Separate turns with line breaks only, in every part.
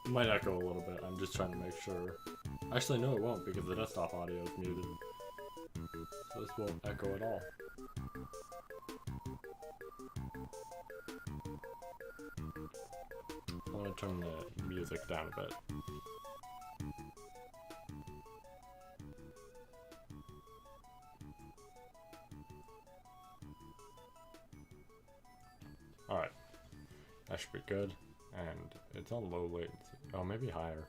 It might echo a little bit. I'm just trying to make sure. Actually, no, it won't because the desktop audio is muted. So this won't echo at all. I'm gonna turn the music down a bit. Alright. That should be good. And it's on low latency. Oh, maybe higher.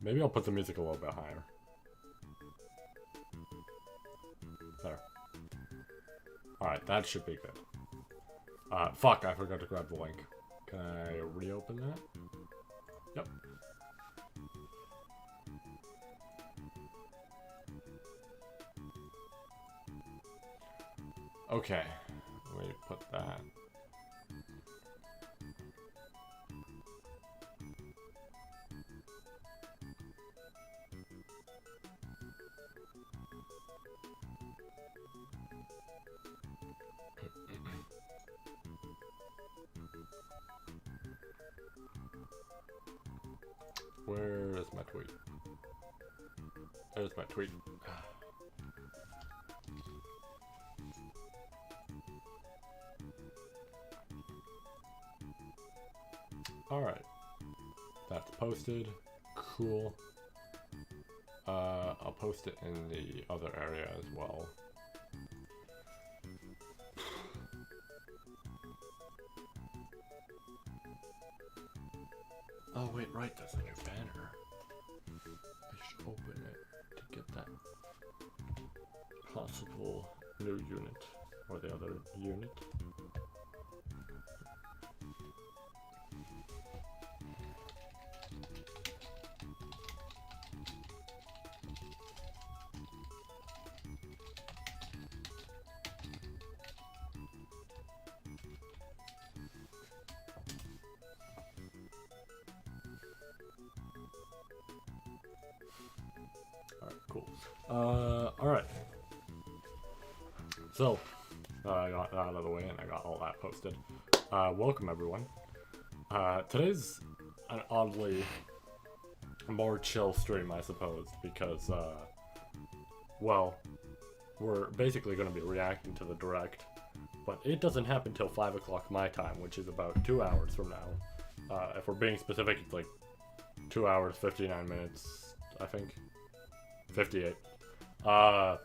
Maybe I'll put the music a little bit higher. There. Alright, that should be good. Fuck, I forgot to grab the link. Can I reopen that? Yep. Okay, let me put that. Where is my tweet? There's my tweet. Alright. That's posted. Cool. I'll post it in the other area as well. Oh wait, right, that's a new banner. I should open it to get that possible new unit, or the other unit. Alright, cool. Alright. So, I got that out of the way and I got all that posted. Welcome everyone. Today's an oddly more chill stream, I suppose, because, well, we're basically going to be reacting to the direct, but it doesn't happen till 5 o'clock my time, which is about 2 hours from now. If we're being specific, it's like 2 hours, 59 minutes, I think. 58. So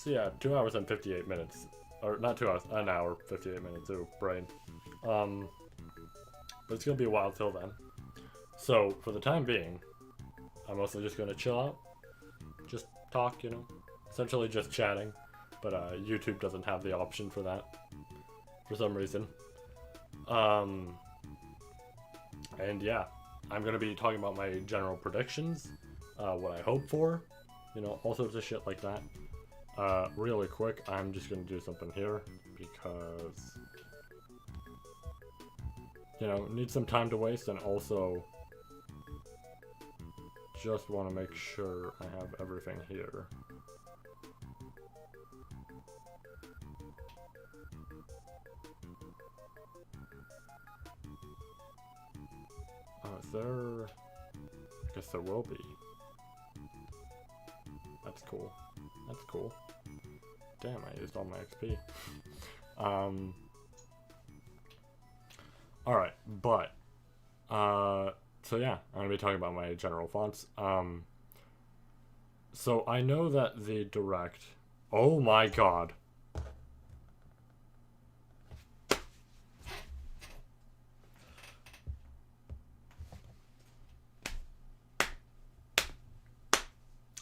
yeah, 2 hours and 58 minutes. Or not 2 hours, an hour, 58 minutes, ooh, brain. But it's gonna be a while till then. So, for the time being, I'm mostly just gonna chill out. Just talk, you know. Essentially just chatting. But YouTube doesn't have the option for that. For some reason. And yeah, I'm gonna be talking about my general predictions. What I hope for, you know, all sorts of shit like that. Really quick, I'm just gonna do something here because, you know, need some time to waste, and also just want to make sure I have everything here. Oh, is there? I guess there will be. That's cool. That's cool. Damn, I used all my XP. Alright, but so yeah, I'm gonna be talking about my general fonts. So I know that the direct, oh my god.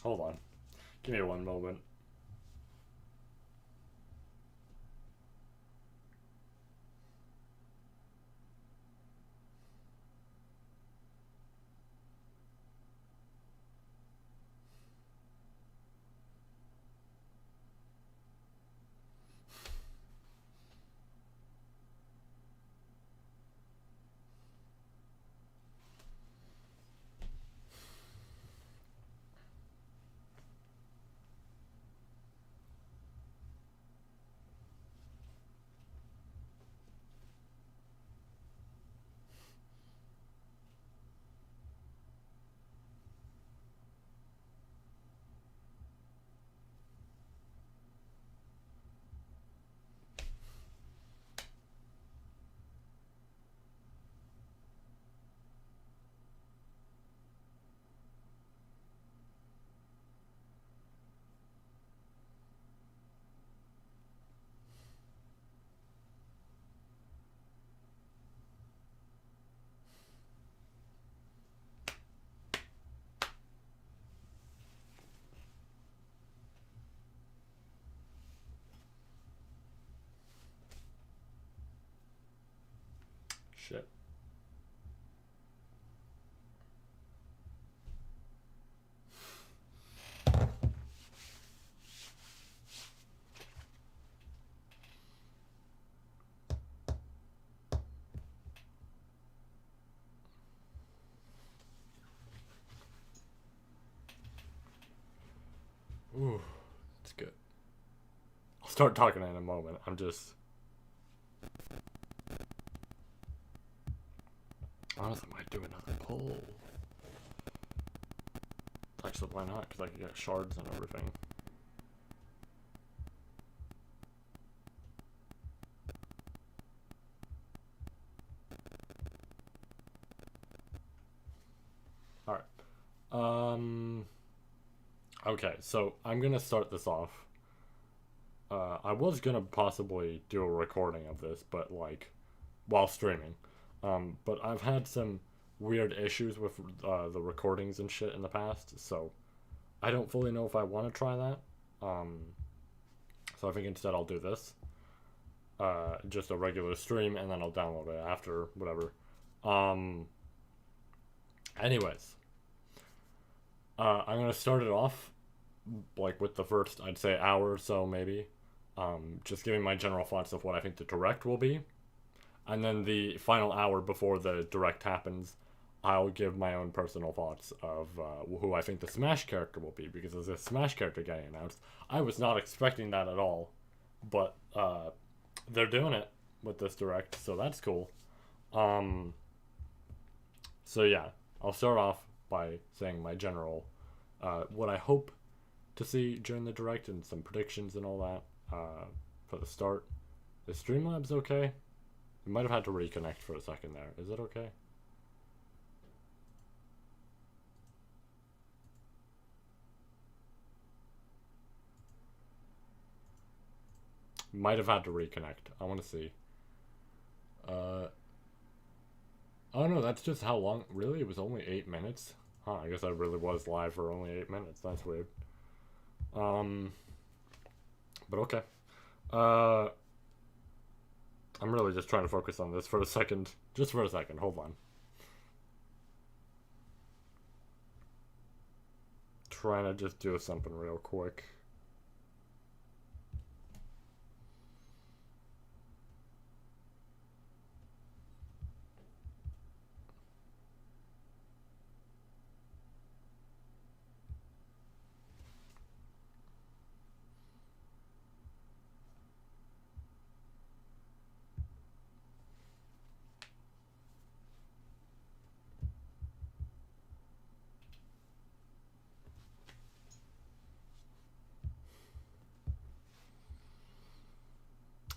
Hold on. Give me one moment. Shit. Ooh, that's good. I'll start talking in a moment. I'm just... Honestly, I might do another pull. Actually, why not? Because I can get shards and everything. Alright. Okay, so I'm gonna start this off. I was gonna possibly do a recording of this, but like, while streaming. But I've had some weird issues with the recordings and shit in the past, so I don't fully know if I want to try that. So I think instead I'll do this. Just a regular stream, and then I'll download it after, whatever. Anyways. I'm gonna start it off, like, with the first, I'd say, hour or so, maybe. Just giving my general thoughts of what I think the direct will be. And then the final hour before the direct happens, I'll give my own personal thoughts of who I think the Smash character will be, because there's a Smash character getting announced. I was not expecting that at all, but they're doing it with this direct, so that's cool. So yeah, I'll start off by saying my general, what I hope to see during the direct and some predictions and all that. For the start, is Streamlabs okay? We might have had to reconnect for a second there. Is it okay? Might have had to reconnect. I want to see. Oh no, that's just how long. Really? It was only 8 minutes? Huh, I guess I really was live for only 8 minutes. That's weird. But okay. I'm really just trying to focus on this for a second. Just for a second. Hold on. Trying to just do something real quick.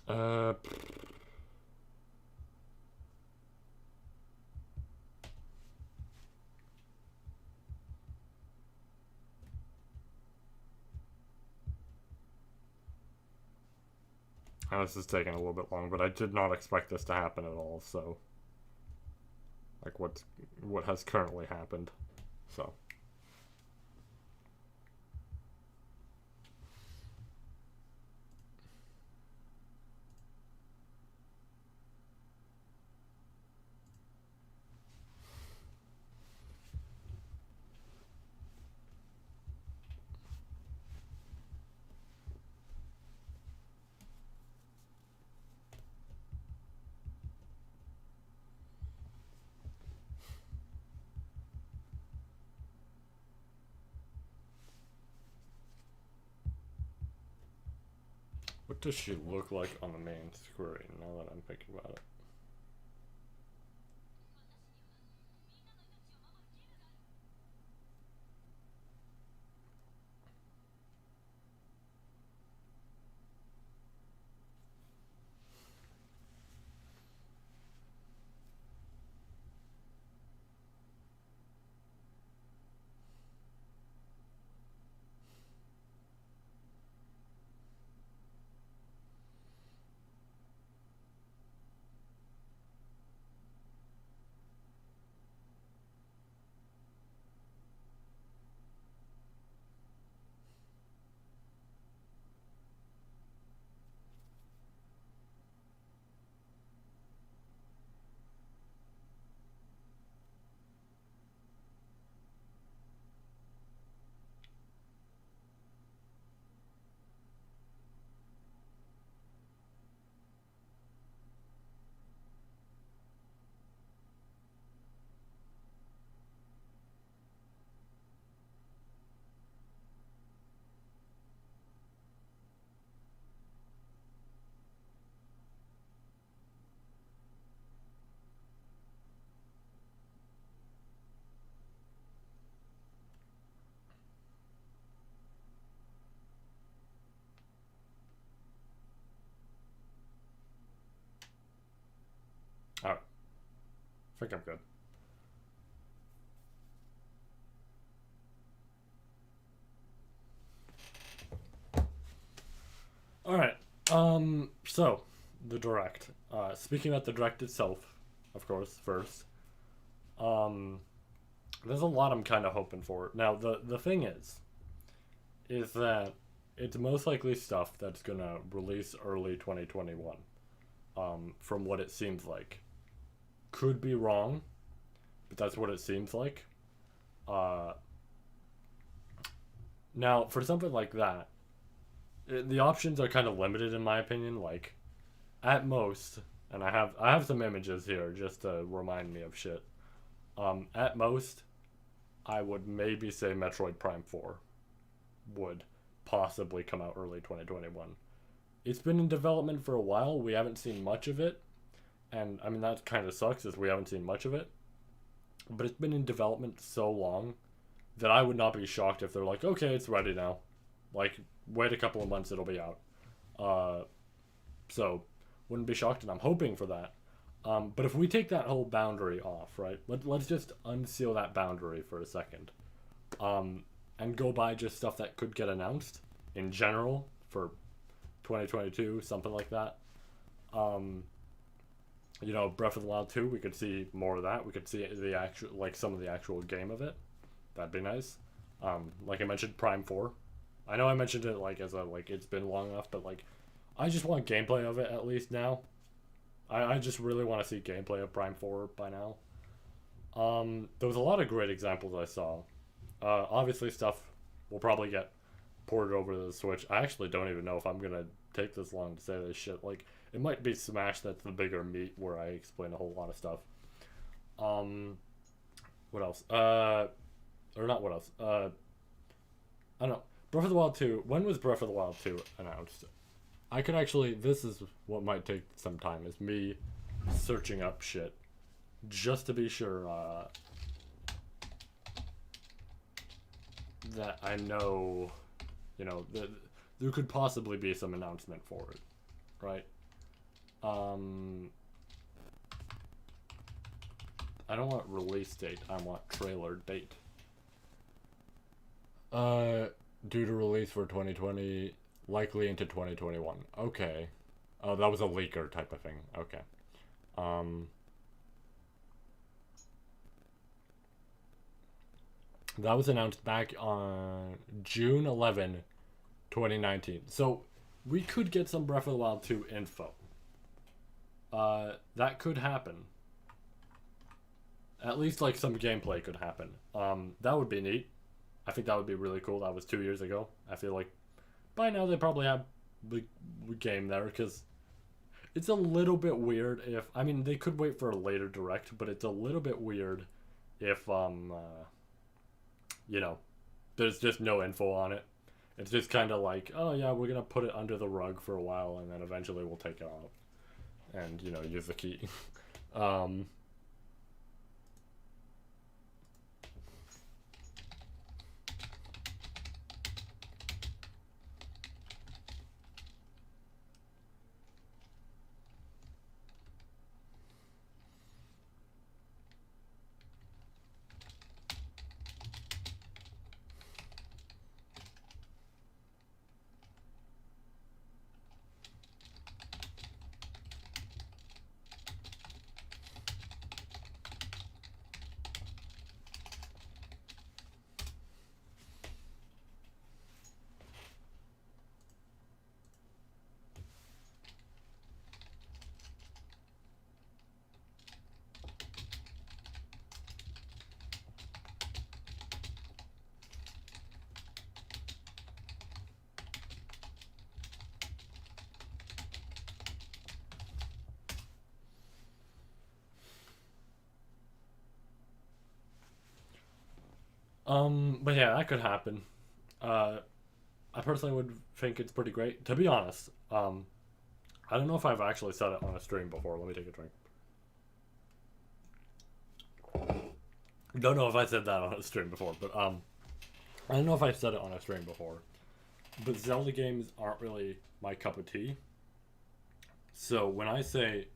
Uh... This is taking a little bit long, but I did not expect this to happen at all, so... Like, what has currently happened, so... What does she look like on the main screen, now that I'm thinking about it? think I'm good. Alright, so, the Direct. Speaking about the Direct itself, of course, first. Um, there's a lot I'm kind of hoping for. Now, the thing is that it's most likely stuff that's gonna release early 2021. From what it seems like. Could be wrong, but that's what it seems like. Uh, Now, for something like that, the options are kind of limited in my opinion. Like, at most, and I have some images here just to remind me of shit. At most, I would maybe say Metroid Prime 4 would possibly come out early 2021. It's been in development for a while. We haven't seen much of it, and I mean that kind of sucks, is we haven't seen much of it. But it's been in development so long that I would not be shocked if they're like, okay, it's ready now. Like, wait a couple of months, it'll be out. Uh, so, wouldn't be shocked, and I'm hoping for that. But if we take that whole boundary off, right? Let's just unseal that boundary for a second. And go by just stuff that could get announced in general for 2022, something like that. Breath of the Wild 2, we could see more of that. We could see the actual, like, some of the actual game of it. That'd be nice. Like I mentioned, Prime 4. I know I mentioned it, like, as a, like, it's been long enough, but, like, I just want gameplay of it at least now. I just really want to see gameplay of Prime 4 by now. There was a lot of great examples I saw. Obviously, stuff will probably get ported over to the Switch. I actually don't even know if I'm gonna take this long to say this shit. Like, it might be Smash that's the bigger meat where I explain a whole lot of stuff. What else? Or not what else? I don't know. Breath of the Wild 2. When was Breath of the Wild 2 announced? I could actually. This is what might take some time. Is me searching up shit just to be sure that I know. That there could possibly be some announcement for it, right? I don't want release date. I want trailer date. Due to release for 2020, likely into 2021. Okay. Oh, that was a leaker type of thing. Okay. That was announced back on June 11, 2019. So, we could get some Breath of the Wild 2 info. That could happen. At least, like, some gameplay could happen. That would be neat. I think that would be really cool. That was 2 years ago. I feel like by now they probably have the game there, because it's a little bit weird if... I mean, they could wait for a later direct, but it's a little bit weird if, there's just no info on it. It's just kind of like, oh yeah, we're going to put it under the rug for a while, and then eventually we'll take it out. And, use the key. But yeah, that could happen. I personally would think it's pretty great. To be honest, I don't know if I've actually said it on a stream before. Let me take a drink. Don't know if I said that on a stream before, but I don't know if I've said it on a stream before. But Zelda games aren't really my cup of tea. So when I say,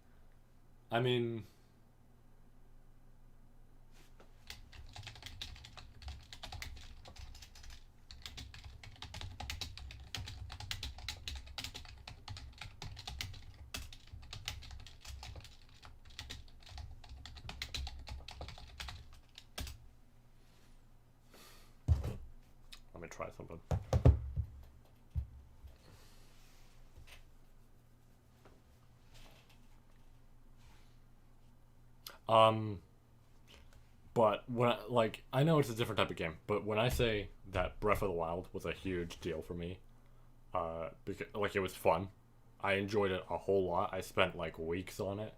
I mean, Um, but I know it's a different type of game, but when I say that Breath of the Wild was a huge deal for me, because like it was fun, I enjoyed it a whole lot. I spent like weeks on it.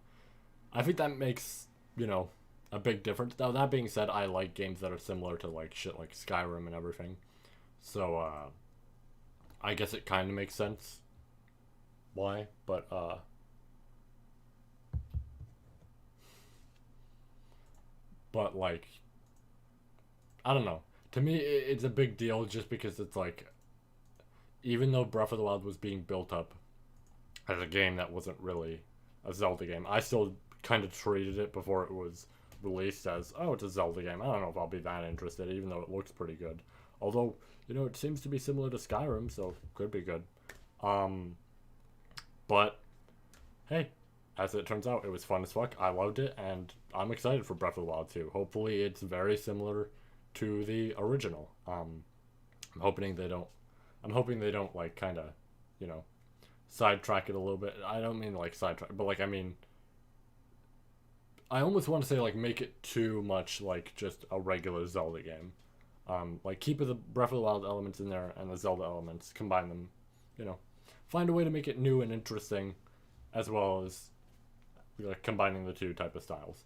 I think that makes a big difference. Now that being said, I like games that are similar to like shit like Skyrim and everything. So I guess it kind of makes sense why, but like I don't know. To me, it's a big deal just because it's like even though Breath of the Wild was being built up as a game that wasn't really a Zelda game, I still kind of treated it before it was released as, oh, it's a Zelda game. I don't know if I'll be that interested, even though it looks pretty good. Although, it seems to be similar to Skyrim, so could be good. Um, but hey, as it turns out, it was fun as fuck. I loved it, and I'm excited for Breath of the Wild 2. Hopefully, it's very similar to the original. I'm hoping they don't. I'm hoping they don't like kind of, you know, sidetrack it a little bit. I don't mean like sidetrack, but like I mean, I almost want to say like make it too much like just a regular Zelda game. Like keep the Breath of the Wild elements in there and the Zelda elements, combine them, you know, find a way to make it new and interesting, as well as like combining the two type of styles.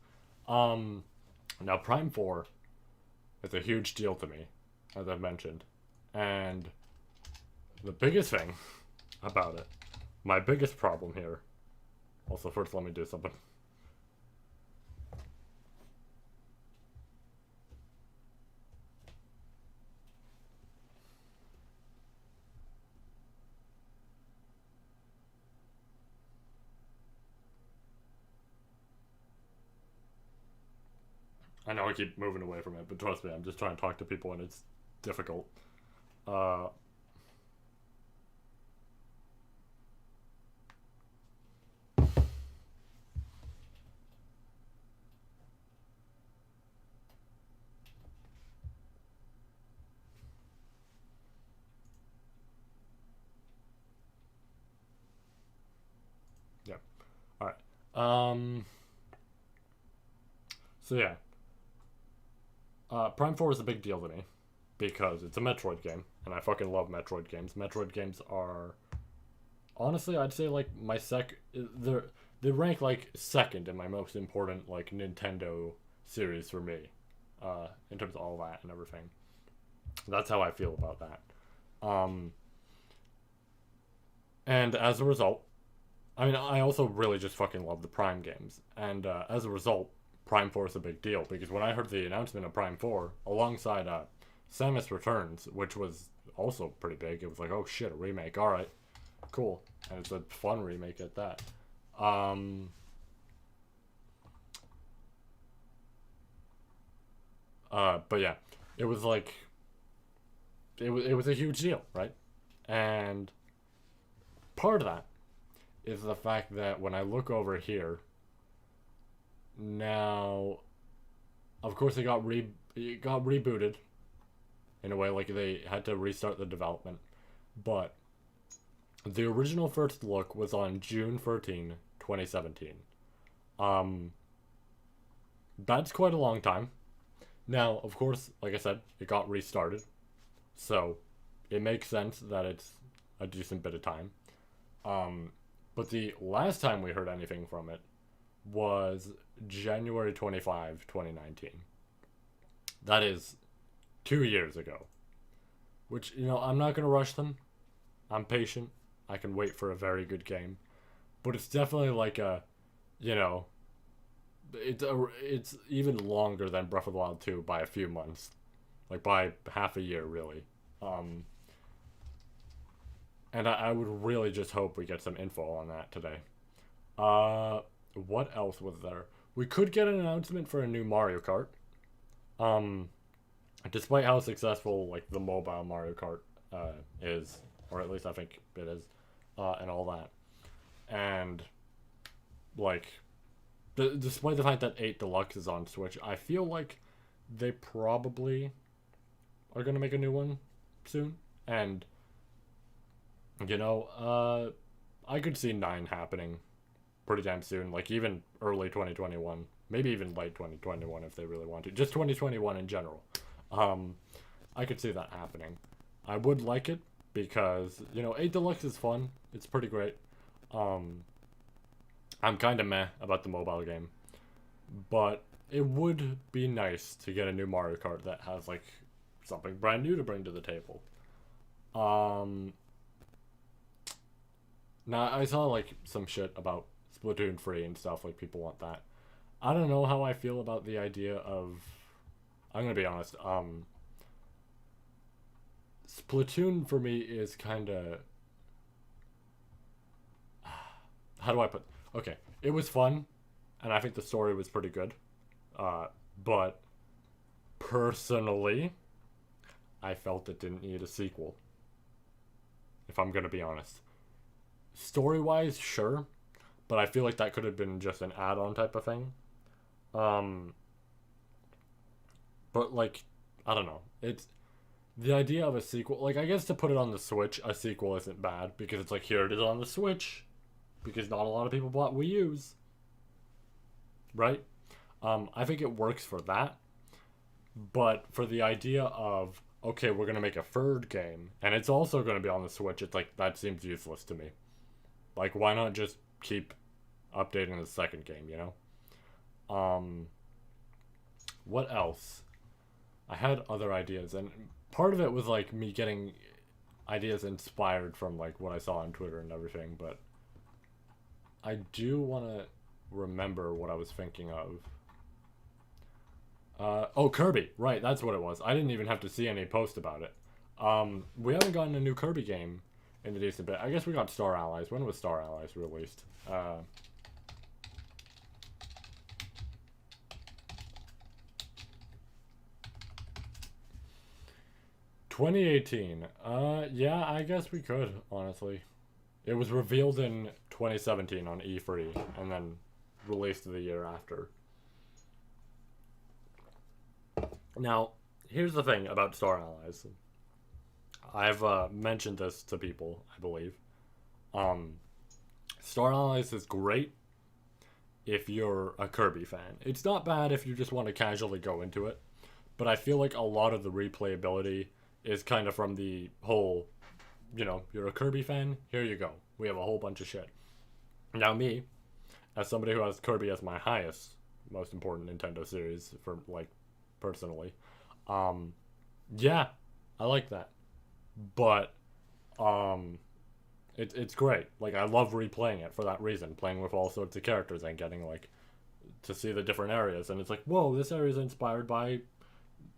Now Prime 4 is a huge deal to me, as I've mentioned, and the biggest thing about it, my biggest problem here. Also, first let me do something. I know I keep moving away from it, but trust me, I'm just trying to talk to people and it's difficult. Uh, yeah. All right. So yeah, Prime 4 is a big deal to me because it's a Metroid game, and I fucking love Metroid games. Metroid games are honestly, I'd say like my they rank like second in my most important like Nintendo series for me, in terms of all that and everything. That's how I feel about that. Um, and as a result, I mean, I also really just fucking love the Prime games, and as a result, Prime 4 is a big deal because when I heard the announcement of Prime 4 alongside Samus Returns, which was also pretty big, it was like, oh shit, a remake. All right, cool, and it's a fun remake at that. Um, but yeah, it was like it was a huge deal, right? And part of that is the fact that when I look over here now, of course it got rebooted in a way, like they had to restart the development, but the original first look was on June 13, 2017. Um, that's quite a long time. Now, of course, like I said, it got restarted, so it makes sense that it's a decent bit of time. Um, but the last time we heard anything from it was January 25, 2019. That is 2 years ago. Which, I'm not going to rush them. I'm patient. I can wait for a very good game. But it's definitely like you know, it's even longer than Breath of the Wild 2 by a few months. Like by half a year, really. Um, and I would really just hope we get some info on that today. Uh, what else was there? We could get an announcement for a new Mario Kart. Um, Despite how successful like the mobile Mario Kart is, or at least I think it is, and all that, and like, despite the fact that 8 Deluxe is on Switch, I feel like they probably are gonna make a new one soon, and I could see 9 happening pretty damn soon. Like, even early 2021. Maybe even late 2021 if they really want to. Just 2021 in general. I could see that happening. I would like it because, you know, 8 Deluxe is fun. It's pretty great. I'm kind of meh about the mobile game. But it would be nice to get a new Mario Kart that has, like, something brand new to bring to the table. Now, I saw, like, some shit about Splatoon 3 and stuff, like, people want that. I don't know how I feel about the idea of... I'm gonna be honest, Splatoon for me is kinda... How do I put... Okay, it was fun, and I think the story was pretty good. But, personally, I felt it didn't need a sequel. If I'm gonna be honest. Story-wise, sure, but I feel like that could have been just an add-on type of thing. But, like, I don't know. It's... The idea of a sequel... Like, I guess to put it on the Switch, a sequel isn't bad, because it's like, here it is on the Switch. Because not a lot of people bought Wii U's. Right? I think it works for that. But for the idea of, okay, we're going to make a third game, and it's also going to be on the Switch, it's like, that seems useless to me. Like, why not just keep updating the second game, you know? What else? I had other ideas, and part of it was, like, me getting ideas inspired from, like, what I saw on Twitter and everything, but I do want to remember what I was thinking of. Oh, Kirby. Right, that's what it was. I didn't even have to see any post about it. We haven't gotten a new Kirby game in a decent bit. I guess we got Star Allies. When was Star Allies released? 2018. Yeah, I guess we could, honestly. It was revealed in 2017 on E3, and then released the year after. Now, here's the thing about Star Allies. I've mentioned this to people, I believe. Star Allies is great if you're a Kirby fan. It's not bad if you just want to casually go into it, but I feel like a lot of the replayability is kind of from the whole, you know, you're a Kirby fan, here you go. We have a whole bunch of shit. Now me, as somebody who has Kirby as my highest, most important Nintendo series for, like, personally, yeah, I like that. But, it's great. Like, I love replaying it for that reason, playing with all sorts of characters and getting, like, to see the different areas. And it's like, whoa, this area is inspired by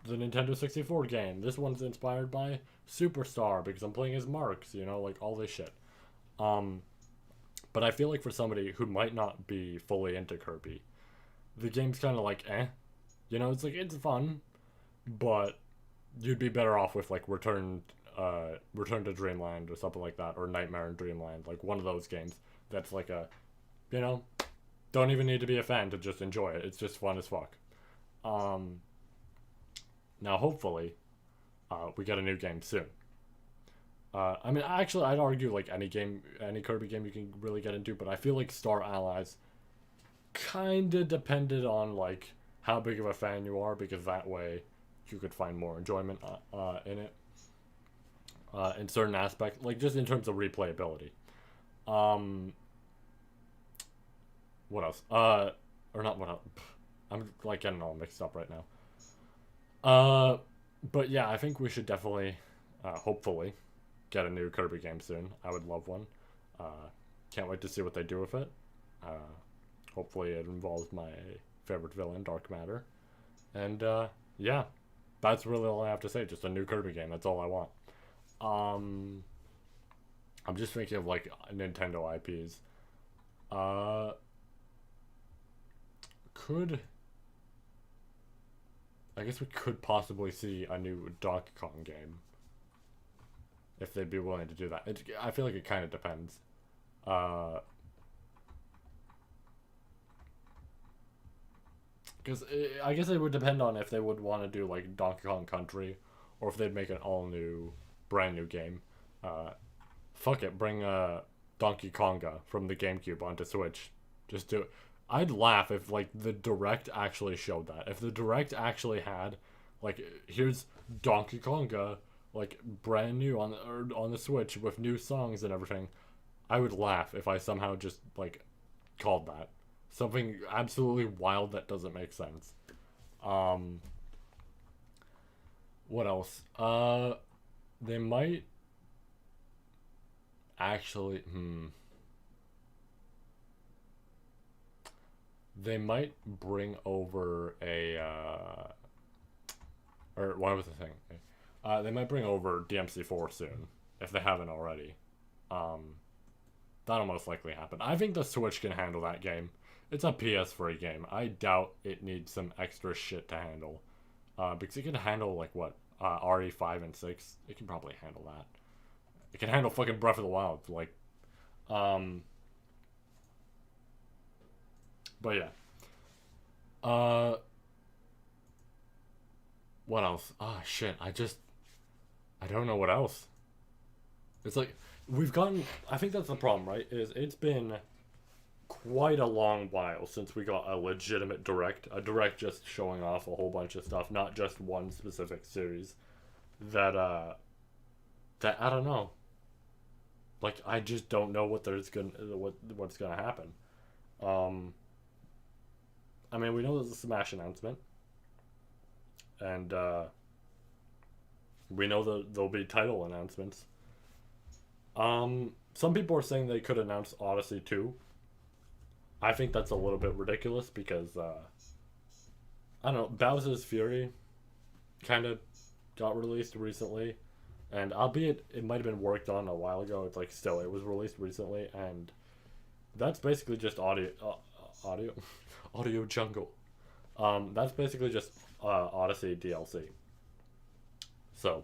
the Nintendo 64 game. This one's inspired by Superstar because I'm playing as Marks, you know, like, all this shit. But I feel like for somebody who might not be fully into Kirby, the game's kind of like, eh. You know, it's like, it's fun, but you'd be better off with, like, Return to Dreamland or something like that, or Nightmare in Dreamland, like one of those games that's like a, you know, don't even need to be a fan to just enjoy it. It's just fun as fuck. Now, hopefully, we get a new game soon. I mean, actually, I'd argue, like, any Kirby game you can really get into, but I feel like Star Allies kind of depended on, like, how big of a fan you are, because that way you could find more enjoyment in it. In certain aspects, like, just in terms of replayability. What else? Or not what else? I'm, like, getting all mixed up right now. But yeah, I think we should definitely, hopefully, get a new Kirby game soon. I would love one. Can't wait to see what they do with it. Hopefully it involves my favorite villain, Dark Matter. And, yeah. That's really all I have to say. Just a new Kirby game. That's all I want. I'm just thinking of, like, Nintendo IPs. I guess we could possibly see a new Donkey Kong game. If they'd be willing to do that. I feel like it kind of depends. Because I guess it would depend on if they would want to do, like, Donkey Kong Country, or if they'd make an all-new, brand-new game. Fuck it, bring Donkey Konga from the GameCube onto Switch. Just do it. I'd laugh if like the direct actually showed that. If the direct actually had, like, here's Donkey Konga, like brand new on the Switch with new songs and everything. I would laugh if I somehow just like called that something absolutely wild that doesn't make sense. Um, what else? They might actually. They might bring over a. Or what was the thing? They might bring over DMC4 soon if they haven't already. That'll most likely happen. I think the Switch can handle that game. It's a PS3 game. I doubt it needs some extra shit to handle. Because it can handle, like, what? RE5 and 6? It can probably handle that. It can handle fucking Breath of the Wild. Like, but yeah. What else? Ah, shit. I don't know what else. It's like, we've gotten, I think that's the problem, right? Is it's been quite a long while since we got a legitimate direct. A direct just showing off a whole bunch of stuff, not just one specific series. That I don't know. Like, I just don't know what's gonna happen. I mean, we know there's a Smash announcement, and we know that there'll be title announcements. Some people are saying they could announce Odyssey 2. I think that's a little bit ridiculous because I don't know, Bowser's Fury kind of got released recently, and albeit it might have been worked on a while ago, it's like still it was released recently, and that's basically just audio audio jungle. That's basically just Odyssey DLC. So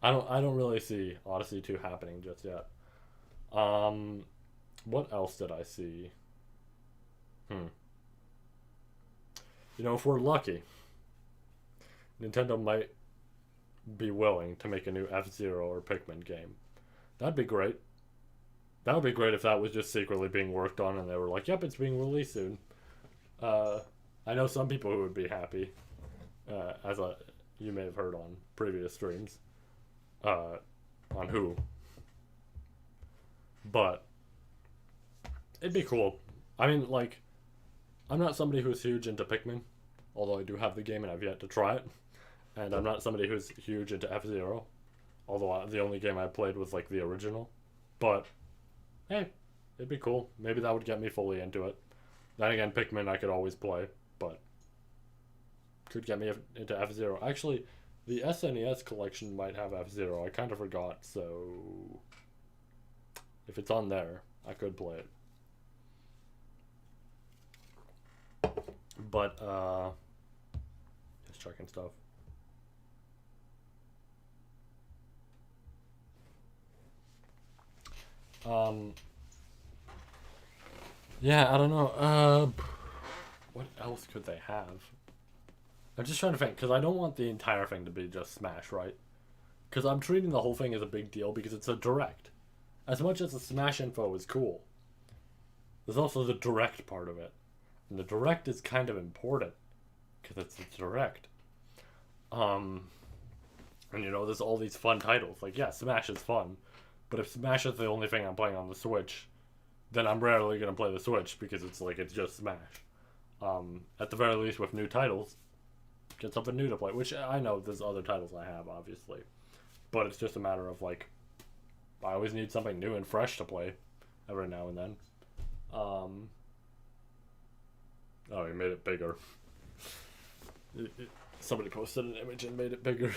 I don't really see Odyssey 2 happening just yet. What else did I see? You know, if we're lucky, Nintendo might be willing to make a new F-Zero or Pikmin game. That'd be great. That would be great if that was just secretly being worked on and they were like, yep, it's being released soon. I know some people who would be happy, as you may have heard on previous streams, on who. But it'd be cool. I mean, like, I'm not somebody who's huge into Pikmin, although I do have the game and I've yet to try it. And I'm not somebody who's huge into F-Zero, although the only game I played was, like, the original. But, hey, it'd be cool. Maybe that would get me fully into it. Then again, Pikmin I could always play, but could get me into F-Zero. Actually, the SNES collection might have F-Zero. I kind of forgot, so if it's on there, I could play it. But, just checking stuff. Yeah, I don't know. What else could they have? I'm just trying to think, because I don't want the entire thing to be just Smash, right? Because I'm treating the whole thing as a big deal because it's a direct. As much as the Smash info is cool, there's also the direct part of it. And the direct is kind of important, because it's a direct. And you know, there's all these fun titles. Like, yeah, Smash is fun, but if Smash is the only thing I'm playing on the Switch, then I'm rarely going to play the Switch because it's like, it's just Smash. At the very least, with new titles, get something new to play, which I know there's other titles I have, obviously. But it's just a matter of, like, I always need something new and fresh to play every now and then. Oh, he made it bigger. Somebody posted an image and made it bigger.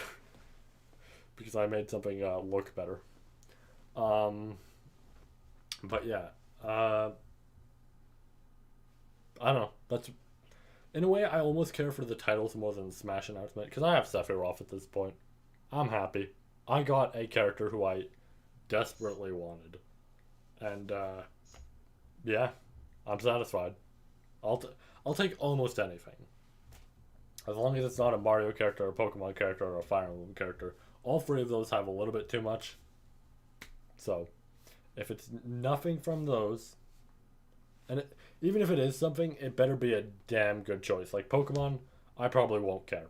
Because I made something look better. But yeah. I don't know. That's, in a way, I almost care for the titles more than the Smash announcement. Because I have Sephiroth at this point. I'm happy. I got a character who I desperately wanted. And, yeah. I'm satisfied. I'll take almost anything. As long as it's not a Mario character, or a Pokemon character, or a Fire Emblem character. All three of those have a little bit too much. So, if it's nothing from those, And even if it is something, it better be a damn good choice. Like Pokemon, I probably won't care.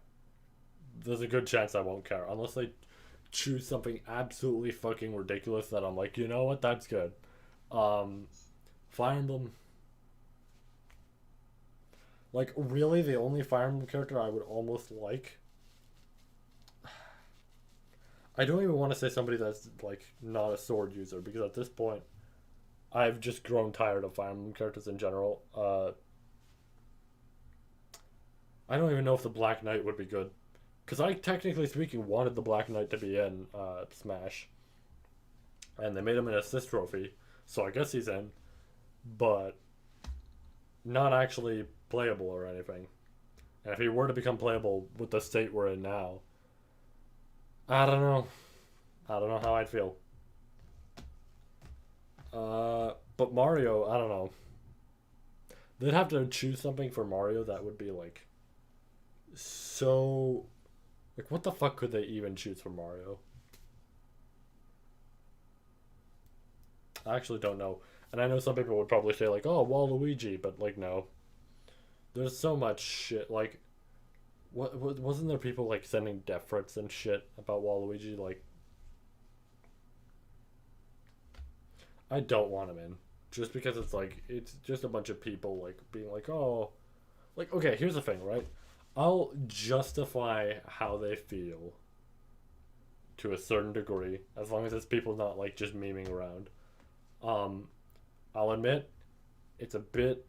There's a good chance I won't care unless they choose something absolutely fucking ridiculous that I'm like, you know what, that's good. Um, Fire Emblem, like really, the only Fire Emblem character I would almost like. I don't even want to say somebody that's like not a sword user because at this point, I've just grown tired of Fire Emblem characters in general. I don't even know if the Black Knight would be good. Because I, technically speaking, wanted the Black Knight to be in Smash. And they made him an assist trophy. So I guess he's in. But not actually playable or anything. And if he were to become playable with the state we're in now, I don't know. I don't know how I'd feel. But Mario, I don't know. They'd have to choose something for Mario that would be like so like what the fuck could they even choose for Mario? I actually don't know. And I know some people would probably say like, "Oh, Waluigi," but like no. There's so much shit like what wasn't there people like sending death threats and shit about Waluigi like I don't want him in just because it's like it's just a bunch of people like being like, "Oh, like okay, here's the thing, right? I'll justify how they feel to a certain degree as long as it's people not like just memeing around. Um, I'll admit it's a bit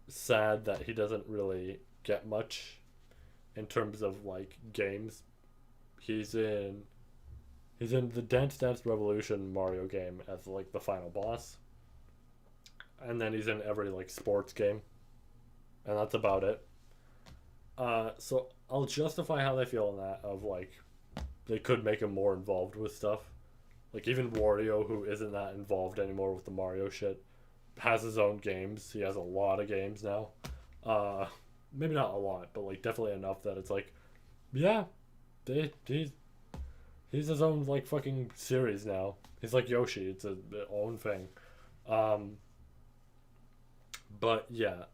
sad that he doesn't really get much in terms of like games. He's in he's in the Dance Dance Revolution Mario game as like the final boss, and then he's in every like sports game, and that's about it. So I'll justify how they feel in that of like they could make him more involved with stuff. Like even Wario, who isn't that involved anymore with the Mario shit, has his own games. He has a lot of games now. Uh, Maybe not a lot, but like definitely enough that it's like, yeah, he's his own like fucking series now. He's like Yoshi. It's a own thing. Um, but yeah,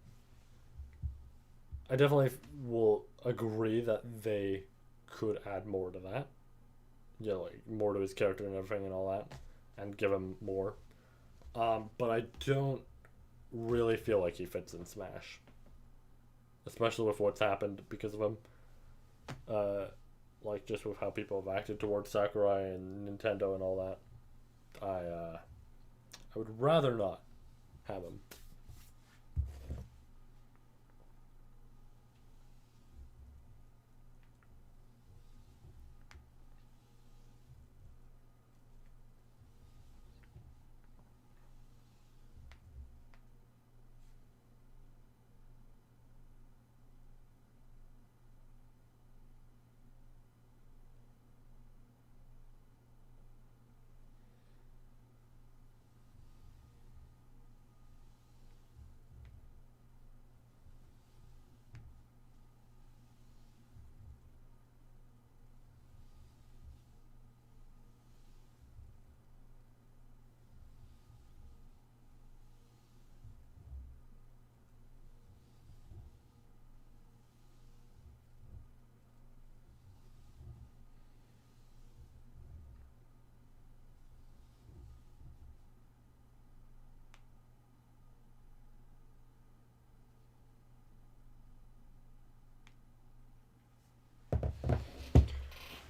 I definitely will agree that they could add more to that. Yeah, like more to his character and everything and all that, and give him more. But I don't really feel like he fits in Smash, especially with what's happened because of him. Uh, like just with how people have acted towards Sakurai and Nintendo and all that. I would rather not have him.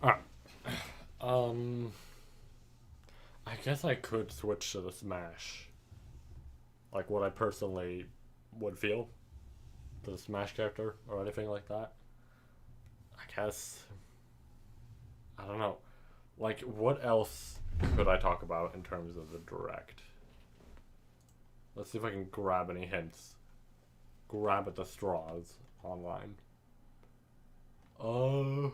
Alright. Um, I guess I could switch to the Smash. Like what I personally would feel to the Smash character or anything like that. I guess I don't know. Like what else could I talk about in terms of the direct? Let's see if I can grab any hints. Grab at the straws online. Uh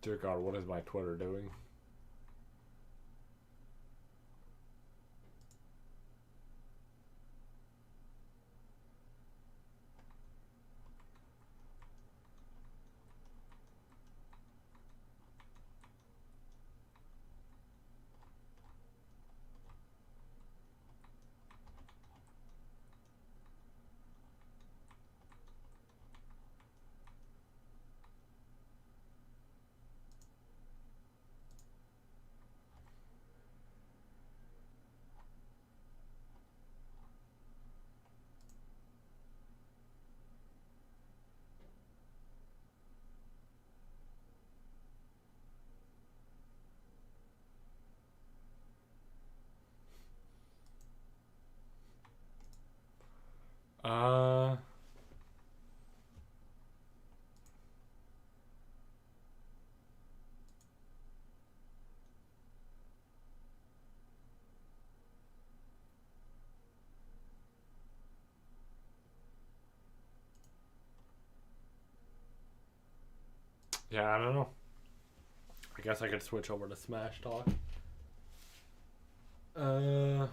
Dear God, what is my Twitter doing? Uh, yeah, I don't know. I guess I could switch over to Smash Talk. Uh,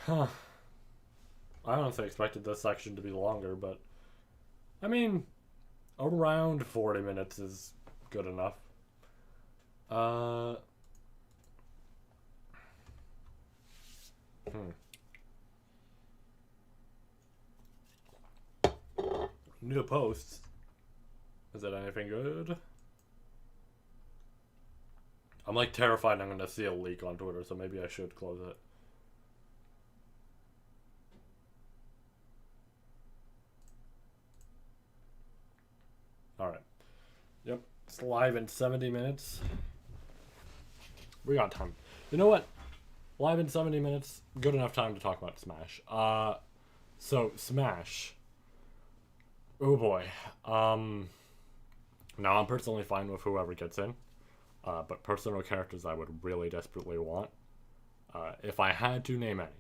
huh. I honestly expected this section to be longer, but I mean, around 40 minutes is good enough. Uh, hmm. New posts. Is it anything good? I'm like terrified I'm gonna see a leak on Twitter, so maybe I should close it. Alright. Yep. It's live in 70 minutes. We got time. You know what? Live in 70 minutes. Good enough time to talk about Smash. So Smash. Oh boy. Now I'm personally fine with whoever gets in. But personal characters I would really desperately want. If I had to name any.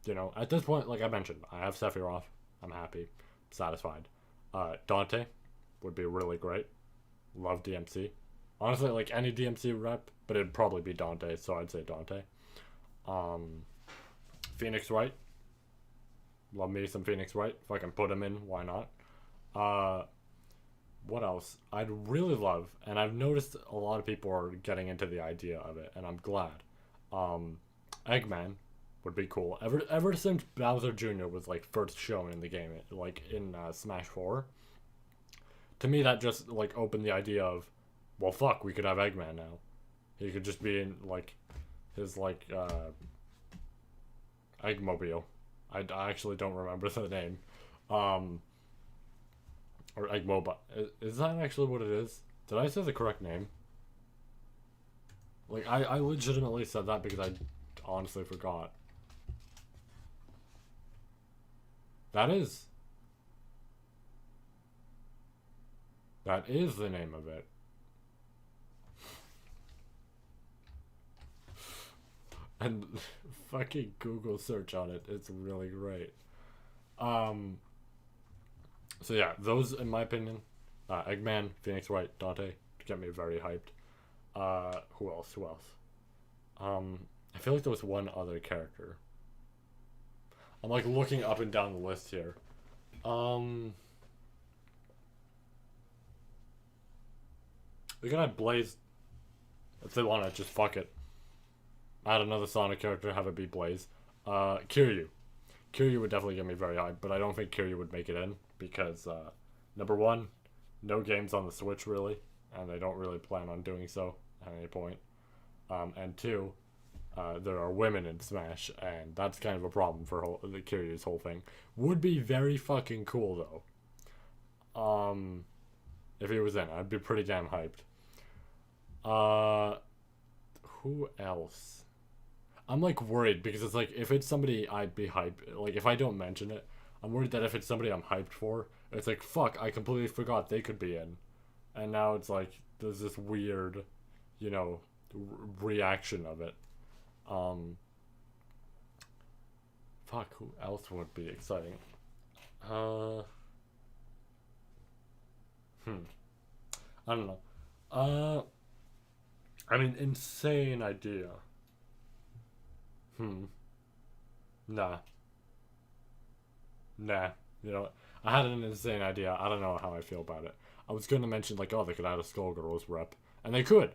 You know, at this point, like I mentioned, I have Sephiroth. I'm happy. Satisfied. Dante would be really great. Love DMC. Honestly, like any DMC rep, but it'd probably be Dante, so I'd say Dante. Phoenix Wright. Love me some Phoenix Wright. If I can put him in, why not? What else? I'd really love, and I've noticed a lot of people are getting into the idea of it, and I'm glad. Eggman would be cool. Ever since Bowser Jr. was like first shown in the game, like in Smash 4, to me that just like opened the idea of, well, fuck, we could have Eggman now. He could just be in like his like Eggmobile. I actually don't remember the name. Or Eggmobile. Is that actually what it is? Did I say the correct name? Like, I legitimately said that because I honestly forgot. That is. That is the name of it. And fucking Google search on it. It's really great. So yeah, those in my opinion, Eggman, Phoenix Wright, Dante, get me very hyped. Who else? Who else? I feel like there was one other character. I'm like looking up and down the list here. We can add Blaze. If they want to, just fuck it. Add another Sonic character, have it be Blaze. Kiryu. Kiryu would definitely get me very hyped, but I don't think Kiryu would make it in because, number one, no games on the Switch really, and they don't really plan on doing so at any point. And two, there are women in Smash, and that's kind of a problem for the Kiryu's whole thing. Would be very fucking cool though. If he was in, I'd be pretty damn hyped. Uh, who else? I'm like worried because it's like if it's somebody I'd be hyped. Like if I don't mention it, I'm worried that if it's somebody I'm hyped for, it's like fuck, I completely forgot they could be in, and now it's like there's this weird, you know, reaction of it. Um, fuck, who else would be exciting? Uh, hmm, I don't know. Uh, I mean, insane idea. Hmm, nah, nah. You know, I had an insane idea. I don't know how I feel about it. I was going to mention like, oh, they could add a Skullgirls rep, and they could.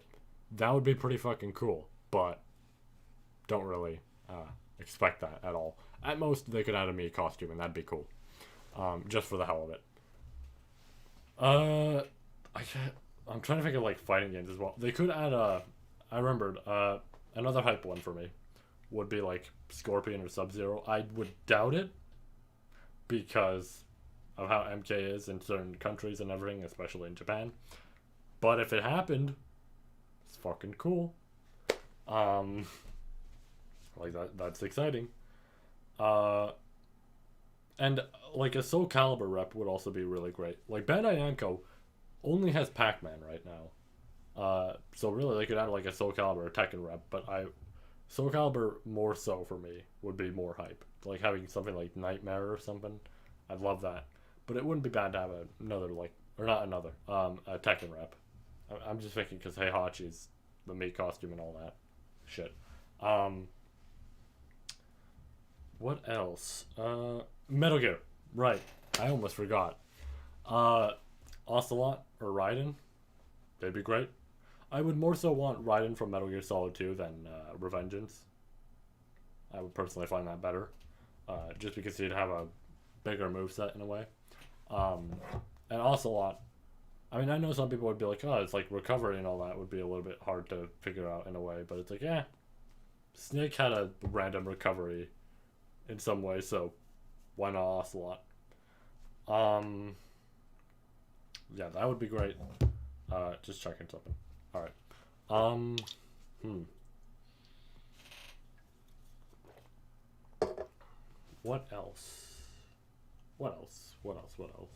That would be pretty fucking cool. But don't really expect that at all. At most, they could add a me costume, and that'd be cool. Just for the hell of it. Uh, I can't, I'm trying to think of like fighting games as well. They could add a. I remembered another hype one for me would be like Scorpion or Sub-Zero. I would doubt it because of how MK is in certain countries and everything, especially in Japan. But if it happened, it's fucking cool. Um, like that's exciting. Uh, and like a Soul Calibur rep would also be really great. Like Bandai Namco only has Pac-Man right now. So really they could add like a Soul Calibur or Tekken rep, but Soul Calibur more so for me would be more hype. Like having something like Nightmare or something, I'd love that. But it wouldn't be bad to have another like, or not another, a Tekken rep. I'm just thinking because Heihachi's the Mii costume and all that shit. Um, what else? Metal Gear. Right. I almost forgot. Uh, Ocelot or Raiden. They'd be great. I would more so want Raiden from Metal Gear Solid 2 than Revengeance. I would personally find that better. Just because he'd have a bigger moveset in a way. And Ocelot. I mean, I know some people would be like, oh, it's like recovery and all that would be a little bit hard to figure out in a way, but it's like, yeah. Snake had a random recovery in some way, so why not Ocelot? Yeah, that would be great. Just checking something. Alright. Um, hmm. What else? What else? What else? What else?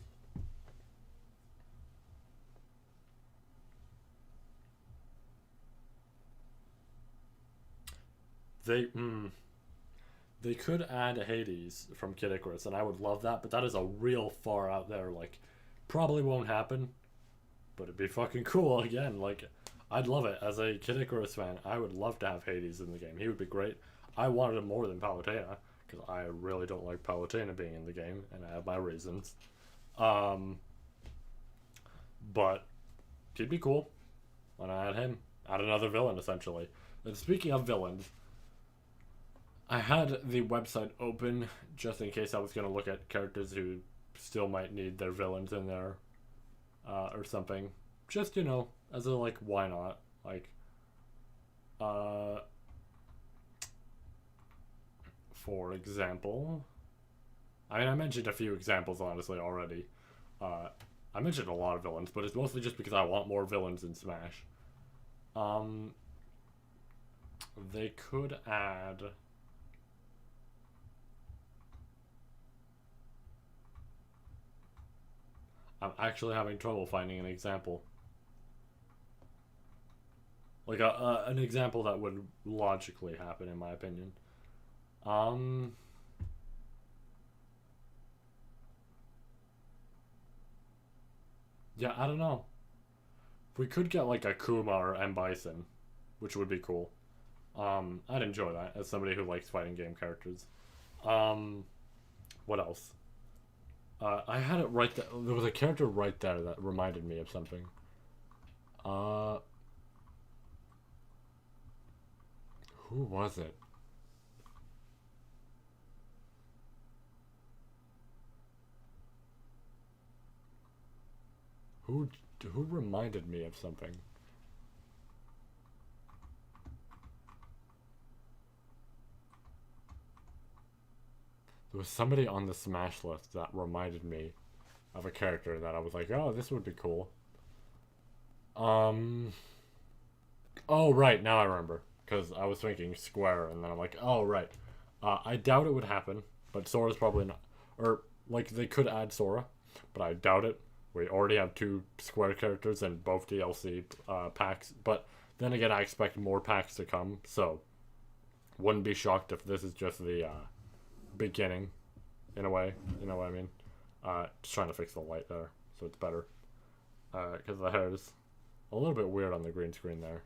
They could add Hades from Kid Icarus, and I would love that, but that is a real far out there. Like, probably won't happen, but it'd be fucking cool again. Like, I'd love it. As a Kid Icarus fan, I would love to have Hades in the game. He would be great. I wanted him more than Palutena, because I really don't like Palutena being in the game, and I have my reasons. Um, but he'd be cool. When I add him, add another villain essentially. And speaking of villains, I had the website open just in case I was going to look at characters who still might need their villains in there or something. Just, you know, as a, like, why not? Like, for example, I mean, I mentioned a few examples, honestly, already. I mentioned a lot of villains, but it's mostly just because I want more villains in Smash. Um, they could add... I'm actually having trouble finding an example. Like an example that would logically happen, in my opinion. Um, yeah, I don't know. If we could get like a Kuma or M Bison, which would be cool. I'd enjoy that as somebody who likes fighting game characters. Um, what else? I had it right there. There was a character right there that reminded me of something. Uh, who was it? Who who reminded me of something? There was somebody on the Smash list that reminded me of a character that I was like, oh, this would be cool. Um. Oh right, now I remember because I was thinking Square, and then I'm like, oh right. I doubt it would happen, but Sora's probably not. Or like they could add Sora, but I doubt it. We already have two Square characters in both DLC packs, but then again, I expect more packs to come, so wouldn't be shocked if this is just the beginning, in a way. You know what I mean? Just trying to fix the light there, so it's better. Because the hair's a little bit weird on the green screen there.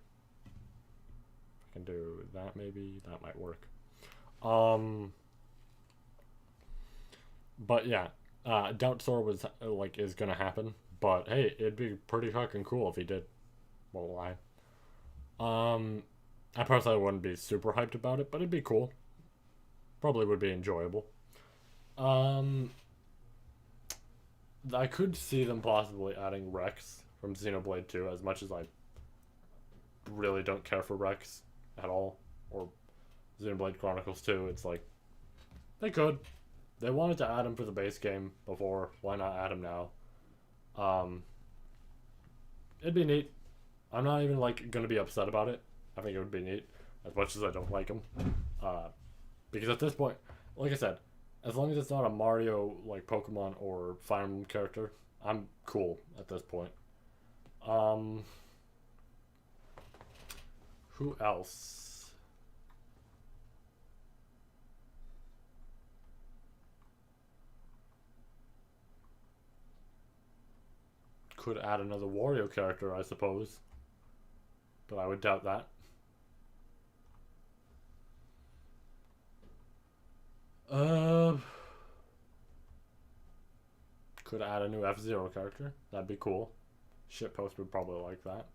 I can do that maybe. That might work. But yeah, doubt Sora was like is gonna happen. But hey, it'd be pretty fucking cool if he did. Won't lie. I personally wouldn't be super hyped about it, but it'd be cool. Probably would be enjoyable. Um, I could see them possibly adding Rex from Xenoblade 2, as much as I really don't care for Rex at all, or Xenoblade Chronicles 2. It's like they could. They wanted to add him for the base game before. Why not add him now? Um, it'd be neat. I'm not even like gonna be upset about it. I think it would be neat, as much as I don't like him. Uh, because at this point, like I said, as long as it's not a Mario like Pokemon or Fire Emblem character, I'm cool at this point. Um, who else? Could add another Wario character, I suppose, but I would doubt that. Uh, could add a new F-Zero character. That'd be cool. Shitpost would probably like that.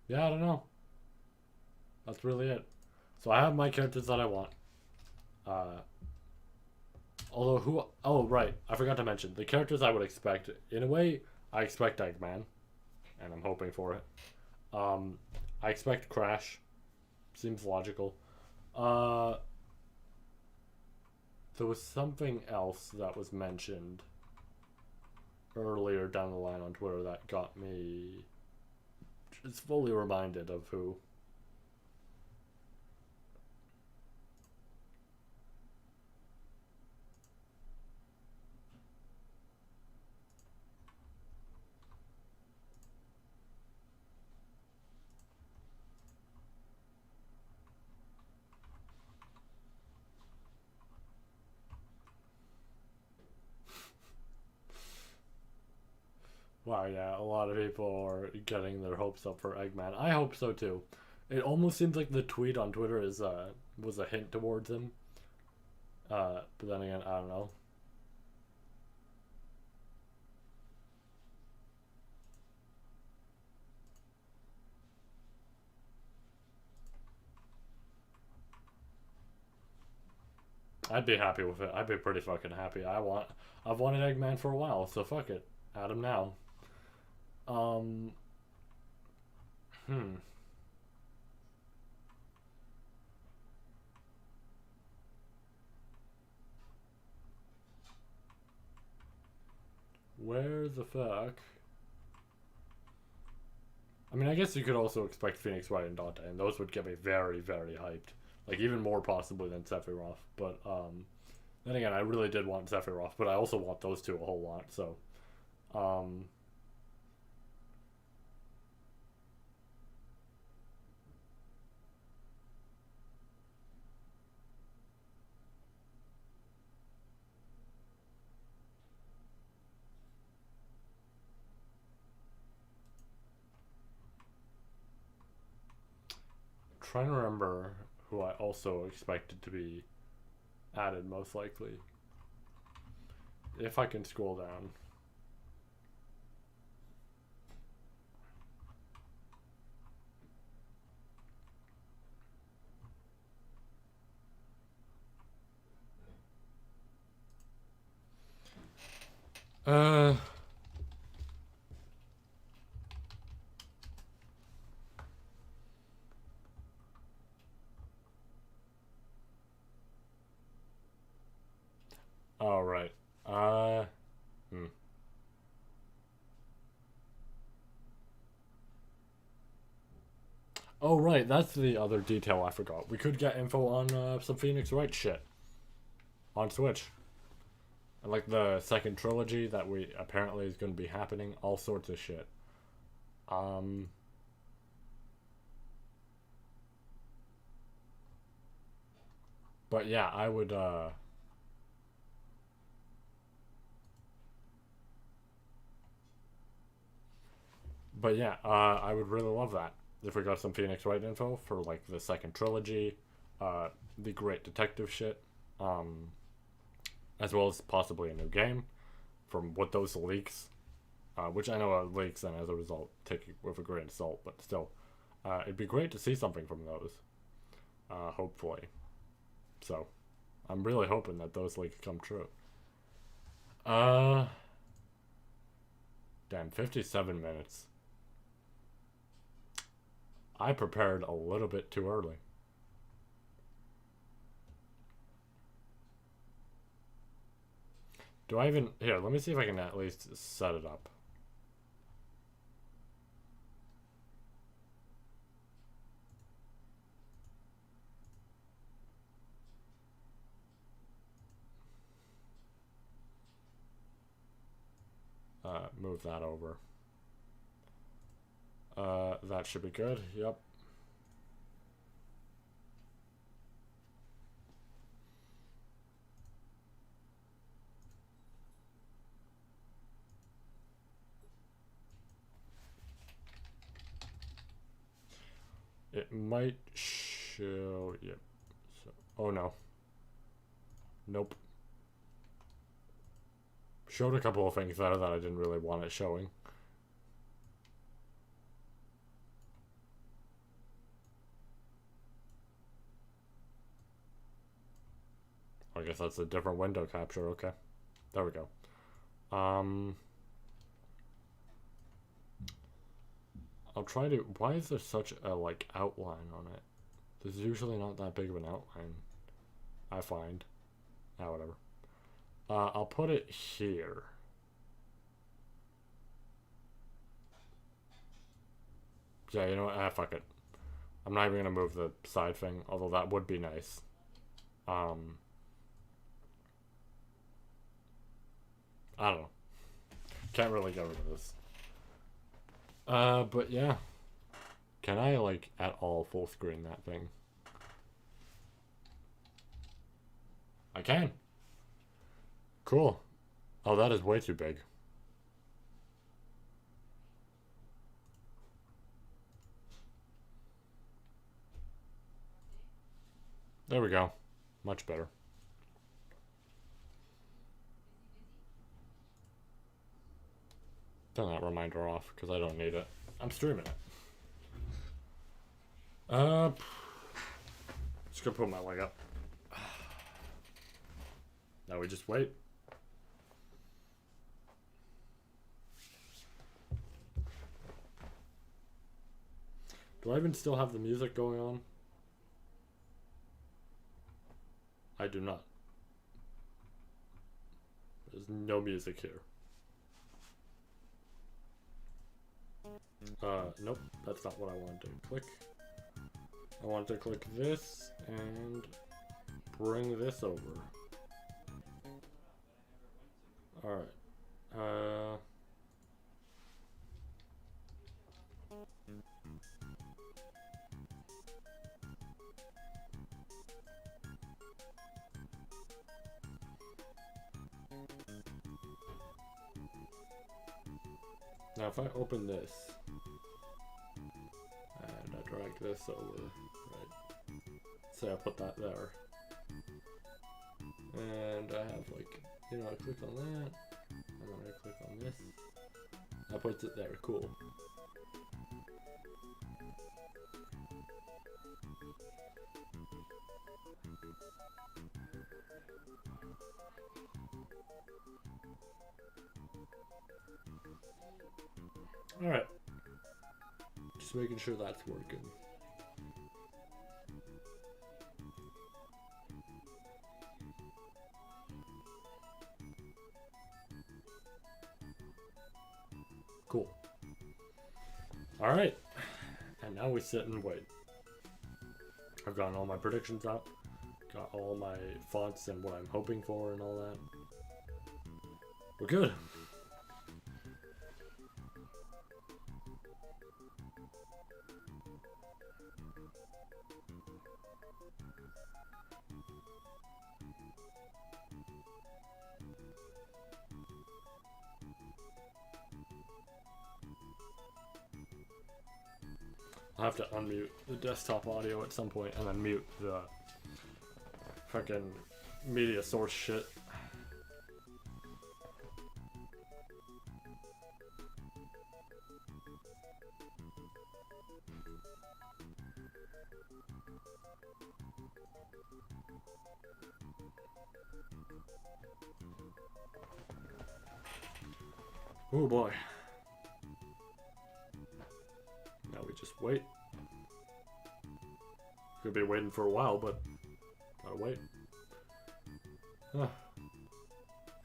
Yeah, I don't know. That's really it. So I have my characters that I want. Uh, although who? Oh right, I forgot to mention the characters I would expect. In a way, I expect Eggman, and I'm hoping for it. Um, I expect Crash. Seems logical. Uh, there was something else that was mentioned earlier down the line on Twitter that got me just fully reminded of who. Wow, yeah, a lot of people are getting their hopes up for Eggman. I hope so too. It almost seems like the tweet on Twitter is was a hint towards him. But then again, I don't know. I'd be happy with it. I'd be pretty fucking happy. I've wanted Eggman for a while, so fuck it. Add him now. Um, hmm. Where the fuck? I mean, I guess you could also expect Phoenix Wright and Dante, and those would get me very, very hyped. Like even more possibly than Sephiroth. But then again, I really did want Sephiroth, but I also want those two a whole lot. So um, trying to remember who I also expected to be added most likely. If I can scroll down. Uh, all right. wait, that's the other detail I forgot. We could get info on some Phoenix Wright shit on Switch. And like the second trilogy that we apparently is going to be happening, all sorts of shit. But yeah, I would but yeah, I would really love that if we got some Phoenix Wright info for like the second trilogy, the Great Detective shit, as well as possibly a new game from what those leaks, which I know are leaks and as a result take it with a grain of salt, but still, it'd be great to see something from those, hopefully. So, I'm really hoping that those leaks come true. Damn, 57 minutes. I prepared a little bit too early. Do I even... Here, let me see if I can at least set it up. Move that over. That should be good. Yep. It might show... Yep. So, oh no. Nope. Showed a couple of things there that I didn't really want it showing. I guess that's a different window capture, okay. There we go. I'll try to... Why is there such a, like, outline on it? There's usually not that big of an outline, I find. Ah, whatever. I'll put it here. Yeah, you know what? Ah, fuck it. I'm not even gonna move the side thing, although that would be nice. I don't know. Can't really get rid of this. But yeah. Can I, like, at all full screen that thing? I can. Cool. Oh, that is way too big. There we go. Much better. Turn that reminder off, because I don't need it. I'm streaming it. Just gonna put my leg up. Now we just wait. Do I even still have the music going on? I do not. There's no music here. Nope, that's not what I wanted to click. I wanted to click this and bring this over. Alright. Now if I open this and I drag this over, right, say I put that there, and I have, like, you know, I click on that, and then I click on this, that puts it there, cool. Alright. Just making sure that's working. Cool. Alright. And now we sit and wait. I've gotten all my predictions up, got all my fonts and what I'm hoping for and all that. We're good. I'll have to unmute the desktop audio at some point and then mute the fucking media source shit. Oh boy. Now we just wait. Could be waiting for a while, but gotta wait. Huh.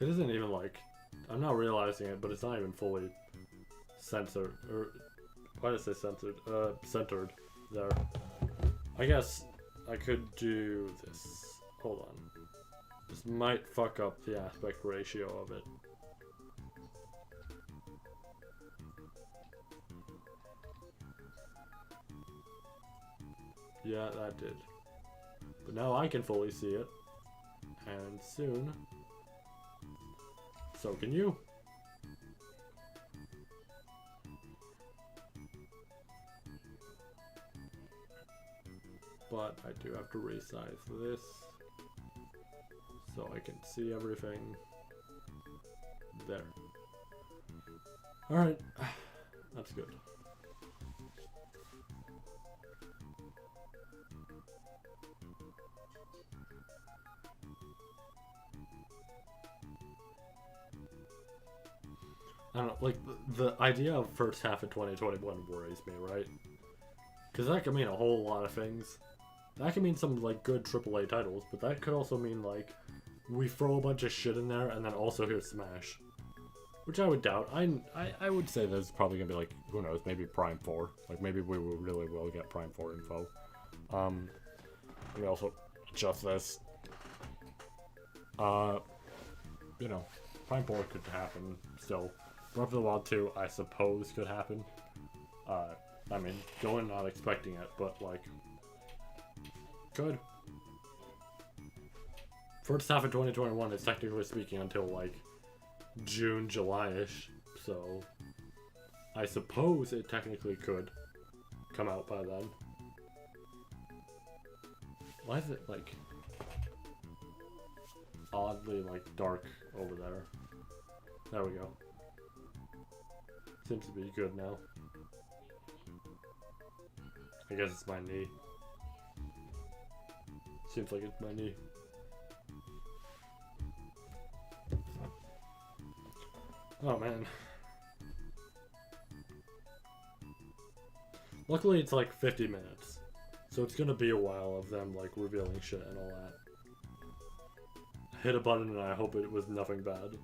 It isn't even like, I'm not realizing it, but it's not even fully censored, or why did I say censored? Centered there. I guess I could do this. Hold on. This might fuck up the aspect ratio of it. Yeah, that did. But now I can fully see it. And soon, so can you. But I do have to resize this so I can see everything. There. Alright, that's good. I don't know, like, the idea of first half of 2021 worries me, right? Because that could mean a whole lot of things. That could mean some, like, good AAA titles, but that could also mean, like, we throw a bunch of shit in there, and then also here's Smash. Which I would doubt. I would say there's probably gonna be, like, who knows, maybe Prime 4. Like, maybe we really will get Prime 4 info. Let me also adjust this. You know, Prime 4 could happen still. Breath of the Wild 2, I suppose, could happen. I mean, going not expecting it, but, like, could. First half of 2021 is technically speaking until, like, June, July-ish, so I suppose it technically could come out by then. Why is it, like, oddly, like, dark over there? There we go. Seems to be good now. I guess it's my knee. Seems like it's my knee. Oh man. Luckily it's like 50 minutes. So it's gonna be a while of them like revealing shit and all that. I hit a button and I hope it was nothing bad.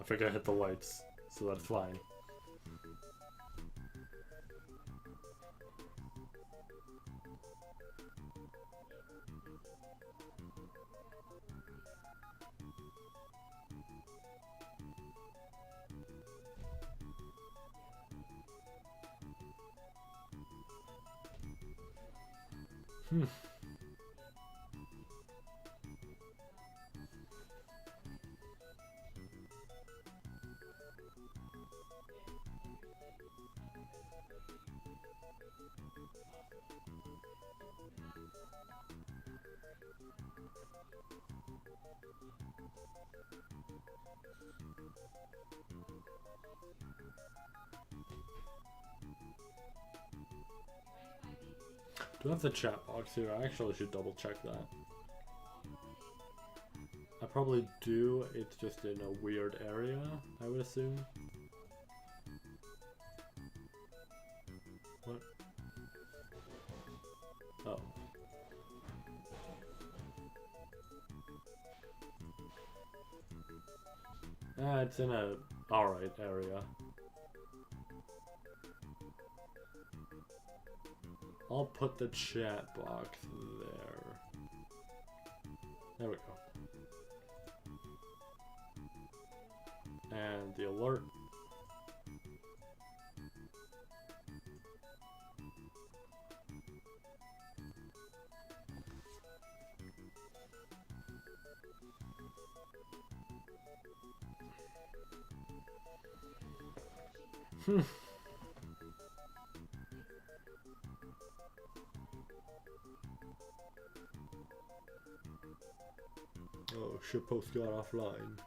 I think I hit the lights, so that's fine. Do I have the chat box here? I actually should double check that. I probably do, it's just in a weird area, I would assume. What? Oh. Ah, it's in a alright area. I'll put the chat box there. There we go. And the alert. Oh, shitpost got offline.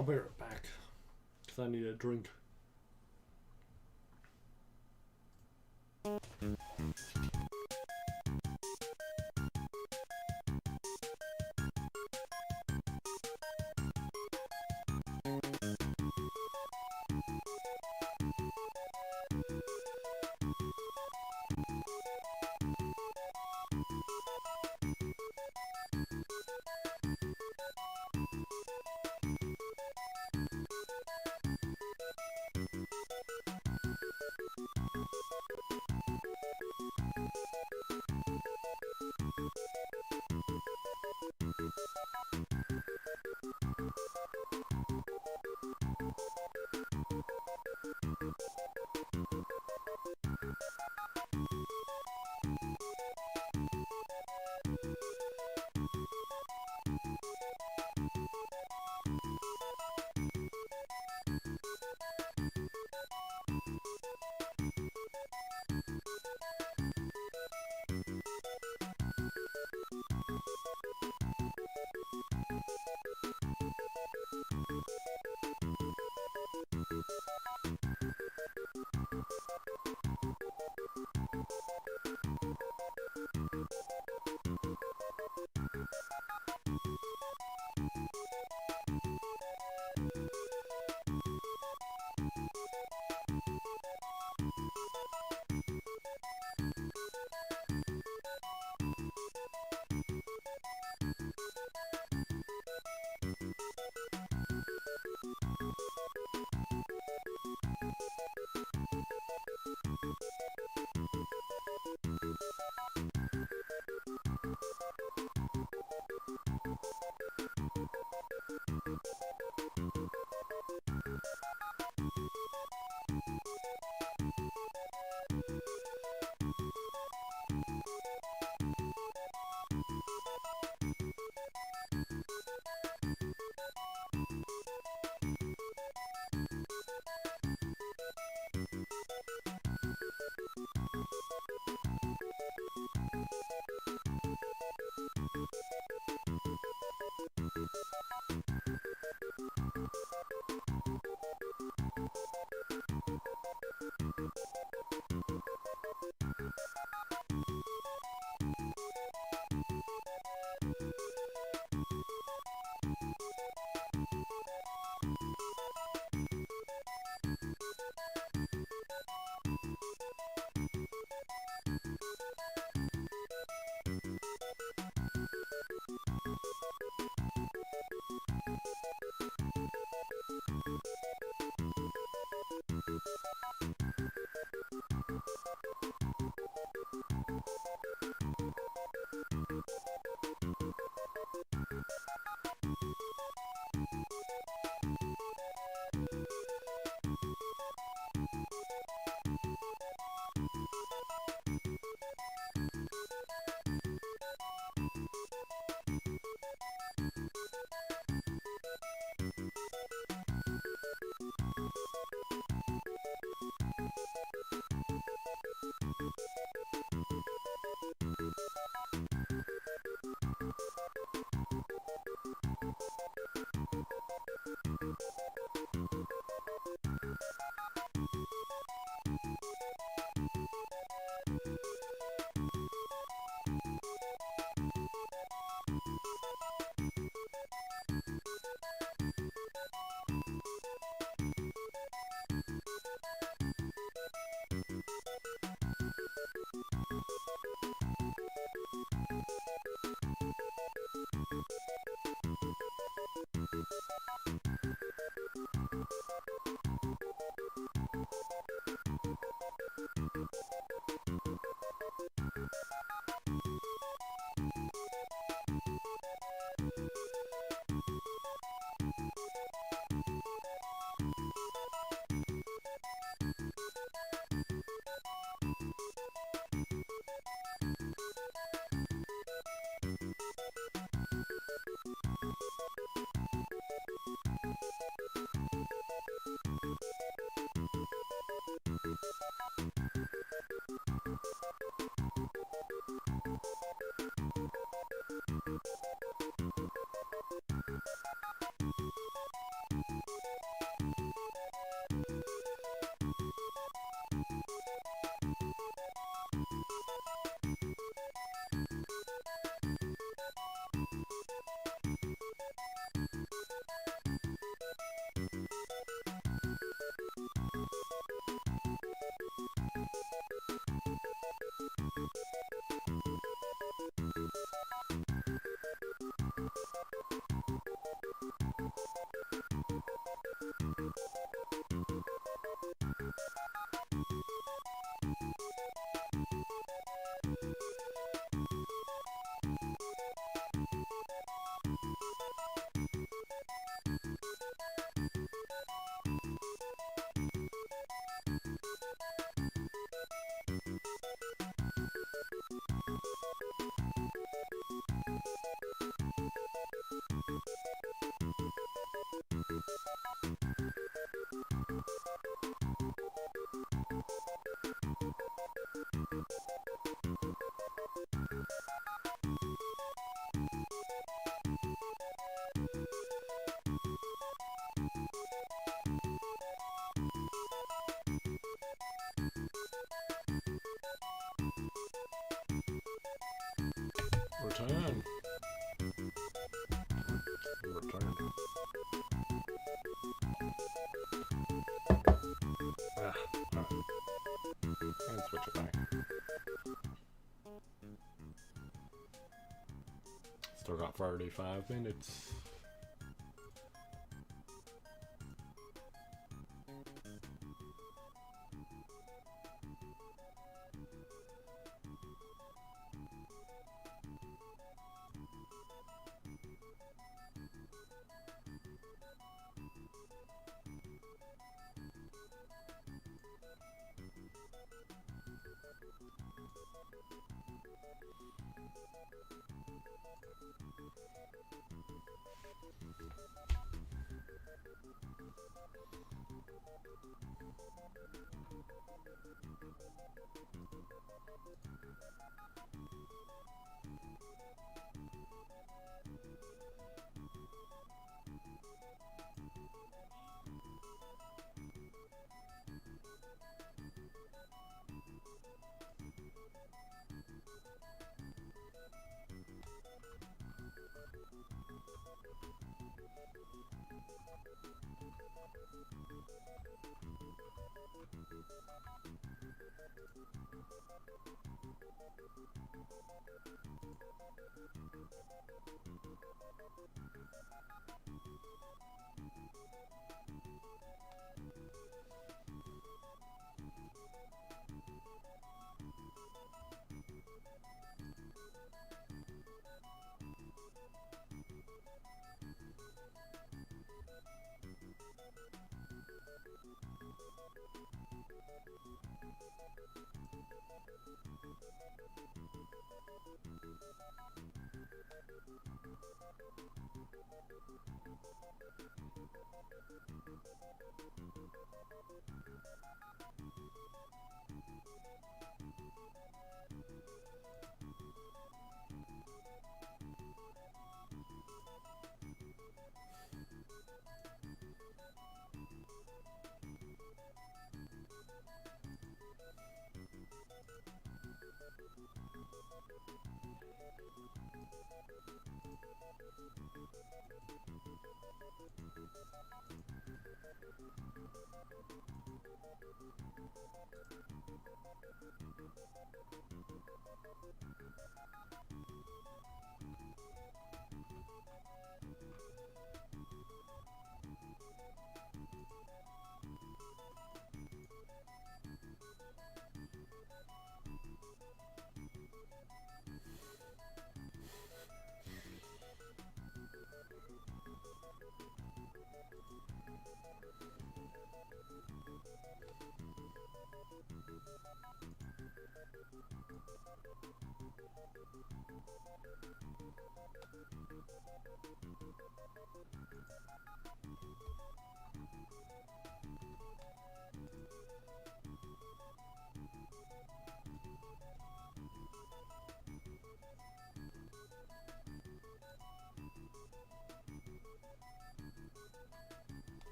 I'll be right back. Because I need a drink. Return. Return. Ah, alright. And switch it back. Still got 45 minutes.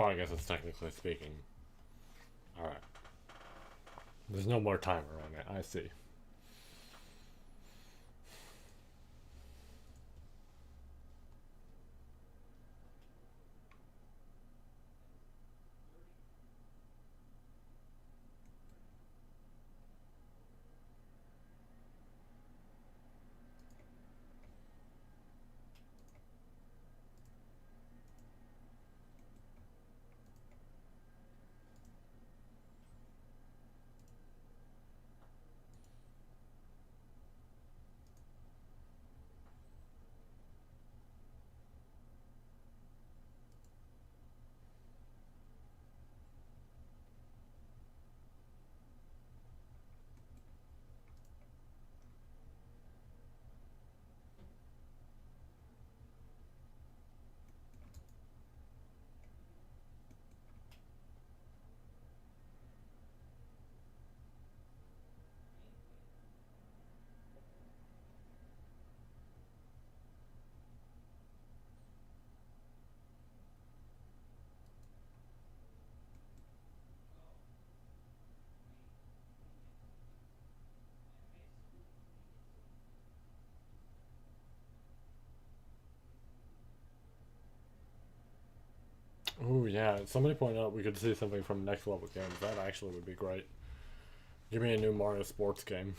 Oh, I guess it's technically speaking. Alright. There's no more timer on it. I see. Ooh, yeah. Somebody pointed out we could see something from next level games. That actually would be great. Give me a new Mario sports game.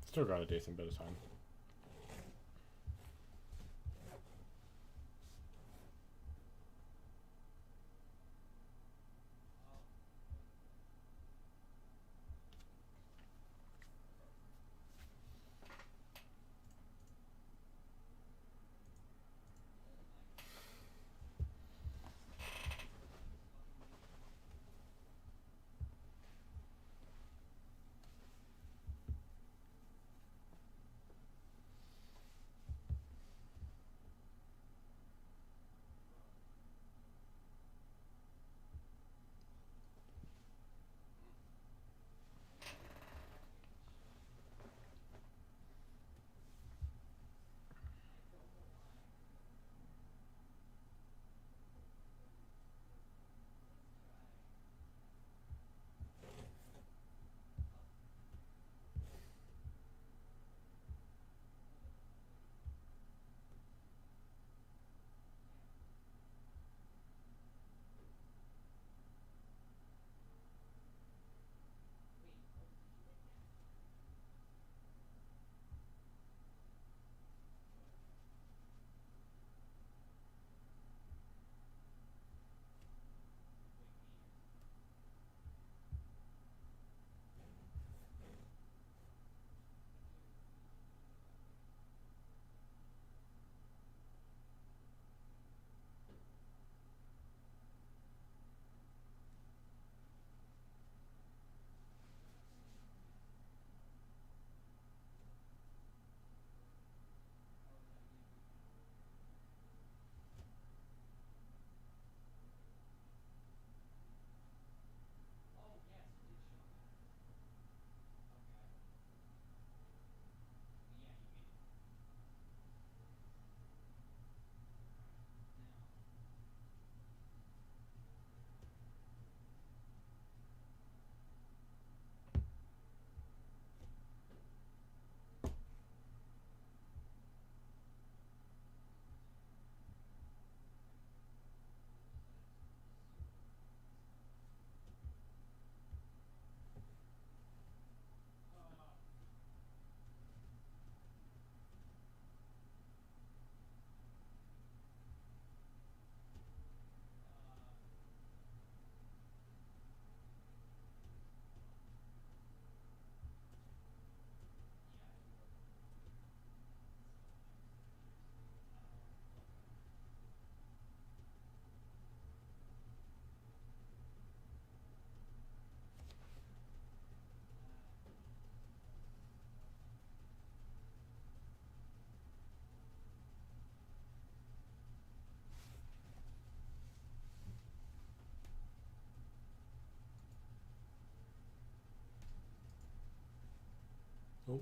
Still got a decent bit of time. Oh,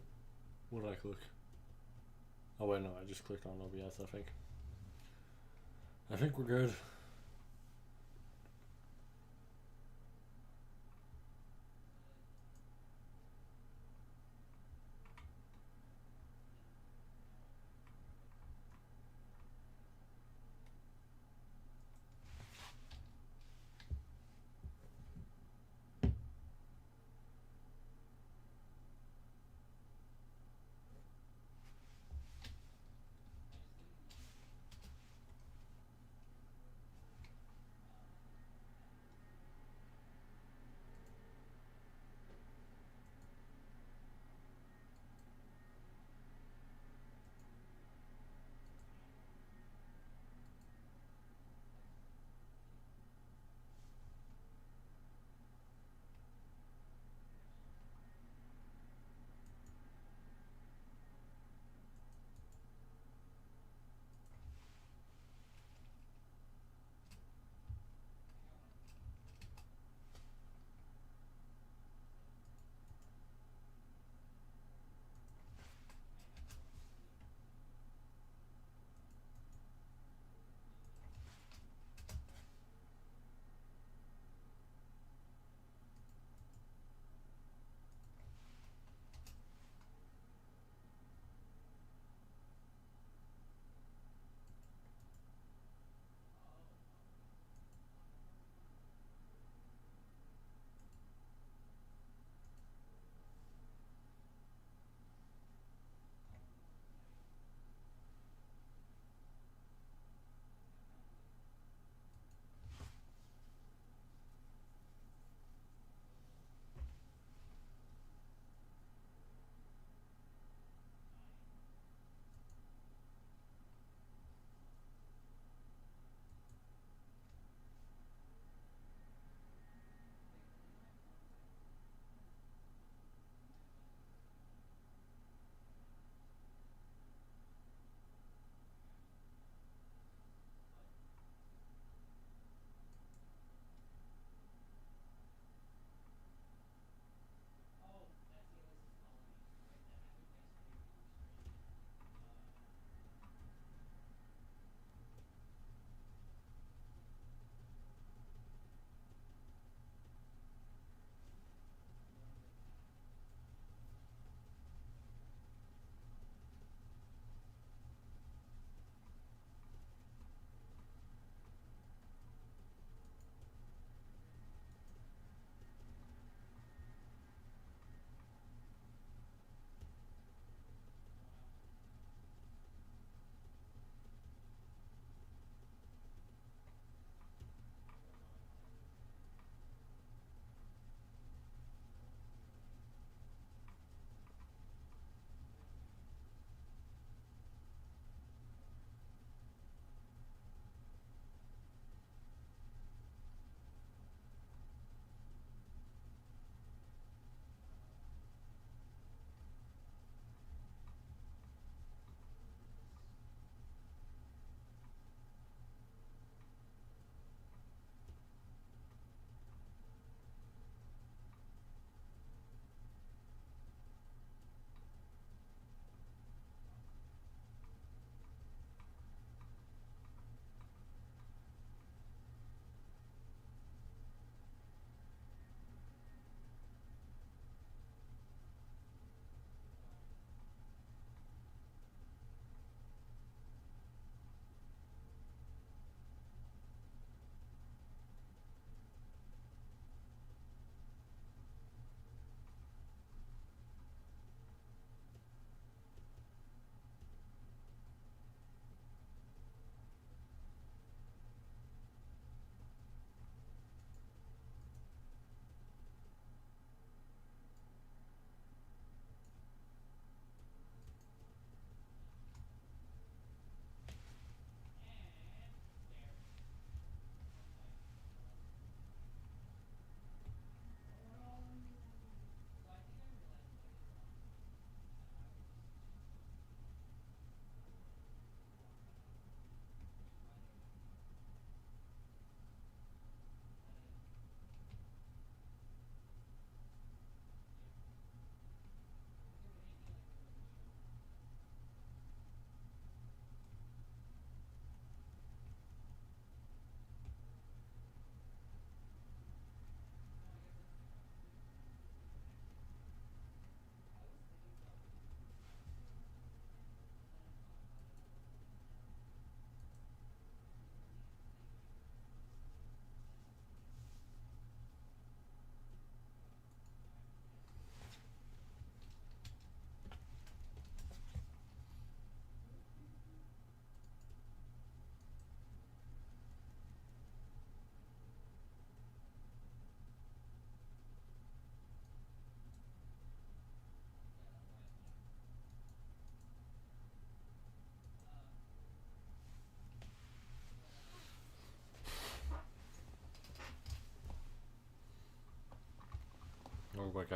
what did I click? Oh wait, no, I just clicked on OBS, I think. I think we're good.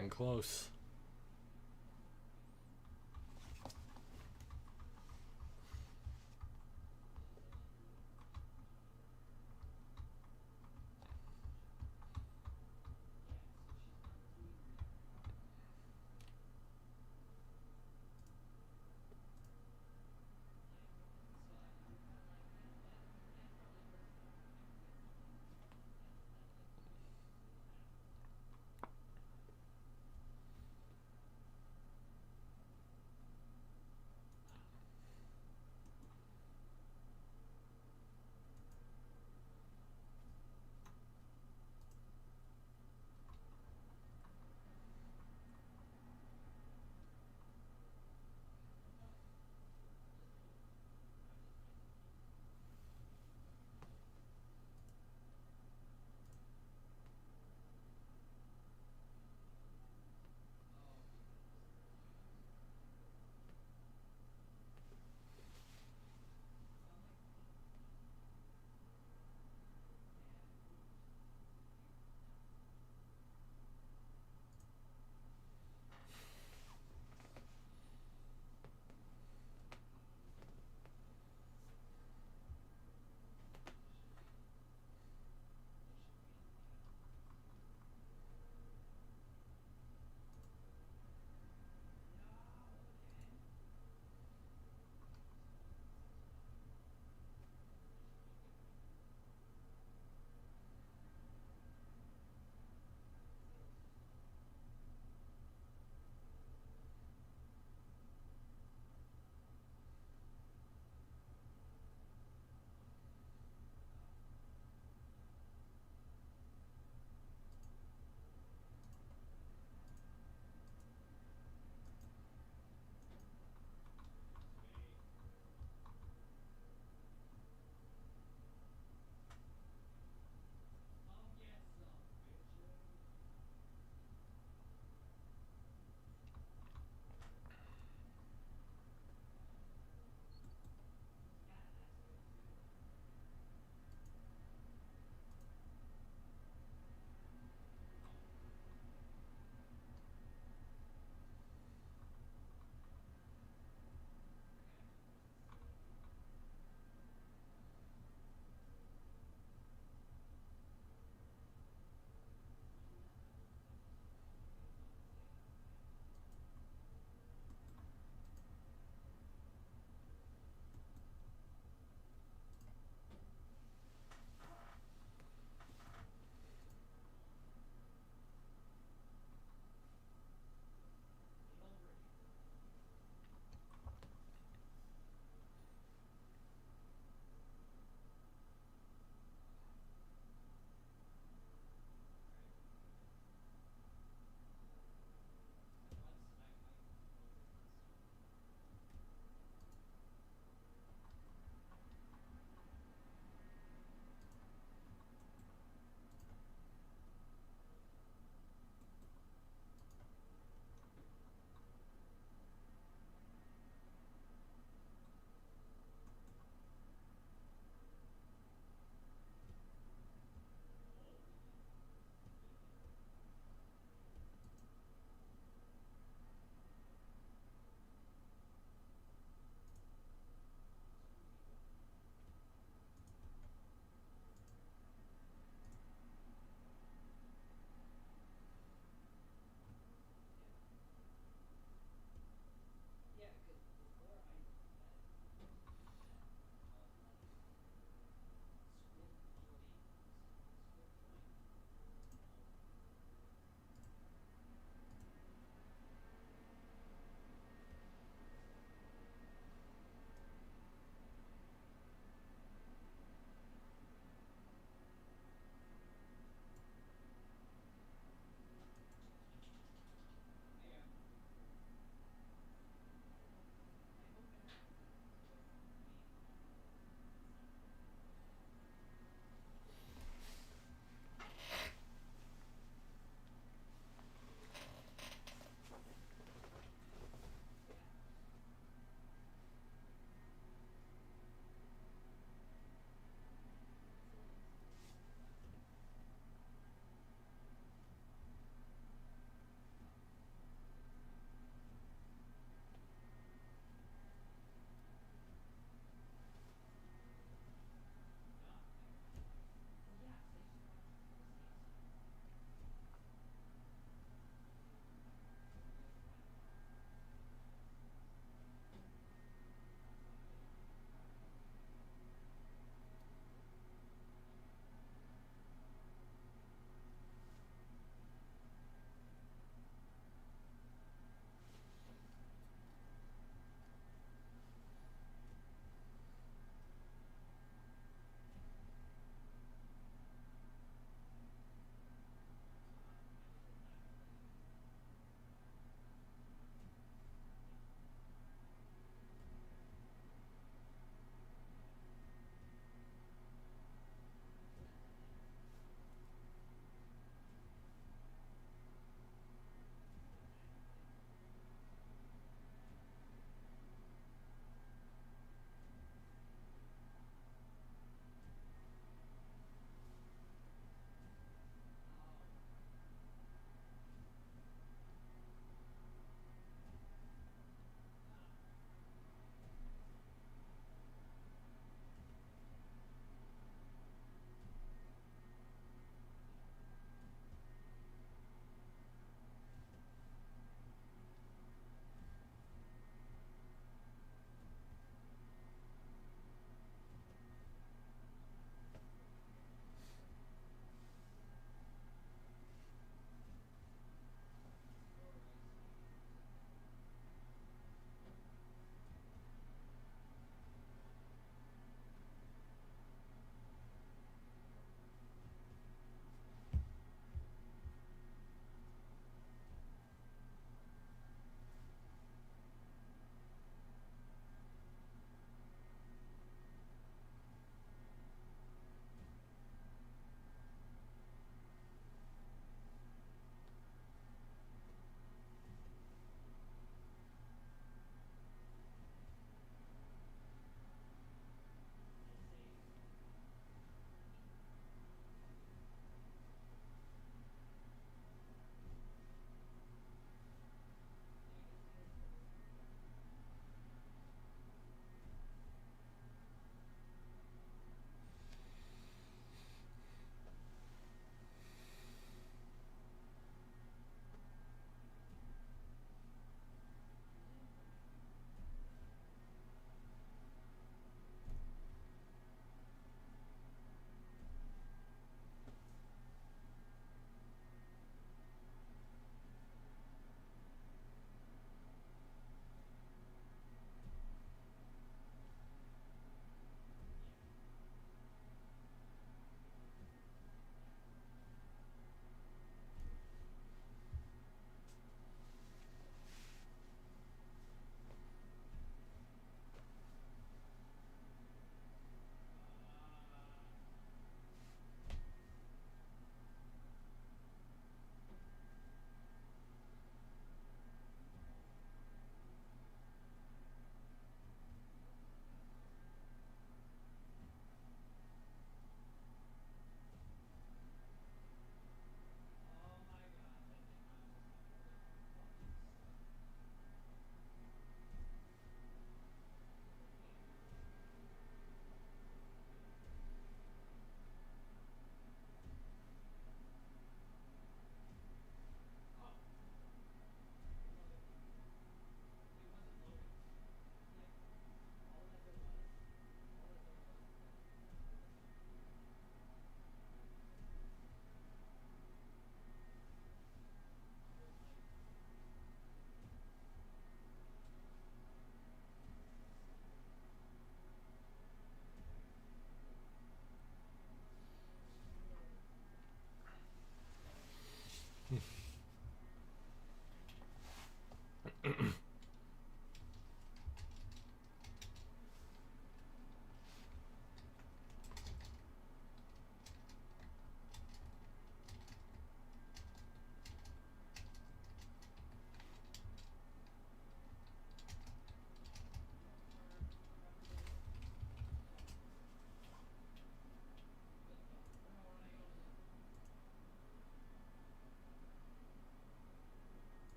getting close.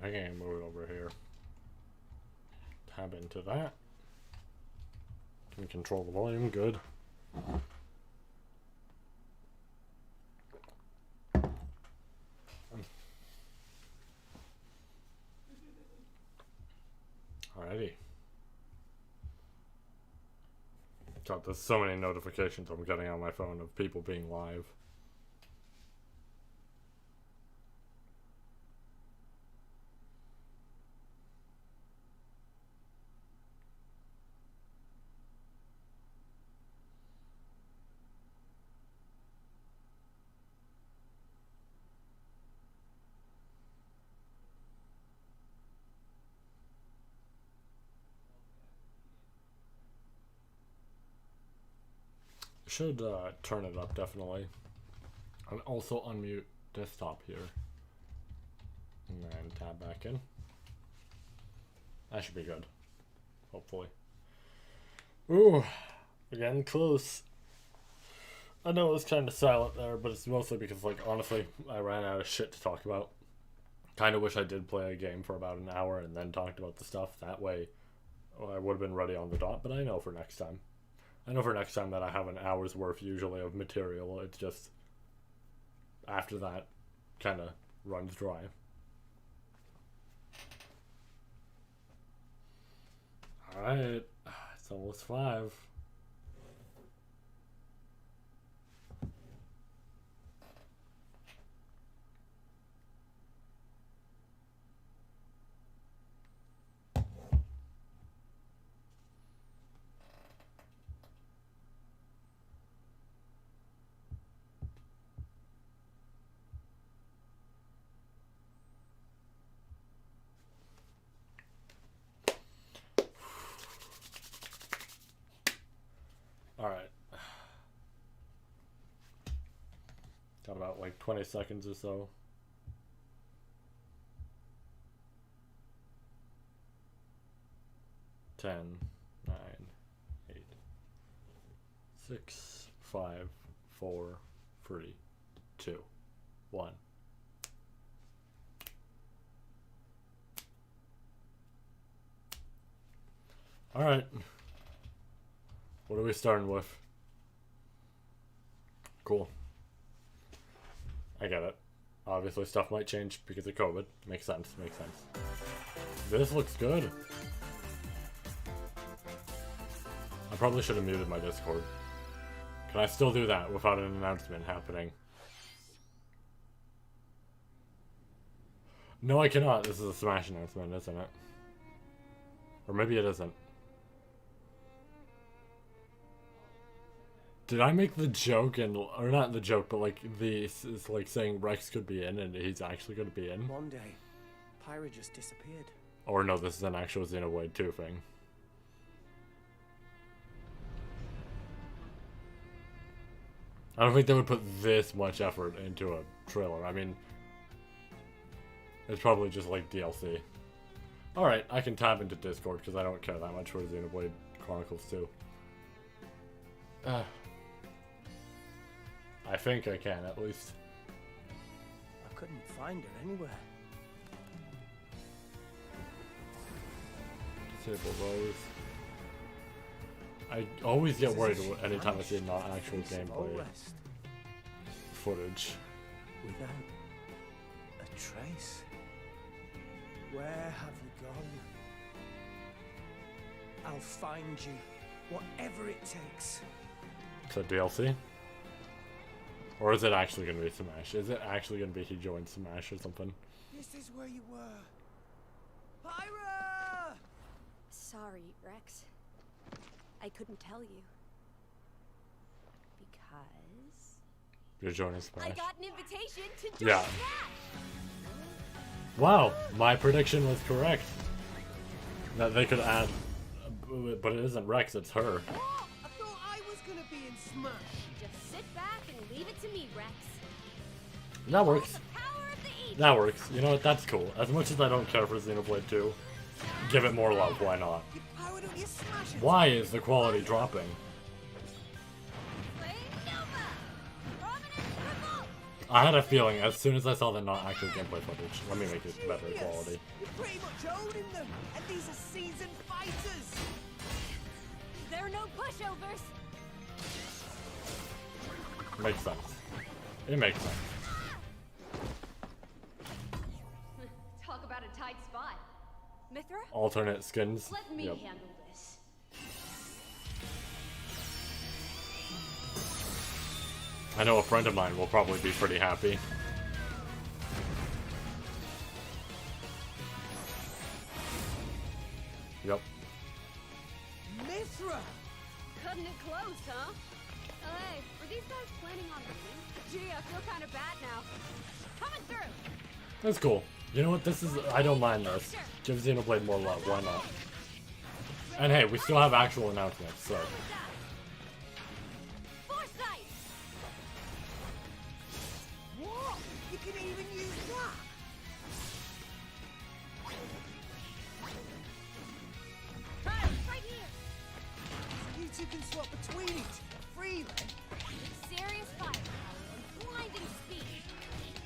I can move it over here. Tab into that. Can control the volume, good. Alrighty. God, there's so many notifications I'm getting on my phone of people being live. Should turn it up, definitely. And also unmute desktop here. And then tab back in. That should be good. Hopefully. Ooh, again, close. I know it was kind of silent there, but it's mostly because, like, honestly, I ran out of shit to talk about. Kind of wish I did play a game for about an hour and then talked about the stuff. That way, I would have been ready on the dot, but I know for next time. I know for next time that I have an hour's worth usually of material. It's just after that kind of runs dry. Alright, it's almost 5. Alright. Got about like 20 seconds or so. 10, 9, 8, 6, 5, 4, 3, 2, 1. Alright. What are we starting with? Cool. I get it. Obviously stuff might change because of COVID. Makes sense, makes sense. This looks good. I probably should have muted my Discord. Can I still do that without an announcement happening? No, I cannot. This is a Smash announcement, isn't it? Or maybe it isn't. Did I make the joke and, or not the joke, but like this is like saying Rex could be in and he's actually going to be in?
One day, Pyra just disappeared.
Or no, this is an actual Xenoblade 2 thing. I don't think they would put this much effort into a trailer. I mean, it's probably just like DLC. Alright, I can tab into Discord because I don't care that much for Xenoblade Chronicles 2. I think I can, at least.
I couldn't find her anywhere.
Disable those. I always get worried anytime I see not actual gameplay footage.
Without a trace. Where have you gone? I'll find you, whatever it takes.
So DLC? Or is it actually going to be Smash? Is it actually going to be he joined Smash or something?
This is where you were. Pyra!
Sorry, Rex. I couldn't tell you. Because...
You're joining Smash.
I got an invitation to join
Yeah.
Smash!
Wow, my prediction was correct. That they could add... But it isn't Rex, it's her.
Oh, I thought I was gonna be in Smash.
Just sit back and leave it to me, Rex.
That works.
The power of the Eagle.
That works. You know what? That's cool. As much as I don't care for Xenoblade 2, give it more love. Why not?
You powered up your Smash.
Why is the quality dropping?
Flame Nova! Prominence revolt!
I had a feeling as soon as I saw the not actual gameplay footage. Let me make it better quality.
You're pretty much owning them, and these are seasoned fighters.
There are no pushovers.
Makes sense. It makes sense.
Talk about a tight spot. Mithra?
Alternate skins.
Let me
Yep.
handle this.
I know a friend of mine will probably be pretty happy. Yep.
Mithra!
Cutting it close, huh? Oh, hey, were these guys planning on leaving? Gee, I feel kind of bad now. Coming through!
That's cool. You know what? This is. I don't mind this. Give Xenoblade more love. Why not? And hey, we still have actual announcements, so.
Foresight!
What? You can even use that?
Trials, right here!
You two can swap between each other freely.
Serious firepower and blinding speed.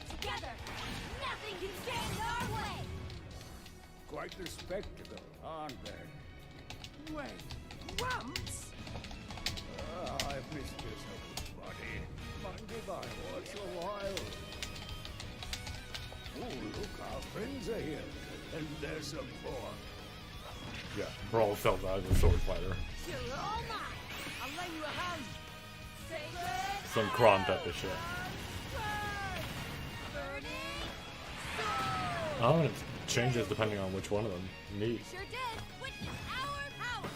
Together, nothing can stand in our way!
Quite the spectacle, aren't they?
Wait, Gramps?
I've missed this buddy. Mind if I watch a while? Oh, look, our friends are here. And there's some more.
Yeah, Brawl sells out as a sword fighter.
You're all mine!
I'll lend you a hand.
Sacred
Some Crom type of shit.
burning
Oh, and it changes depending on which one of them you need.
Sure did! Witness our power!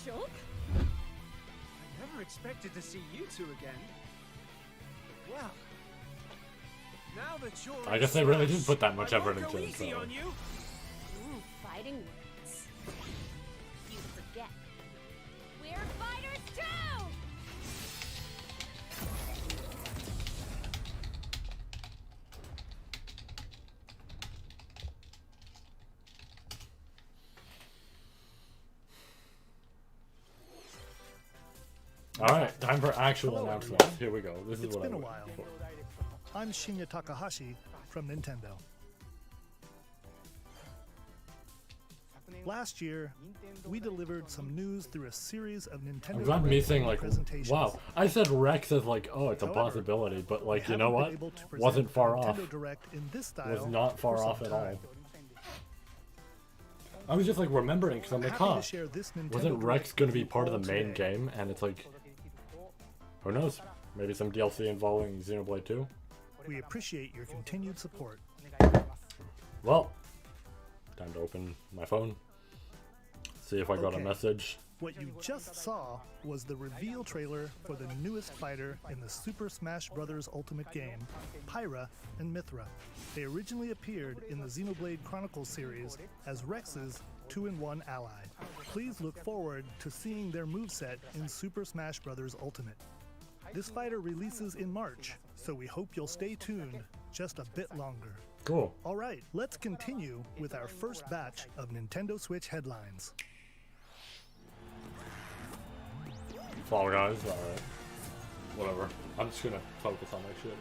Shulk?
I never expected to see you two again. Well, now that you're
I guess they really did put that much
I
effort
won't go
into it,
easy
so.
on you.
Ooh, fighting words. You forget. We're fighters too!
Alright, time for actual
Hello,
announcements.
everyone.
Here we go. This is
It's
what
been
I
a
waited
while.
for.
I'm Shinya Takahashi from Nintendo. Last year, we delivered some news through a series of Nintendo
I'm glad me
Direct
saying like,
presentations.
wow. I said Rex as like, oh, it's a
However,
possibility, but
we
like, you know
haven't
what?
been able to present
Wasn't far
a
off.
Nintendo Direct in this style
Was not far
for some
off at all.
time.
I was just like remembering because I'm like,
Happy
huh,
to share this Nintendo
wasn't Rex
Direct
going to
with
be
you
part of
all
the main
today.
game? And it's like, who knows? Maybe some DLC involving Xenoblade 2?
We appreciate your continued support.
Well, time to open my phone. See if I got a
Okay.
message.
What you just saw was the reveal trailer for the newest fighter in the Super Smash Bros. Ultimate game, Pyra and Mithra. They originally appeared in the Xenoblade Chronicles series as Rex's 2-in-1 ally. Please look forward to seeing their moveset in Super Smash Bros. Ultimate. This fighter releases in March, so we hope you'll stay tuned just a bit longer.
Cool.
Alright, let's continue with our first batch of Nintendo Switch headlines.
Fall Guys, alright. Whatever. I'm just gonna focus on that shit.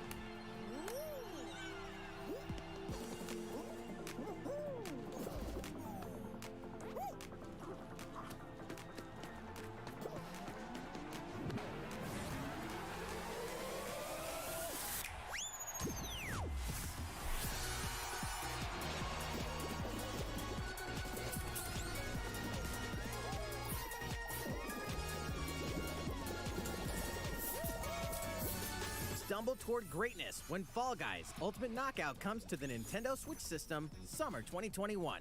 Stumble toward greatness when Fall Guys Ultimate Knockout comes to the Nintendo Switch system summer 2021.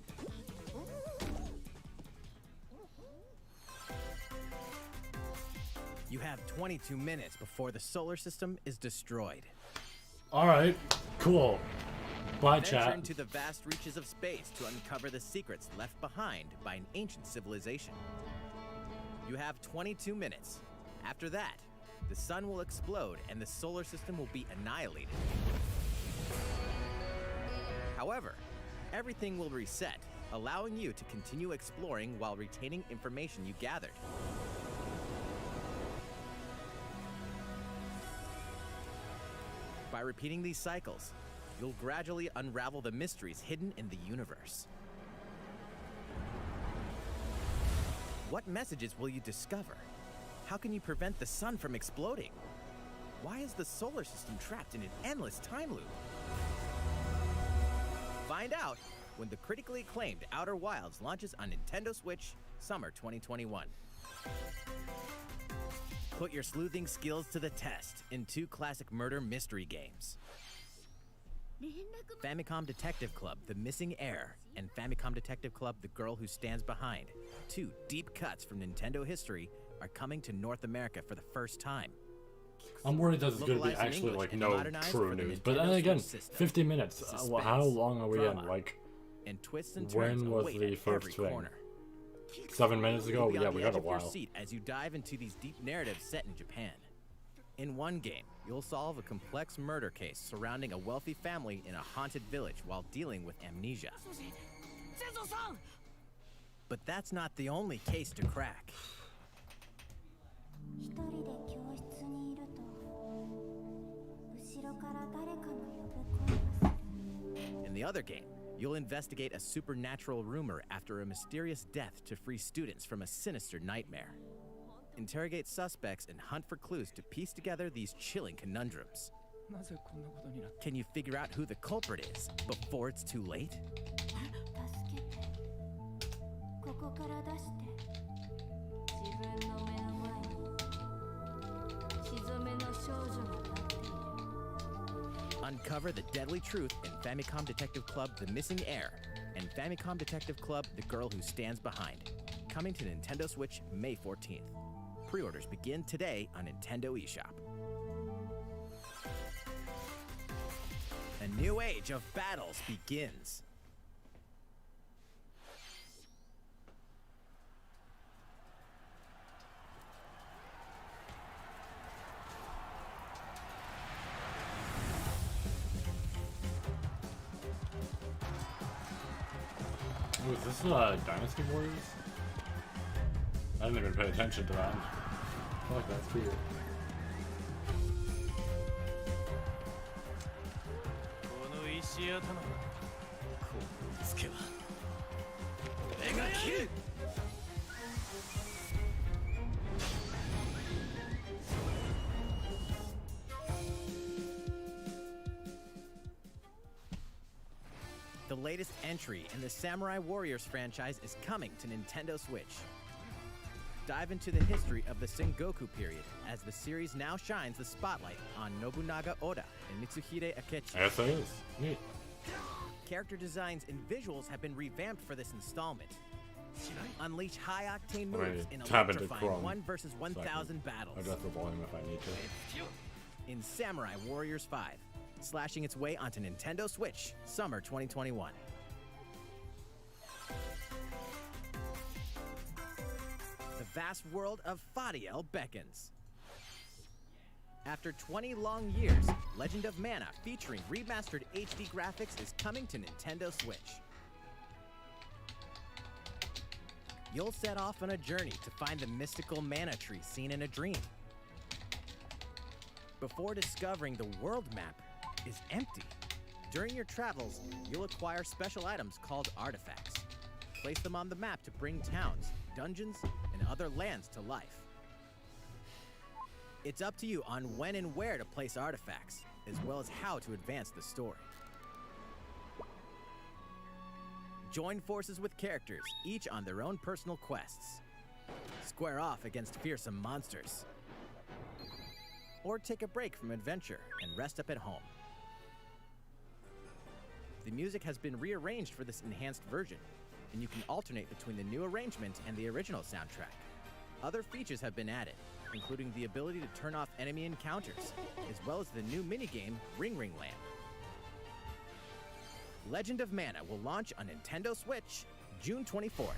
You have 22 minutes before the solar system is destroyed.
Alright, cool. Bye,
Venture
chat.
into the vast reaches of space to uncover the secrets left behind by an ancient civilization. You have 22 minutes. After that, the sun will explode and the solar system will be annihilated. However, everything will reset, allowing you to continue exploring while retaining information you gathered. repeating these cycles, you'll gradually unravel the mysteries hidden in the universe. What messages will you discover? How can you prevent the sun from exploding? Why is the solar system trapped in an endless time loop? Find out when the critically acclaimed Outer Wilds launches on Nintendo Switch summer 2021. Put your sleuthing skills to the test in 2 classic murder mystery games. Famicom Detective Club, The Missing Heir, and Famicom Detective Club, The Girl Who Stands Behind, 2 deep cuts from Nintendo history, are coming to North America for the first time.
I'm worried that it's going to be
Localized in
actually
English
like
and
no
modernized
true
for the
news. But then
Nintendo
again,
Switch system.
50 minutes.
Suspense,
How long are we
drama,
in? Like,
and twists and turns
when was
await
the
at
first
every
thing?
corner.
7 minutes ago?
You'll be
Yeah,
on
we
the
got
edge
a
of your
while.
seat as you dive into these deep narratives set in Japan. In one game, you'll solve a complex murder case surrounding a wealthy family in a haunted village while dealing with amnesia. But that's not the only case to crack. In the other game, you'll investigate a supernatural rumor after a mysterious death to free students from a sinister nightmare. Interrogate suspects and hunt for clues to piece together these chilling conundrums. Can you figure out who the culprit is before it's too late? Uncover the deadly truth in Famicom Detective Club The Missing Heir and Famicom Detective Club The Girl Who Stands Behind. Coming to Nintendo Switch May 14th. Pre-orders begin today on Nintendo eShop. A new age of battles begins.
Was this Dynasty Warriors? I didn't even pay attention to that. I feel like that's cool.
この石頭こうつけば俺が切る
The latest entry in the Samurai Warriors franchise is coming to Nintendo Switch. Dive into the history of the Sengoku period as the series now shines the spotlight on Nobunaga Oda and Mitsuhide Akechi.
Yes, it is. Neat.
Character designs and visuals have been revamped for this installment. Unleash high-octane moves in
tab into
electrifying
Chrome
1 versus 1,000 battles.
Adjust the volume if I need to.
In Samurai Warriors 5, slashing its way onto Nintendo Switch, summer 2021. The vast world of Fadiel beckons. After 20 long years, Legend of Mana featuring remastered HD graphics is coming to Nintendo Switch. You'll set off on a journey to find the mystical mana tree seen in a dream. Before discovering the world map is empty. During your travels, you'll acquire special items called artifacts. Place them on the map to bring towns, dungeons, and other lands to life. It's up to you on when and where to place artifacts, as well as how to advance the story. Join forces with characters, each on their own personal quests. Square off against fearsome monsters. Or take a break from adventure and rest up at home. The music has been rearranged for this enhanced version, and you can alternate between the new arrangement and the original soundtrack. Other features have been added, including the ability to turn off enemy encounters, as well as the new minigame Ring Ring Land. Legend of Mana will launch on Nintendo Switch June 24th.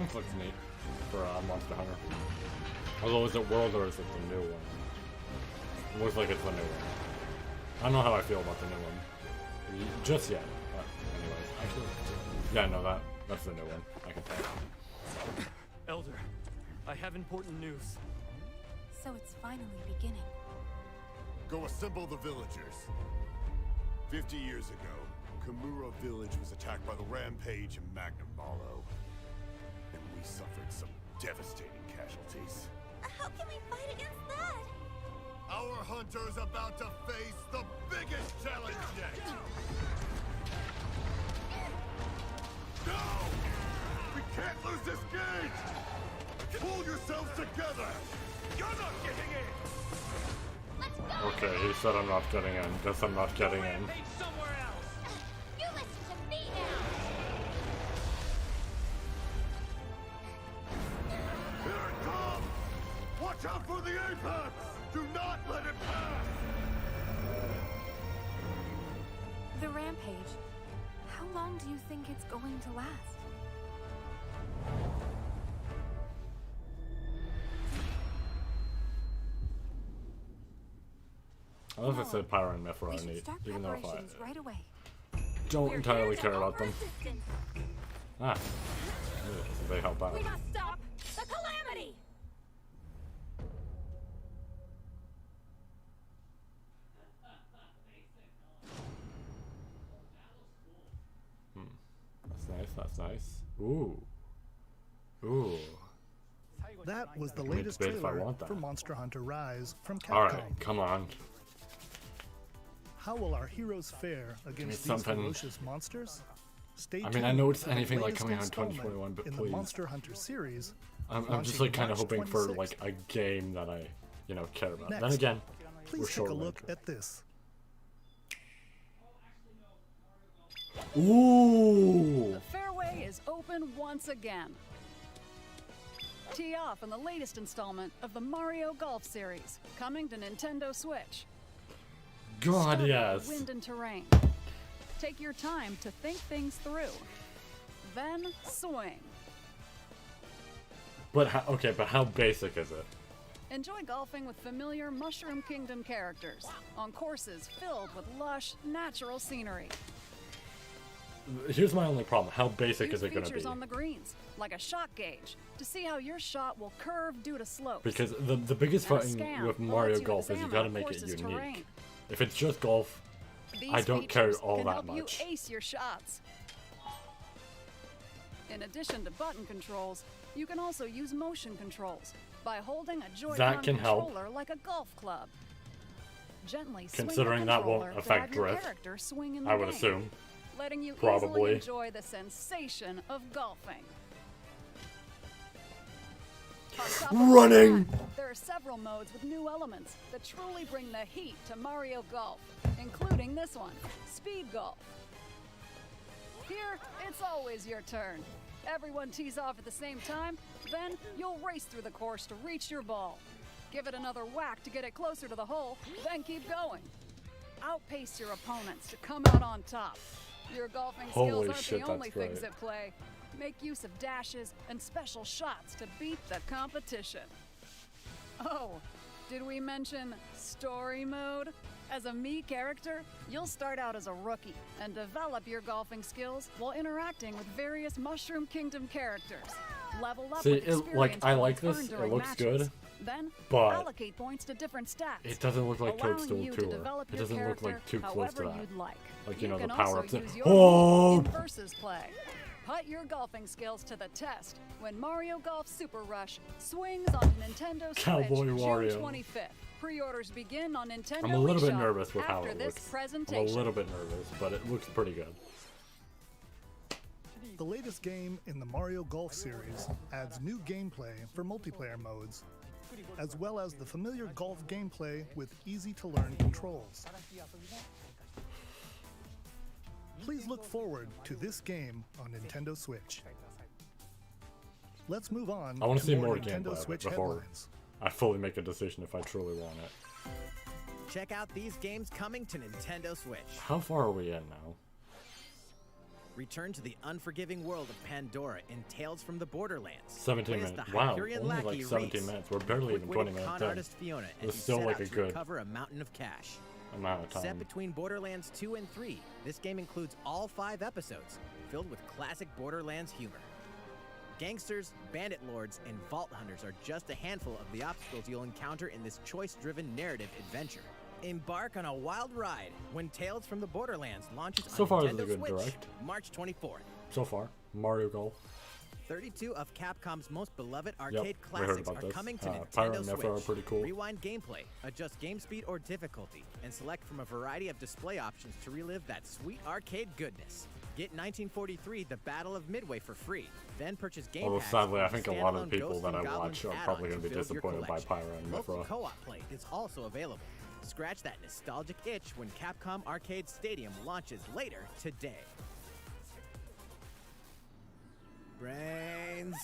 This looks neat for Monster Hunter. Although, is it World or is it the new one? It looks like it's the new one. I don't know how I feel about the new one. Just yet. But anyways, actually, yeah, no, that's the new one. I can tell.
Elder, I have important news.
So it's finally beginning.
Go assemble the villagers. 50 years ago, Kamura village was attacked by the Rampage and Magnum Malo. And we suffered some devastating casualties.
How can we fight against that?
Our hunter's about to face the biggest challenge yet! No! We can't lose this gate! Pull yourselves together! You're not getting in!
Let's go!
Okay, he said I'm not getting in. Guess I'm not getting in.
Somewhere else.
You listen to me now!
Here it comes! Watch out for the apex! Do not let it pass!
The rampage. How long do you think it's going to last?
I love if it said Pyro and Mithra
We
are
should
neat,
start
even though if I
preparations right away.
don't
We're
entirely
here to
care about them.
offer assistance.
Ah, so they help out.
We must stop the calamity!
That's nice, that's nice. Ooh. Ooh.
That was the
me
latest
debate if I
trailer
want that.
for Monster Hunter Rise from Capcom.
Alright, come on.
How will our heroes fare against these
something.
ferocious monsters? Stay
I
tuned
mean, I know it's
for the
anything like
latest
coming out in
installment
2021, but
in
please.
the Monster Hunter series.
I'm just
launching
like kind of
March
hoping for
26th.
like a game that I, you know, care about. Then
Next,
again,
Please
we're
take
short
a
of
look
intro.
at this.
Ooh!
The fairway is open once again. Tee off in the latest installment of the Mario Golf series, coming to Nintendo Switch.
God,
Start with
yes.
Wind and terrain. Take your time to think things through. Then swing.
But how basic is it?
Enjoy golfing with familiar Mushroom Kingdom characters on courses filled with lush, natural scenery.
Here's my only problem. How basic
Use
is it going to
features
be?
on the greens, like a shot gauge, to see how your shot will curve due to slopes.
Because the biggest
And a
thing
scan
with
will
Mario
let you
Golf is you
examine
got to
a
make it
course's
unique.
terrain.
If it's just golf,
These
I don't care
features
all
can
that
help
much.
you ace your shots. In addition to button controls, you can also use motion controls by holding a Joy-Con
That can help.
controller like a golf club. Gently swing the
Considering that won't
controller to
affect
have your
drift,
character swing in the
I would
game,
assume.
letting you
Probably.
easily enjoy the sensation of golfing. On top of
Running!
that, there are several modes with new elements that truly bring the heat to Mario Golf, including this one, Speed Golf. Here, it's always your turn. Everyone tees off at the same time, then you'll race through the course to reach your ball. Give it another whack to get it closer to the hole, then keep going. Outpace your opponents to come out on top. Your golfing skills
Holy
aren't
shit,
the only
that's
things
great.
at play. Make use of dashes and special shots to beat the competition. Oh, did we mention story mode? As a Mii character, you'll start out as a rookie and develop your golfing skills while interacting with various Mushroom Kingdom characters. Level up
See,
with experience
I like
points
this,
earned
it
during
looks
matches.
good,
Then
but
allocate points to different stats.
it doesn't look like
allowing
Toadstool
you to
Tour.
develop
It
your
doesn't look like
character
too close to
however
that.
you'd like.
Like, you know, the
can
power-ups
also
and-
use your
Oh!
in versus play. Put your golfing skills to the test when Mario Golf Super Rush swings on Nintendo Switch
Cowboy
June
Wario.
25th. Pre-orders begin on Nintendo
I'm a little bit
eShop
nervous with how
after
it
this
looks. I'm
presentation.
a little bit nervous, but it looks pretty good.
The latest game in the Mario Golf series adds new gameplay for multiplayer modes, as well as the familiar golf gameplay with easy-to-learn controls. Please look forward to this game on Nintendo Switch. Let's move on
I want to see more
Nintendo
gameplay of it
Switch
before
headlines.
I fully make a decision if I truly want it.
Check out these games coming to Nintendo Switch.
How far are we in now?
Return to the unforgiving world of Pandora in Tales from the Borderlands.
17
Play as
minutes.
the
Wow,
Hyperion
only
lackey
like 17
Reese,
minutes. We're barely even 20
quick-witted
minutes
con
in.
artist Fiona, as
It's
you
still
set
like
out
a
to
good
recover a mountain of cash.
amount of time.
Set between Borderlands 2 and 3, this game includes all 5 episodes, filled with classic Borderlands humor. Gangsters, bandit lords, and vault hunters are just a handful of the obstacles you'll encounter in this choice-driven narrative adventure. Embark on a wild ride when Tales from the Borderlands launches
So
on
far, this is
Nintendo
a good
Switch,
direct.
March 24th.
So far, Mario Golf.
32 of Capcom's most beloved
Yep,
arcade
we heard
classics
about
are
this.
coming to
Pyro
Nintendo
and
Switch.
Mythra are pretty cool.
Rewind gameplay, adjust game speed or difficulty, and select from a variety of display options to relive that sweet arcade goodness. Get 1943 The Battle of Midway for free, then purchase game
Although
packs
sadly, I
with
think a lot of
standalone
people
Ghosts
that
and
I
Goblins
watch are
add-on
probably
to
going to be
build your
disappointed by
collection.
Pyro and
Local
Mythra.
co-op play is also available. Scratch that nostalgic itch when Capcom Arcade Stadium launches later today. Brains.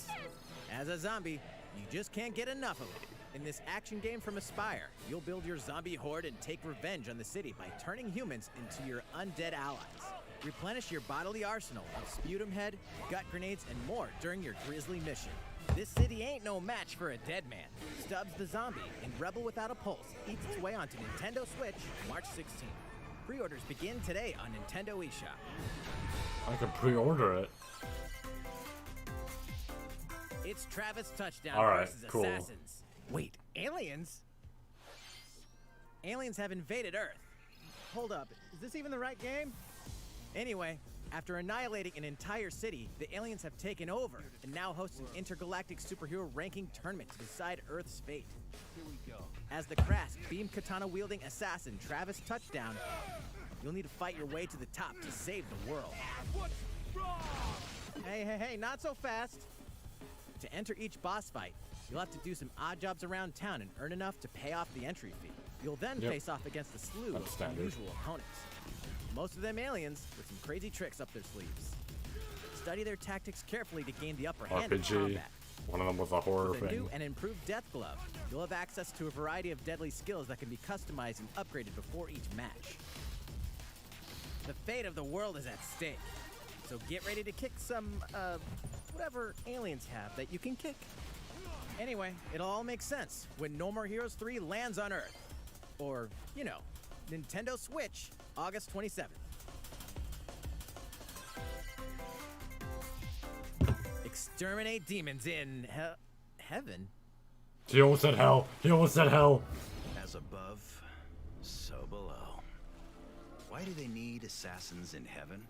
As a zombie, you just can't get enough of it. In this action game from Aspire, you'll build your zombie horde and take revenge on the city by turning humans into your undead allies. Replenish your bodily arsenal of sputum head, gut grenades, and more during your grisly mission. This city ain't no match for a dead man. Stubbs the Zombie in Rebel Without a Pulse eats its way onto Nintendo Switch March 16th. Pre-orders begin today on Nintendo eShop.
I can pre-order it.
It's Travis Touchdown
All right,
versus
cool.
Assassins. Wait, aliens? Aliens have invaded Earth. Hold up, is this even the right game? Anyway, after annihilating an entire city, the aliens have taken over and now host an intergalactic superhero ranking tournament to decide Earth's fate.
Here we go.
As the crass, beam katana-wielding assassin Travis Touchdown, you'll need to fight your way to the top to save the world.
What's wrong?
Hey, not so fast. To enter each boss fight, you'll have to do some odd jobs around town and earn enough to pay off the entry fee. You'll then face off against a slew
That's
of
standard.
unusual opponents. Most of them aliens with some crazy tricks up their sleeves. Study their tactics carefully to gain the upper hand in
RPG.
combat.
One of them was a horror
With a
thing.
new and improved Death Glove, you'll have access to a variety of deadly skills that can be customized and upgraded before each match. The fate of the world is at stake, so get ready to kick some, whatever aliens have that you can kick. Anyway, it'll all make sense when No More Heroes 3 lands on Earth. Or, you know, Nintendo Switch, August 27th. Exterminate demons in heaven?
He almost said hell. He almost said hell.
As above, so below. Why do they need assassins in heaven?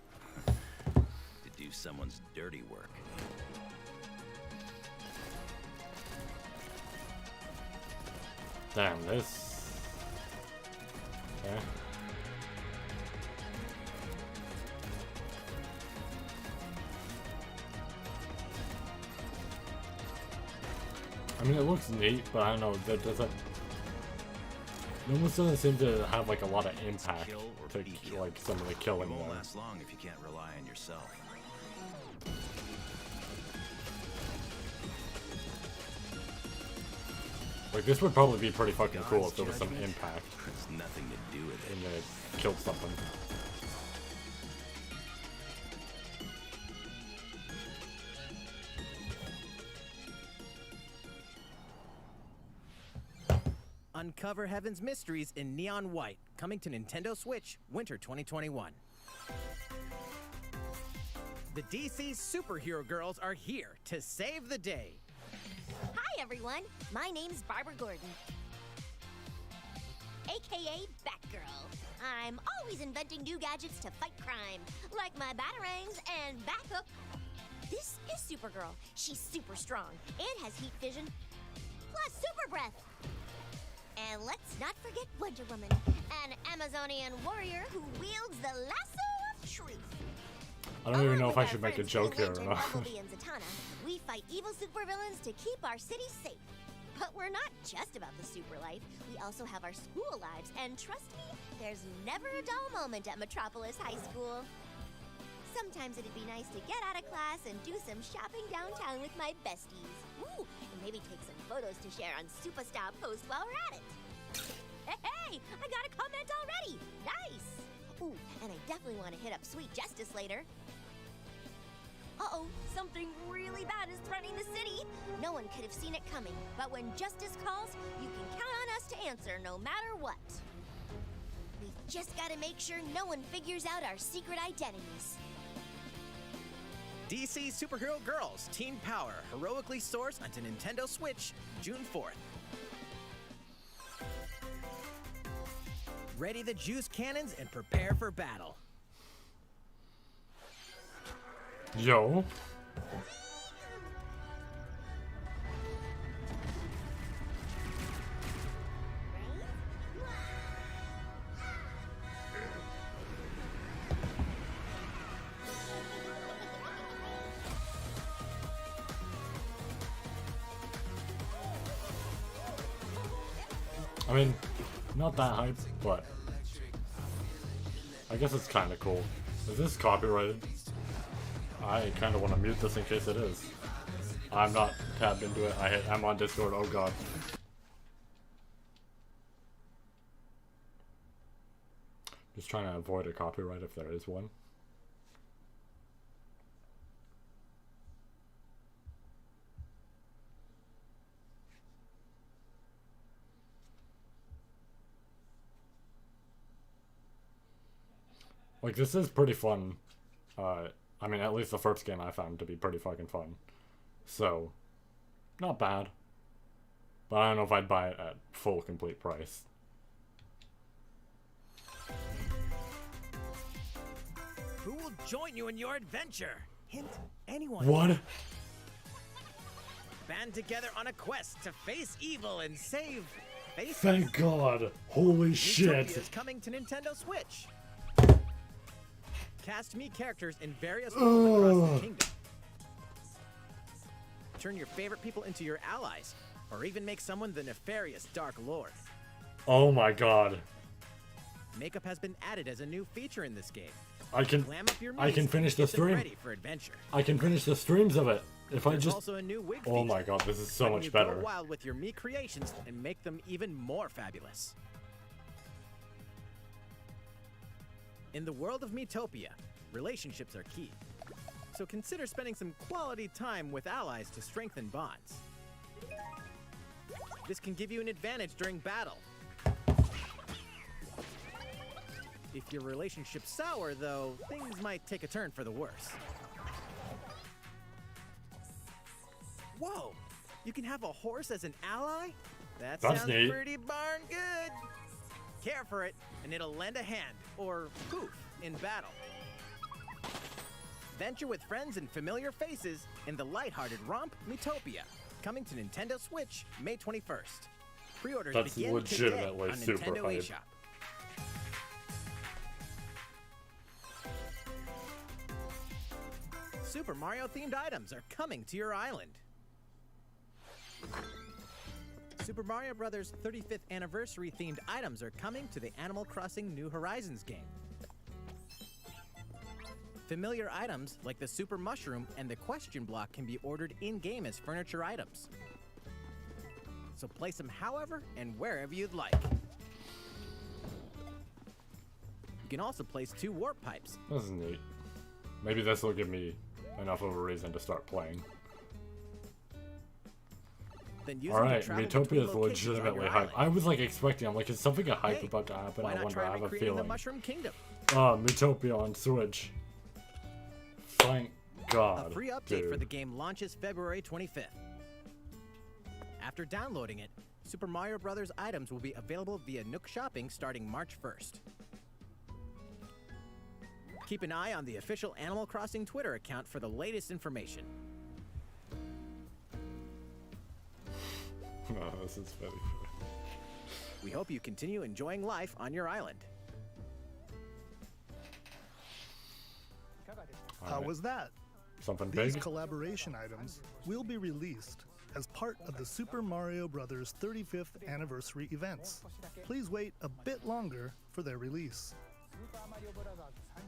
To do someone's dirty work.
Damn, this. Yeah. I mean, it looks neat, but I don't know, that doesn't. It almost doesn't seem to have like a lot of impact
Kill or
to
be killed.
like some of the killing
It won't
there.
last long if you can't rely on yourself.
Like this would probably be pretty fucking cool if there was some
Judgment
impact
has nothing to do with it.
and it killed something.
Uncover Heaven's mysteries in neon white, coming to Nintendo Switch, winter 2021. The DC superhero girls are here to save the day.
Hi, everyone. My name's Barbara Gordon, aka Batgirl. I'm always inventing new gadgets to fight crime, like my batarangs and Bathook. This is Supergirl. She's super strong and has heat vision, plus super breath. And let's not forget Wonder Woman, an Amazonian warrior who wields the lasso of truth.
I don't even know if I
Along with
should
our
make a
friends
joke
Green
here or
Lantern,
not.
Bumblebee, and Zatanna, we fight evil supervillains to keep our city safe. But we're not just about the super life. We also have our school lives, and trust me, there's never a dull moment at Metropolis High School. Sometimes it'd be nice to get out of class and do some shopping downtown with my besties. Ooh, and maybe take some photos to share on Superstar Post while we're at it. Hey, I got a comment already. Nice. Ooh, and I definitely want to hit up Sweet Justice later. Uh-oh, something really bad is threatening the city. No one could have seen it coming, but when justice calls, you can count on us to answer no matter what. We've just got to make sure no one figures out our secret identities.
DC Superhero Girls Teen Power heroically soars onto Nintendo Switch June 4th. Ready the juice cannons and prepare for battle.
Yo. I mean, not that hype, but I guess it's kind of cool. Is this copyrighted? I kind of want to mute this in case it is. I'm not tabbed into it. I'm on Discord. Oh god. Just trying to avoid a copyright if there is one. Like, this is pretty fun. I mean, at least the first game I found to be pretty fucking fun. So, not bad. But I don't know if I'd buy it at full complete price.
Who will join you in your adventure? Hint, anyone.
What?
Band together on a quest to face evil and save faces.
Thank God. Holy shit.
Utopia is coming to Nintendo Switch. Cast me characters in various roles across the kingdom. Turn your favorite people into your allies, or even make someone the nefarious Dark Lord.
Oh my God.
Makeup has been added as a new feature in this game.
I can finish the stream.
Ready for adventure.
I can finish the streams of it. If
There's
I just
also a new wig
Oh
feature,
my God, this is so
letting
much
you
better.
Go wild with your Mii creations and make them even more fabulous. In the world of Miitopia, relationships are key. So consider spending some quality time with allies to strengthen bonds. This can give you an advantage during battle. If your relationship's sour, though, things might take a turn for the worse. Whoa! You can have a horse as an ally? That
That's
sounds
neat.
pretty darn good! Care for it, and it'll lend a hand, or poof, in battle. Venture with friends and familiar faces in the lighthearted romp Miitopia, coming to Nintendo Switch May 21st. Pre-orders
That's
begin today
legitimately
on
super
Nintendo
hype.
eShop. Super Mario themed items are coming to your island. Super Mario Bros. 35th anniversary themed items are coming to the Animal Crossing New Horizons game. Familiar items like the Super Mushroom and the Question Block can be ordered in-game as furniture items. So place them however and wherever you'd like. You can also place 2 warp pipes.
This is neat. Maybe this will give me enough of a reason to start playing.
Then use
Alright,
them to travel between
Miitopia is
locations on
legitimately
your
hype.
island.
I was like expecting, I'm like, is something a hype
Hey,
about to happen?
why
I
not
wonder,
try
I have a
recreating the
feeling.
Mushroom Kingdom?
Miitopia on Switch. Thank God.
A free update
dude.
for the game launches February 25th. After downloading it, Super Mario Bros. Items will be available via Nook Shopping starting March 1st. Keep an eye on the official Animal Crossing Twitter account for the latest information.
Oh, this is very funny.
We hope you continue enjoying life on your island.
How was that?
Something
These
big?
collaboration items will be released as part of the Super Mario Bros. 35th anniversary events. Please wait a bit longer for their release.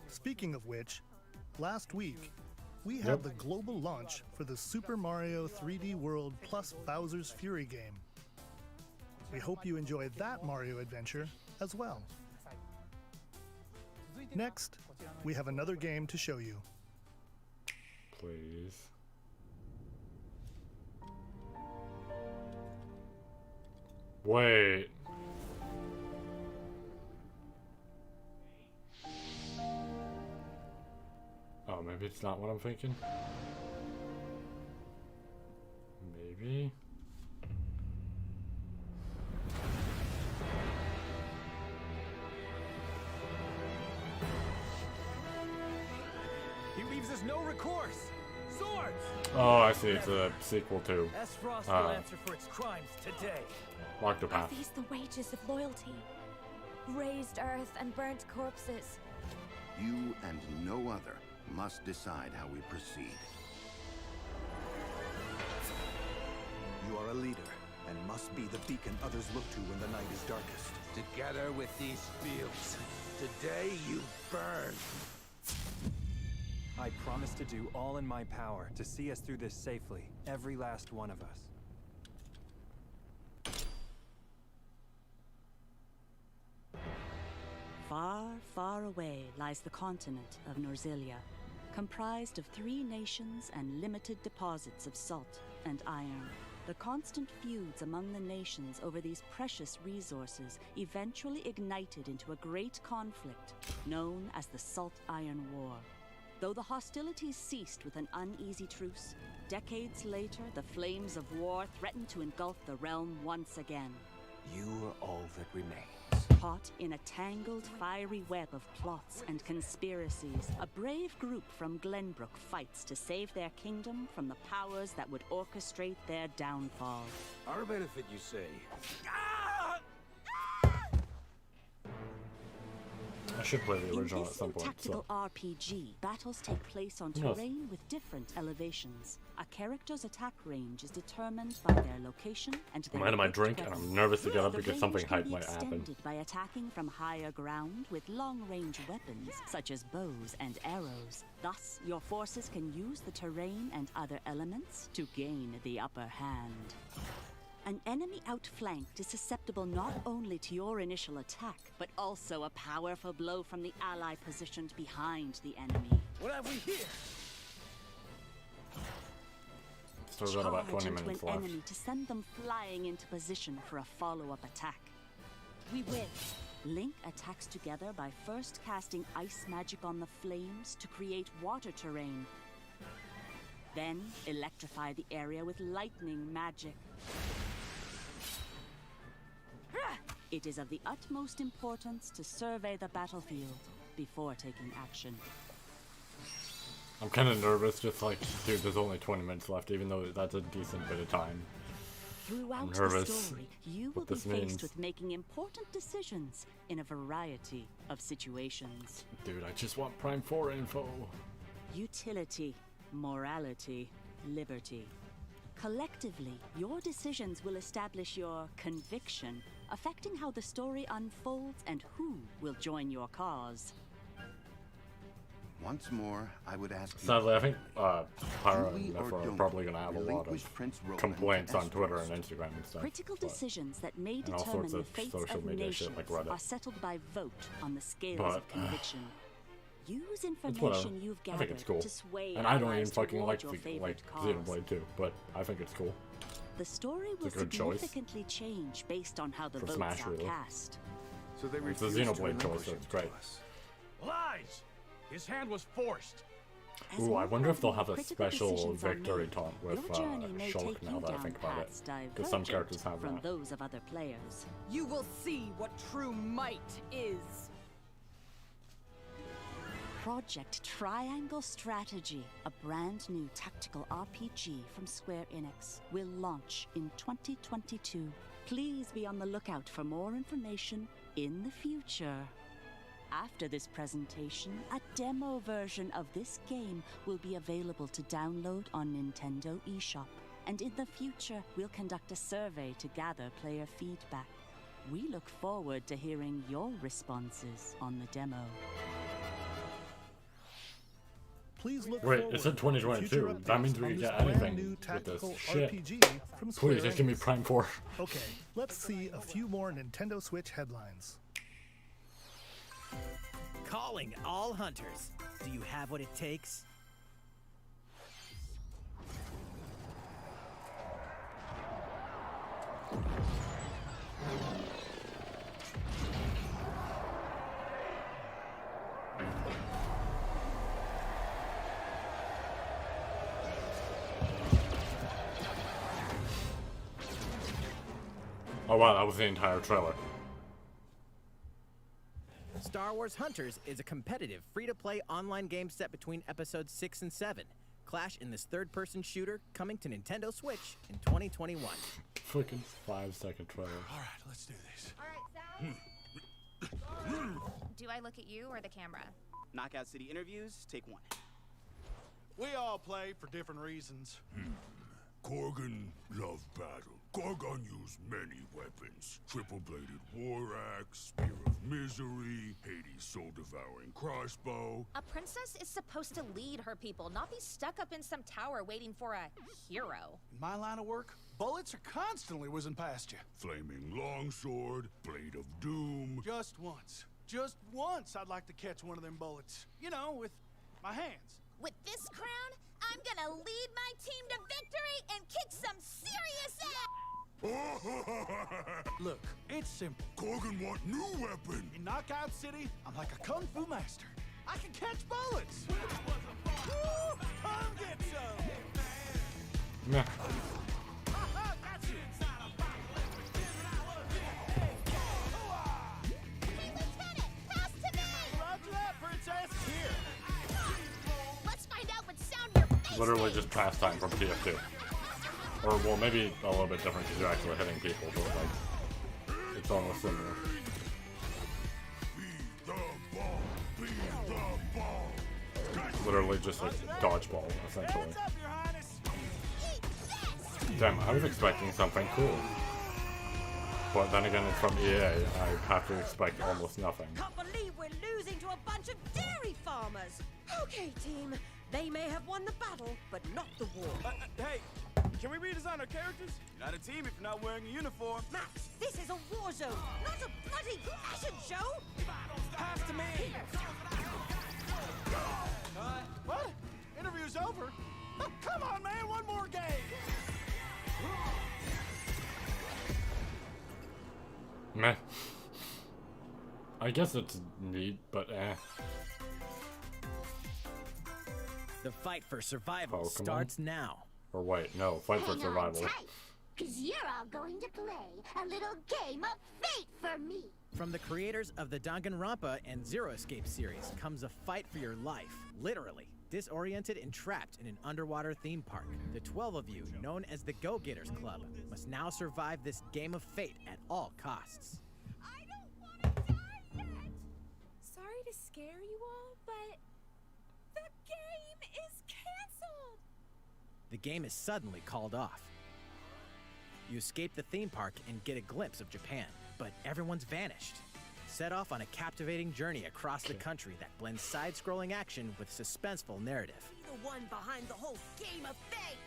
Speaking of which, last week, we had the global launch for the Super Mario 3D World plus Bowser's Fury game. We hope you enjoyed that Mario adventure as well. Next, we have another game to show you.
Please. Wait. Oh, maybe it's not what I'm thinking. Maybe.
He leaves us no recourse. Swords!
Oh, I see. It's a sequel to
S. Frost will answer for its crimes today.
Octopath.
Are these the wages of loyalty? Raised earth and burnt corpses.
You and no other must decide how we proceed.
You are a leader, and must be the beacon others look to when the night is darkest.
Together with these fields, today you burn.
I promise to do all in my power to see us through this safely, every last one of us.
Far, far away lies the continent of Norzilia, comprised of 3 nations and limited deposits of salt and iron. The constant feuds among the nations over these precious resources eventually ignited into a great conflict known as the Salt Iron War. Though the hostilities ceased with an uneasy truce, decades later the flames of war threatened to engulf the realm once again.
You are all that remains.
Caught in a tangled, fiery web of plots and conspiracies, a brave group from Glenbrook fights to save their kingdom from the powers that would orchestrate their downfall.
Our benefit, you say?
I should play the original
In
at
this
some point.
tactical
So.
RPG, battles take place on
Yes.
terrain with different elevations. A character's attack range is determined by their location and their
I'm out of my
equipped
drink and
weapons.
I'm nervous to get up
The
because
range
something
can
hype
be
might happen.
extended by attacking from higher ground with long-range weapons such as bows and arrows. Thus, your forces can use the terrain and other elements to gain the upper hand. An enemy outflanked is susceptible not only to your initial attack, but also a powerful blow from the ally positioned behind the enemy.
What have we here?
Still got about 20
Charge into
minutes
an
left.
enemy to send them flying into position for a follow-up attack. We win. Link attacks together by first casting ice magic on the flames to create water terrain. Then electrify the area with lightning magic. It is of the utmost importance to survey the battlefield before taking action.
I'm kind of nervous, just like, dude, there's only 20 minutes left, even though that's a decent bit of time.
Throughout the
nervous
story, you will
what
be
this
faced
means.
with making important decisions in a variety of situations.
Dude, I just want Prime 4 info.
Utility, morality, liberty. Collectively, your decisions will establish your conviction, affecting how the story unfolds and who will join your cause.
Once more, I would ask you.
Sadly, I think Pyra
Do we
and
or
Nephra are
don't
probably going to have a lot
relinquish
of
Prince Roland
complaints
to
on Twitter
Estos?
and Instagram and stuff.
Critical
but-
decisions that may
and all
determine
sorts
the
of
fates
social
of
media
nations
shit like Reddit.
are settled by vote on the scales
But,
of conviction. Use
It's whatever.
information you've
I
gathered
think it's cool.
to sway
And I don't even
allies
fucking
toward
like
your
the,
favorite
like
cause.
Xenoblade 2, but I think it's cool.
The story will
It's a good choice.
significantly change based on how the
For
votes
Smash,
are
really.
cast.
So they
It's a
refused to
Xenoblade choice,
relinquish
so
him
it's
to
great.
us.
Lies! His hand was forced.
As
Ooh, I
more
wonder if they'll
and
have
more
a
critical
special
decisions are
victory
made,
taunt with
your journey may
Shulk
take
now
you
that I
down
think about it.
paths
Because some characters
divergent
have
from
that.
those of other players.
You will see what true might is.
Project Triangle Strategy, a brand new tactical RPG from Square Enix, will launch in 2022. Please be on the lookout for more information in the future. After this presentation, a demo version of this game will be available to download on Nintendo eShop. And in the future, we'll conduct a survey to gather player feedback. We look forward to hearing your responses on the demo.
Please look
Wait,
forward
it said
to future
2022. That
updates
means we
on
can
this
get
brand
anything
new
with this
tactical
shit.
RPG from Square
Please, just give me
Enix.
Prime 4.
Okay, let's see a few more Nintendo Switch headlines.
Calling all hunters. Do you have what it takes?
Oh wow, that was the entire trailer.
Star Wars Hunters is a competitive, free-to-play online game set between episodes 6 and 7. Clash in this third-person shooter coming to Nintendo Switch in 2021.
Freaking 5-second trailer.
Alright, let's do this.
Alright, Sal. Do I look at you or the camera?
Knockout City interviews, take 1.
We all play for different reasons.
Korgan loved battle. Korgan used many weapons. Triple-bladed war axe, spear of misery, Hades' soul-devouring crossbow.
A princess is supposed to lead her people, not be stuck up in some tower waiting for a hero.
In my line of work, bullets are constantly whizzing past you.
Flaming longsword, blade of doom.
Just once I'd like to catch one of them bullets. You know, with my hands.
With this crown, I'm gonna lead my team to victory and kick some serious ass!
Look, it's simple.
Korgan want new weapon.
In Knockout City, I'm like a kung fu master. I can catch bullets. Woo! Come get some.
Nah.
Hey, Lieutenant, pass to me!
Roger that, princess. Here.
Let's find out what sound your face
Literally
makes.
just pastime from TF2. Or, well, maybe a little bit different because you're actually hitting people, but like, it's almost similar. Literally just like dodgeball, essentially. Damn, I was expecting something cool. But then again, it's from EA. I have to expect almost nothing.
Can't believe we're losing to a bunch of dairy farmers. Okay, team. They may have won the battle, but not the war.
Hey, can we redesign our characters? You're not a team if you're not wearing a uniform.
Max, this is a war zone, not a bloody fashion show.
Pass to me.
What? Interview's over? Oh, come on, man, one more game.
Meh. I guess it's neat, but eh.
The fight for survival
Pokemon?
starts now.
Or wait, no, fight for survival.
Cause you're all going to play a little game of fate for me.
From the creators of the Danganronpa and Zero Escape series comes a fight for your life, literally. Disoriented and trapped in an underwater theme park, the 12 of you, known as the Go-Getters Club, must now survive this game of fate at all costs.
I don't want to die yet.
Sorry to scare you all, but the game is canceled.
The game is suddenly called off. You escape the theme park and get a glimpse of Japan, but everyone's vanished. Set off on a captivating journey across the country that blends side-scrolling action with suspenseful narrative.
The one behind the whole game of fate.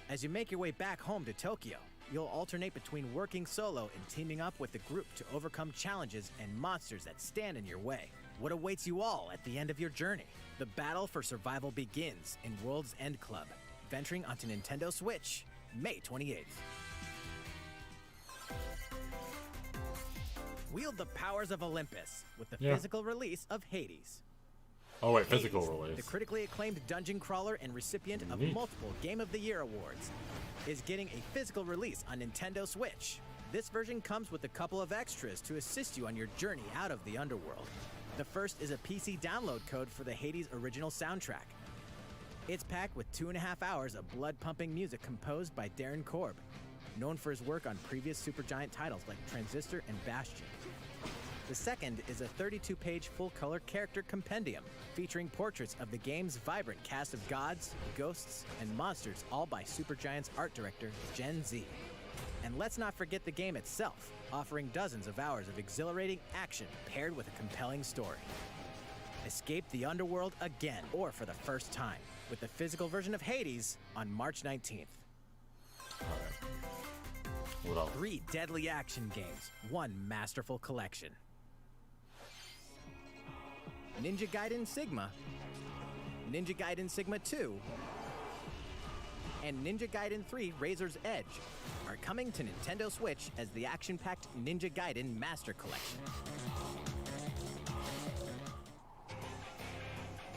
As you make your way back home to Tokyo, you'll alternate between working solo and teaming up with the group to overcome challenges and monsters that stand in your way. What awaits you all at the end of your journey? The battle for survival begins in World's End Club, venturing onto Nintendo Switch, May 28th. Wield the powers of Olympus with the physical release of Hades.
Oh wait,
Hades,
physical release.
The critically acclaimed dungeon crawler and recipient of multiple Game of the Year awards, is getting a physical release on Nintendo Switch. This version comes with a couple of extras to assist you on your journey out of the underworld. The first is a PC download code for the Hades original soundtrack. It's packed with 2.5 hours of blood-pumping music composed by Darren Korb, known for his work on previous Supergiant titles like Transistor and Bastion. The second is a 32-page full-color character compendium featuring portraits of the game's vibrant cast of gods, ghosts, and monsters, all by Supergiant's art director, Gen Z. And let's not forget the game itself, offering dozens of hours of exhilarating action paired with a compelling story. Escape the underworld again, or for the first time, with the physical version of Hades on March 19th.
What else?
3 deadly action games, 1 masterful collection. Ninja Gaiden Sigma, Ninja Gaiden Sigma 2, and Ninja Gaiden 3 Razor's Edge are coming to Nintendo Switch as the action-packed Ninja Gaiden Master Collection.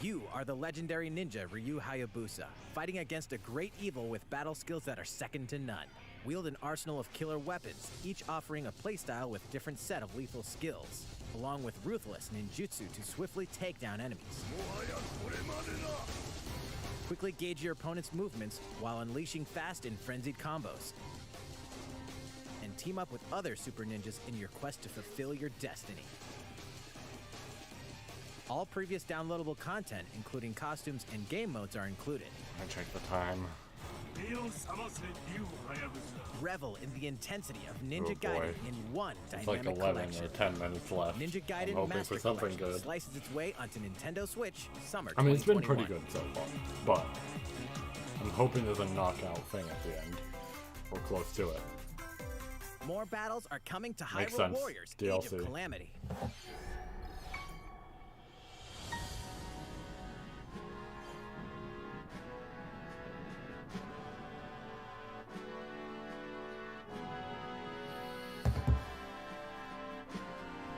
You are the legendary ninja Ryu Hayabusa, fighting against a great evil with battle skills that are second to none. Wield an arsenal of killer weapons, each offering a playstyle with a different set of lethal skills, along with ruthless ninjutsu to swiftly take down enemies. Quickly gauge your opponent's movements while unleashing fast and frenzied combos. And team up with other super ninjas in your quest to fulfill your destiny. All previous downloadable content, including costumes and game modes, are included.
I check the time.
Revel in the intensity of Ninja
Oh boy.
Gaiden in one
It's
dynamic
like 11
collection.
or 10 minutes left.
Ninja
I'm
Gaiden
hoping
Master
for something
Collection
good.
slices its way onto Nintendo Switch summer
I mean, it's been
2021.
pretty good so far, but I'm hoping there's a knockout thing at the end, or close to it.
More battles are coming to
Makes
Hyrule
sense.
Warriors Age
DLC.
of Calamity.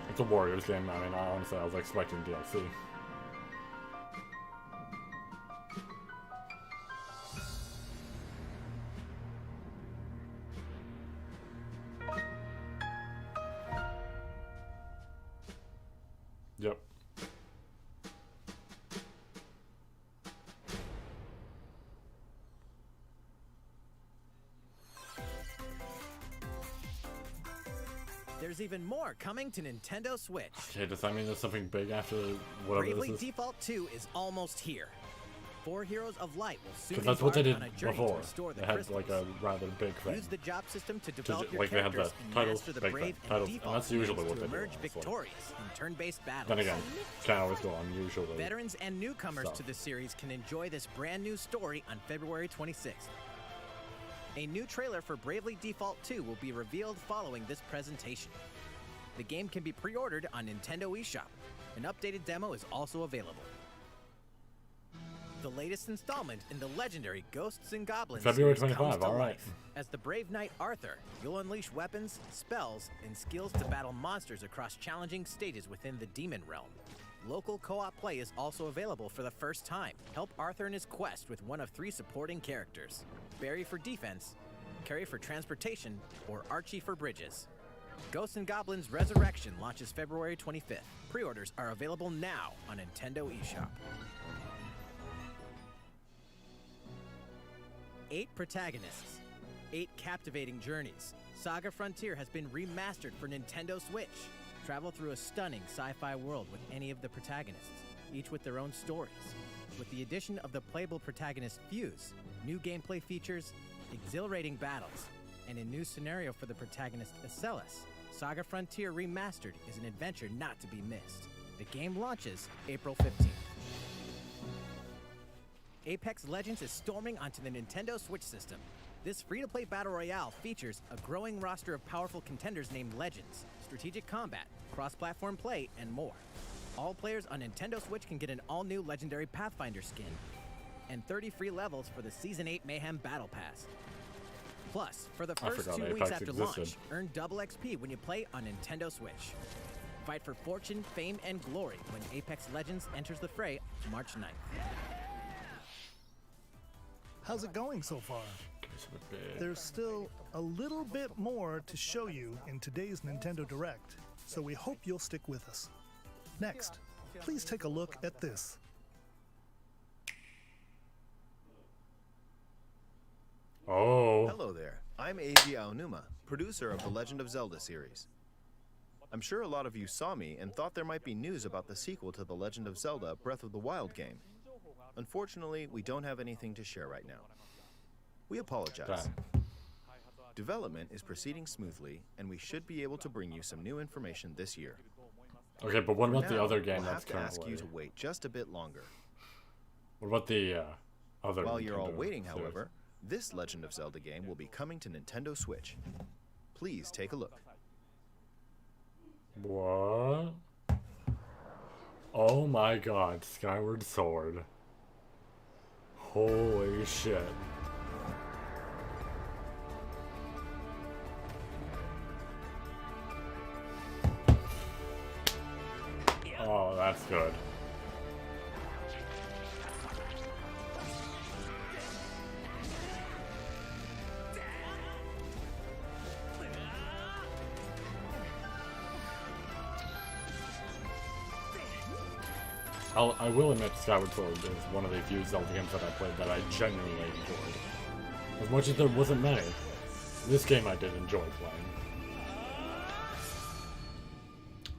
It's a Warriors game. I mean, honestly, I was expecting DLC. Yep.
There's even more coming to Nintendo Switch.
Okay, does that mean there's something big after whatever
Bravely
this is?
Default 2 is almost here. 4 Heroes of Light will soon
Because that's what they
embark
did
on a journey
before.
to restore the
They had
crystals.
like a rather big thing.
Use the job system to develop your
like they had the
characters and
titles,
master the
big
brave
thing,
and
titles, and
default
that's usually
moves
what
to
they do.
emerge
honestly.
victorious in turn-based battles.
Then again, can't always go on usually.
Veterans and newcomers
stuff.
to the series can enjoy this brand new story on February 26th. A new trailer for Bravely Default 2 will be revealed following this presentation. The game can be pre-ordered on Nintendo eShop. An updated demo is also available. The latest installment in the legendary Ghosts and Goblins
February
series comes
25,
to
alright.
life. As the brave knight Arthur, you'll unleash weapons, spells, and skills to battle monsters across challenging stages within the demon realm. Local co-op play is also available for the first time. Help Arthur in his quest with one of 3 supporting characters: Barry for defense, Carrie for transportation, or Archie for bridges. Ghosts and Goblins Resurrection launches February 25th. Pre-orders are available now on Nintendo eShop. 8 protagonists, 8 captivating journeys. Saga Frontier has been remastered for Nintendo Switch. Travel through a stunning sci-fi world with any of the protagonists, each with their own stories. With the addition of the playable protagonist Fuse, new gameplay features, exhilarating battles, and a new scenario for the protagonist Acellus, Saga Frontier Remastered is an adventure not to be missed. The game launches April 15th. Apex Legends is storming onto the Nintendo Switch system. This free-to-play battle royale features a growing roster of powerful contenders named Legends, strategic combat, cross-platform play, and more. All players on Nintendo Switch can get an all-new legendary Pathfinder skin, and 30 free levels for the Season 8 Mayhem Battle Pass. Plus, for the
I
first
forgot
2
Apex
weeks after
existed.
launch, earn double XP when you play on Nintendo Switch. Fight for fortune, fame, and glory when Apex Legends enters the fray March 9th.
How's it going so far? There's still a little bit more to show you in today's Nintendo Direct, so we hope you'll stick with us. Next, please take a look at this.
Oh.
Hello there. I'm Eiji Aonuma, producer of the Legend of Zelda series. I'm sure a lot of you saw me and thought there might be news about the sequel to the Legend of Zelda Breath of the Wild game. Unfortunately, we don't have anything to share right now. We apologize. Development is proceeding smoothly, and we should be able to bring you some new information this year.
Okay, but what
For
about the
now,
other game
we'll
that's
have to ask
currently?
you to wait just a bit longer.
What about the other?
While you're all
Nintendo
waiting,
series?
however, this Legend of Zelda game will be coming to Nintendo Switch. Please take a look.
What? Oh my God! Skyward Sword. Holy shit! That's good. I will admit Skyward Sword is one of the few Zelda games that I played that I genuinely enjoyed. As much as there wasn't many, this game I did enjoy playing.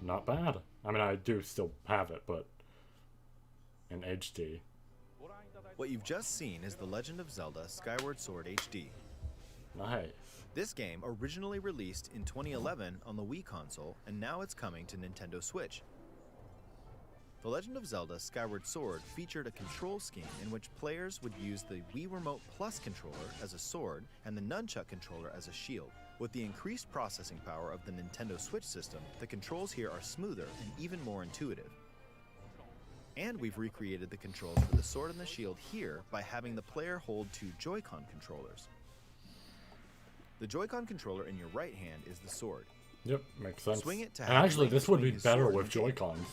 Not bad. I mean, I do still have it, but in HD.
What you've just seen is The Legend of Zelda Skyward Sword HD.
Nice.
This game originally released in 2011 on the Wii console, and now it's coming to Nintendo Switch. The Legend of Zelda Skyward Sword featured a control scheme in which players would use the Wii Remote Plus controller as a sword and the Nunchuck controller as a shield. With the increased processing power of the Nintendo Switch system, the controls here are smoother and even more intuitive. And we've recreated the controls for the sword and the shield here by having the player hold two Joy-Con controllers. The Joy-Con controller in your right hand is the sword.
Yep, makes sense.
Swing it to
and
have
actually, this would be
his
better
sword
with
and
Joy-Cons.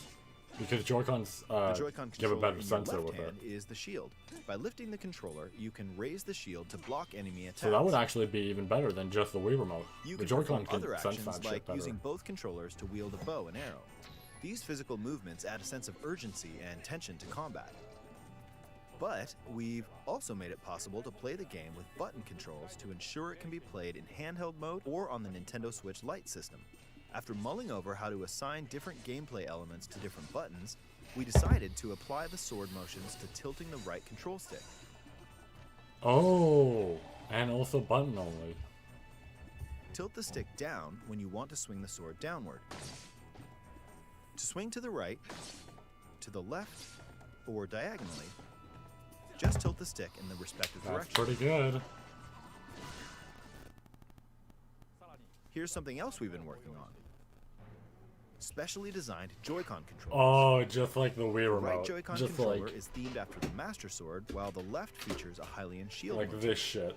Because Joy-Cons
the Joy-Con
give a
controller
better
in your
sensor
left
with it.
hand is the shield. By lifting the controller, you can raise the shield to block enemy attacks.
So that would actually be even better than just the Wii Remote.
You
The
can
Joy-Con
perform
can
other
sense
actions
that shit
like
better.
using both controllers to wield a bow and arrow. These physical movements add a sense of urgency and tension to combat. But we've also made it possible to play the game with button controls to ensure it can be played in handheld mode or on the Nintendo Switch Lite system. After mulling over how to assign different gameplay elements to different buttons, we decided to apply the sword motions to tilting the right control stick.
Oh, and also button only.
Tilt the stick down when you want to swing the sword downward. To swing to the right, to the left, or diagonally, just tilt the stick in the respective
That's
direction.
pretty good.
Here's something else we've been working on. Specially designed Joy-Con controllers.
Oh, just like the Wii
The
Remote.
right Joy-Con
Just
controller
like,
is themed after the Master Sword, while the left features a Hylian shield
like
motif.
this shit.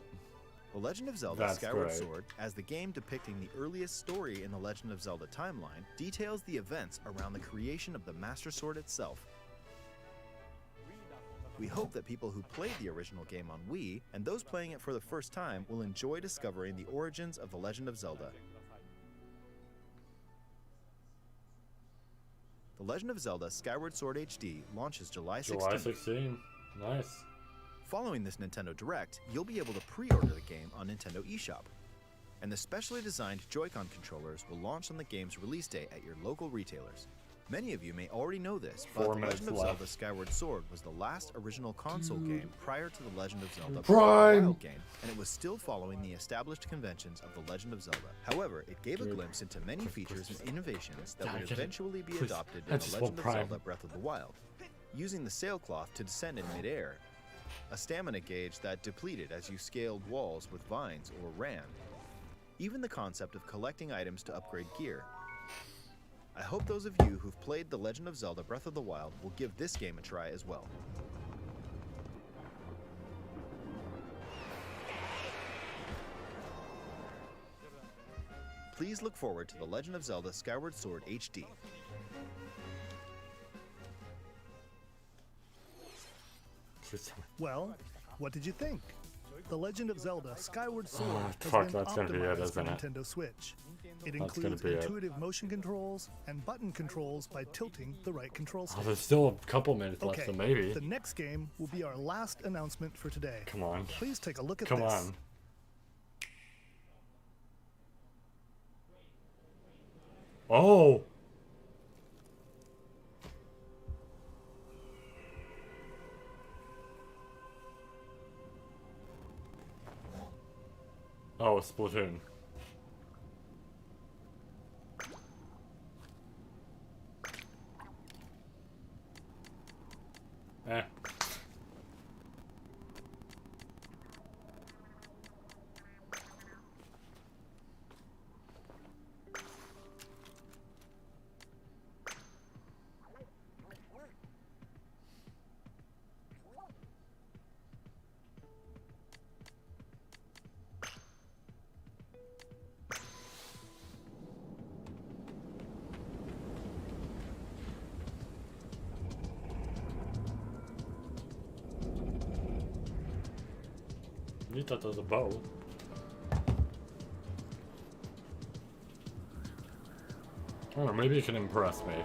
The Legend of Zelda
That's
Skyward
great.
Sword, as the game depicting the earliest story in the Legend of Zelda timeline, details the events around the creation of the Master Sword itself. We hope that people who played the original game on Wii, and those playing it for the first time, will enjoy discovering the origins of the Legend of Zelda. The Legend of Zelda Skyward Sword HD launches July 16th.
July 16. Nice.
Following this Nintendo Direct, you'll be able to pre-order the game on Nintendo eShop. And the specially designed Joy-Con controllers will launch on the game's release date at your local retailers. Many of you may already know this, but
4
The
minutes
Legend of
left.
Zelda Skyward Sword was the last original console game prior to The Legend of Zelda Breath of
Prime.
the Wild game, and it was still following the established conventions of The Legend of Zelda. However, it gave a
Dude.
glimpse into many features and innovations that
Can I
would
get it?
eventually be
Please.
adopted
I
in
just
The
want
Legend of
Prime.
Zelda Breath of the Wild. Using the sailcloth to descend in midair, a stamina gauge that depleted as you scaled walls with vines or ran. Even the concept of collecting items to upgrade gear. I hope those of you who've played The Legend of Zelda Breath of the Wild will give this game a try as well. Please look forward to The Legend of Zelda Skyward Sword HD.
Well, what did you think? The Legend of Zelda Skyward Sword has
fuck,
been
that's gonna be it,
optimized for
isn't it?
Nintendo Switch. It
That's gonna
includes
be it.
intuitive motion controls and button controls by tilting the right control stick.
Oh, there's still a couple minutes left,
Okay,
so maybe.
the next game will be our last announcement for today.
Come on.
Please take a look at
Come
this.
on. Oh! Oh, Splatoon. Eh. Neat that there's a bow. I don't know, maybe it can impress me.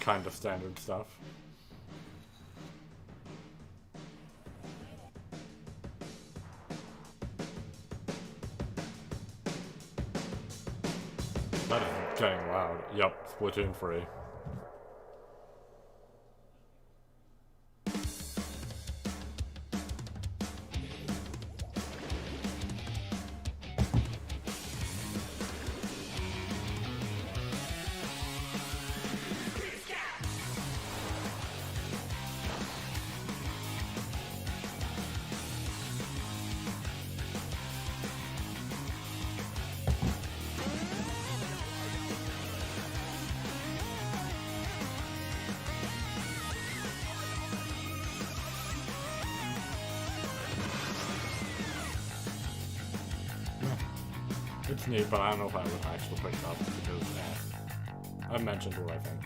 Kind of standard stuff. That is getting loud. Yep, Splatoon 3. It's neat, but I don't know if I would actually pick it up because I mentioned what I think.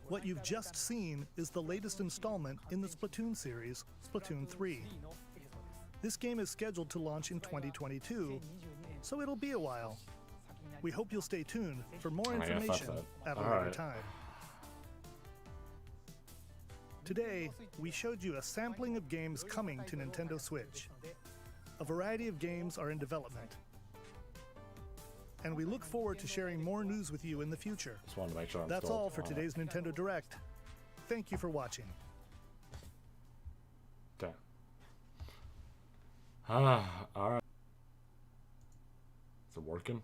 What you've just seen is the latest installment in the Splatoon series, Splatoon 3. This game is scheduled to launch in 2022, so it'll be a while. We hope you'll stay tuned for more information at a later time. Today, we showed you a sampling of games coming to Nintendo Switch. A variety of games are in development. And we look forward to sharing more news with you in the future.
Just wanted to make sure
That's all for today's Nintendo Direct. Thank you for watching.
Damn. Alright. Is it working?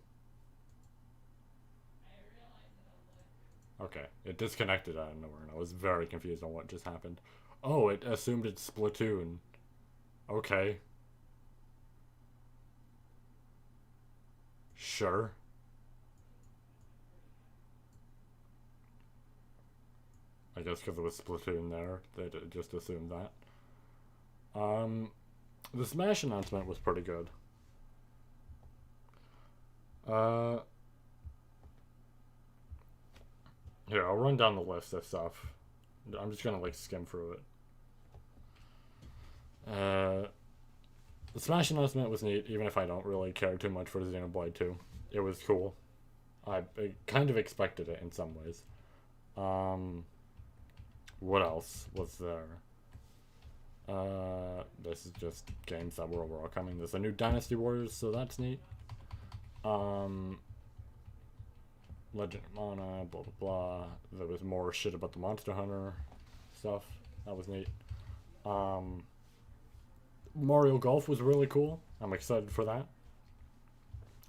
Okay, it disconnected out of nowhere, and I was very confused on what just happened. Oh, it assumed it's Splatoon. Okay. Sure. I guess because it was Splatoon there, they just assumed that. The Smash announcement was pretty good. Here, I'll run down the list of stuff. I'm just gonna, like, skim through it. The Smash announcement was neat, even if I don't really care too much for Xenoblade 2. It was cool. I kind of expected it in some ways. What else was there? This is just games that were overall coming. There's a new Dynasty Warriors, so that's neat. Legend of Mana, blah blah blah. There was more shit about the Monster Hunter stuff. That was neat. Mario Golf was really cool. I'm excited for that.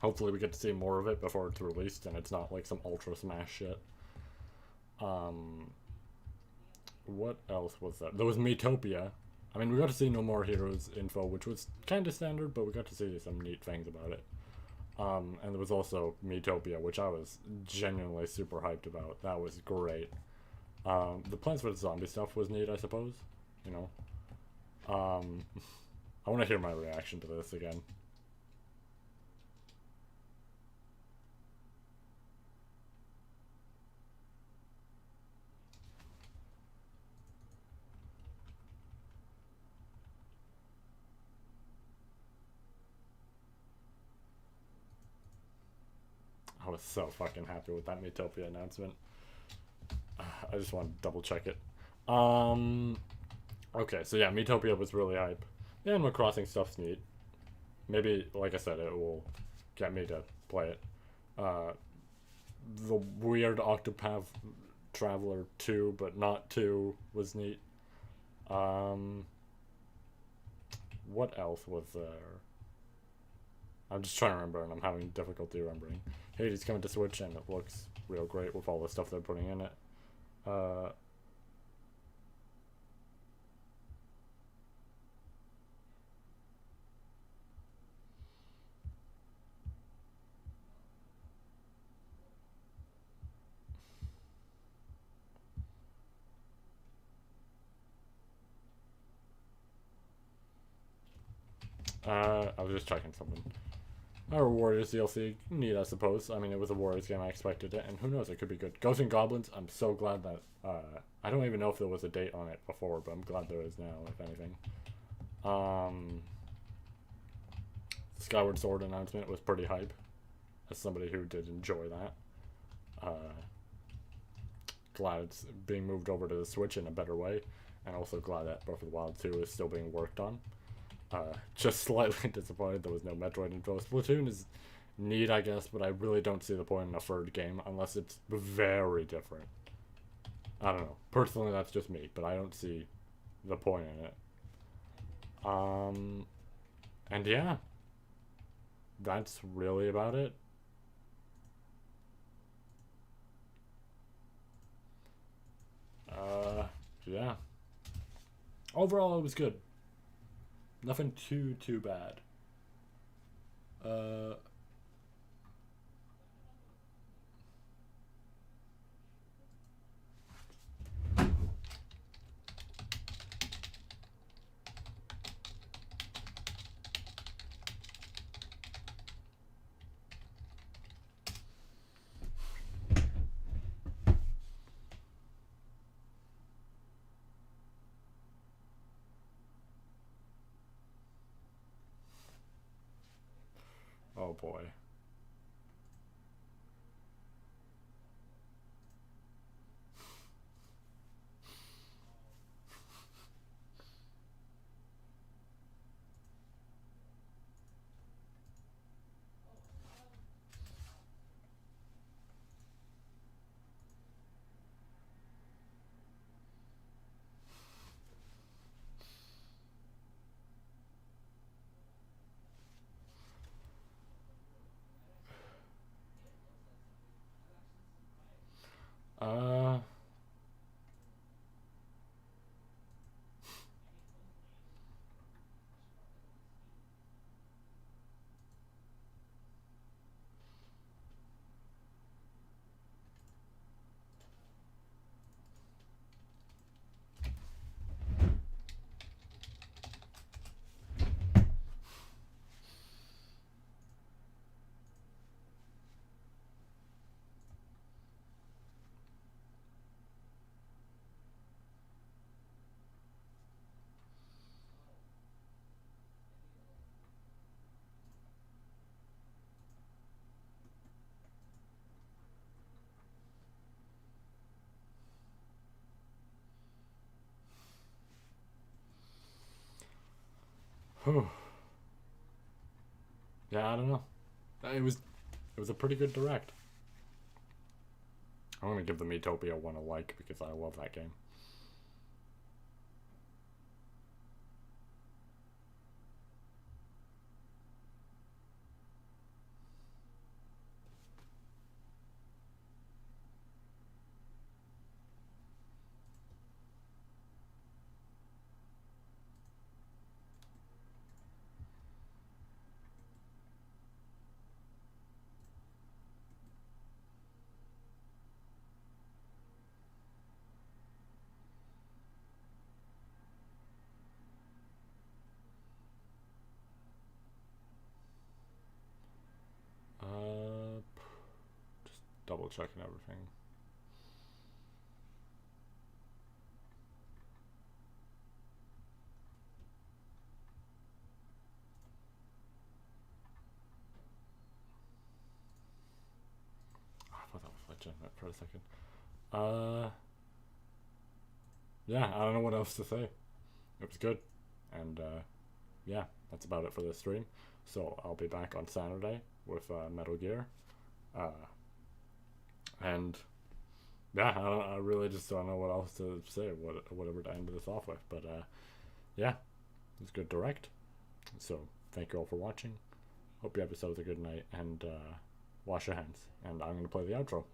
Hopefully we get to see more of it before it's released and it's not like some Ultra Smash shit. What else was that? There was Miitopia. I mean, we got to see No More Heroes info, which was kind of standard, but we got to see some neat things about it. And there was also Miitopia, which I was genuinely super hyped about. That was great. The Plants vs. Zombies stuff was neat, I suppose. You know. I want to hear my reaction to this again. I was so fucking happy with that Miitopia announcement. I just want to double check it. Okay, so yeah, Miitopia was really hype. The Animal Crossing stuff's neat. Maybe, like I said, it will get me to play it. The weird Octopath Traveler 2, but not 2, was neat. What else was there? I'm just trying to remember, and I'm having difficulty remembering. Hades coming to Switch, and it looks real great with all the stuff they're putting in it. I was just checking something. Our Warriors DLC, neat I suppose. I mean, it was a Warriors game, I expected it, and who knows, it could be good. Ghosts and Goblins, I'm so glad that, I don't even know if there was a date on it before, but I'm glad there is now, if anything. Skyward Sword announcement was pretty hype, as somebody who did enjoy that. Glad it's being moved over to the Switch in a better way, and also glad that Breath of the Wild 2 is still being worked on. Just slightly disappointed there was no Metroid info. Splatoon is neat, I guess, but I really don't see the point in a third game unless it's very different. I don't know. Personally, that's just me, but I don't see the point in it. And yeah, that's really about it. Yeah. Overall, it was good. Nothing too bad. Oh boy. Uh, yeah, I don't know. It was a pretty good direct. I'm gonna give the Miitopia one a like because I love that game. Just double checking everything. I thought that was legitimate for a second. Yeah, I don't know what else to say. It was good. And, yeah, that's about it for this stream. So I'll be back on Saturday with Metal Gear. And yeah, I really just don't know what else to say, whatever to end this off with. But yeah, it was a good direct. So thank you all for watching. Hope you have yourselves a good night, and wash your hands. And I'm going to play the outro.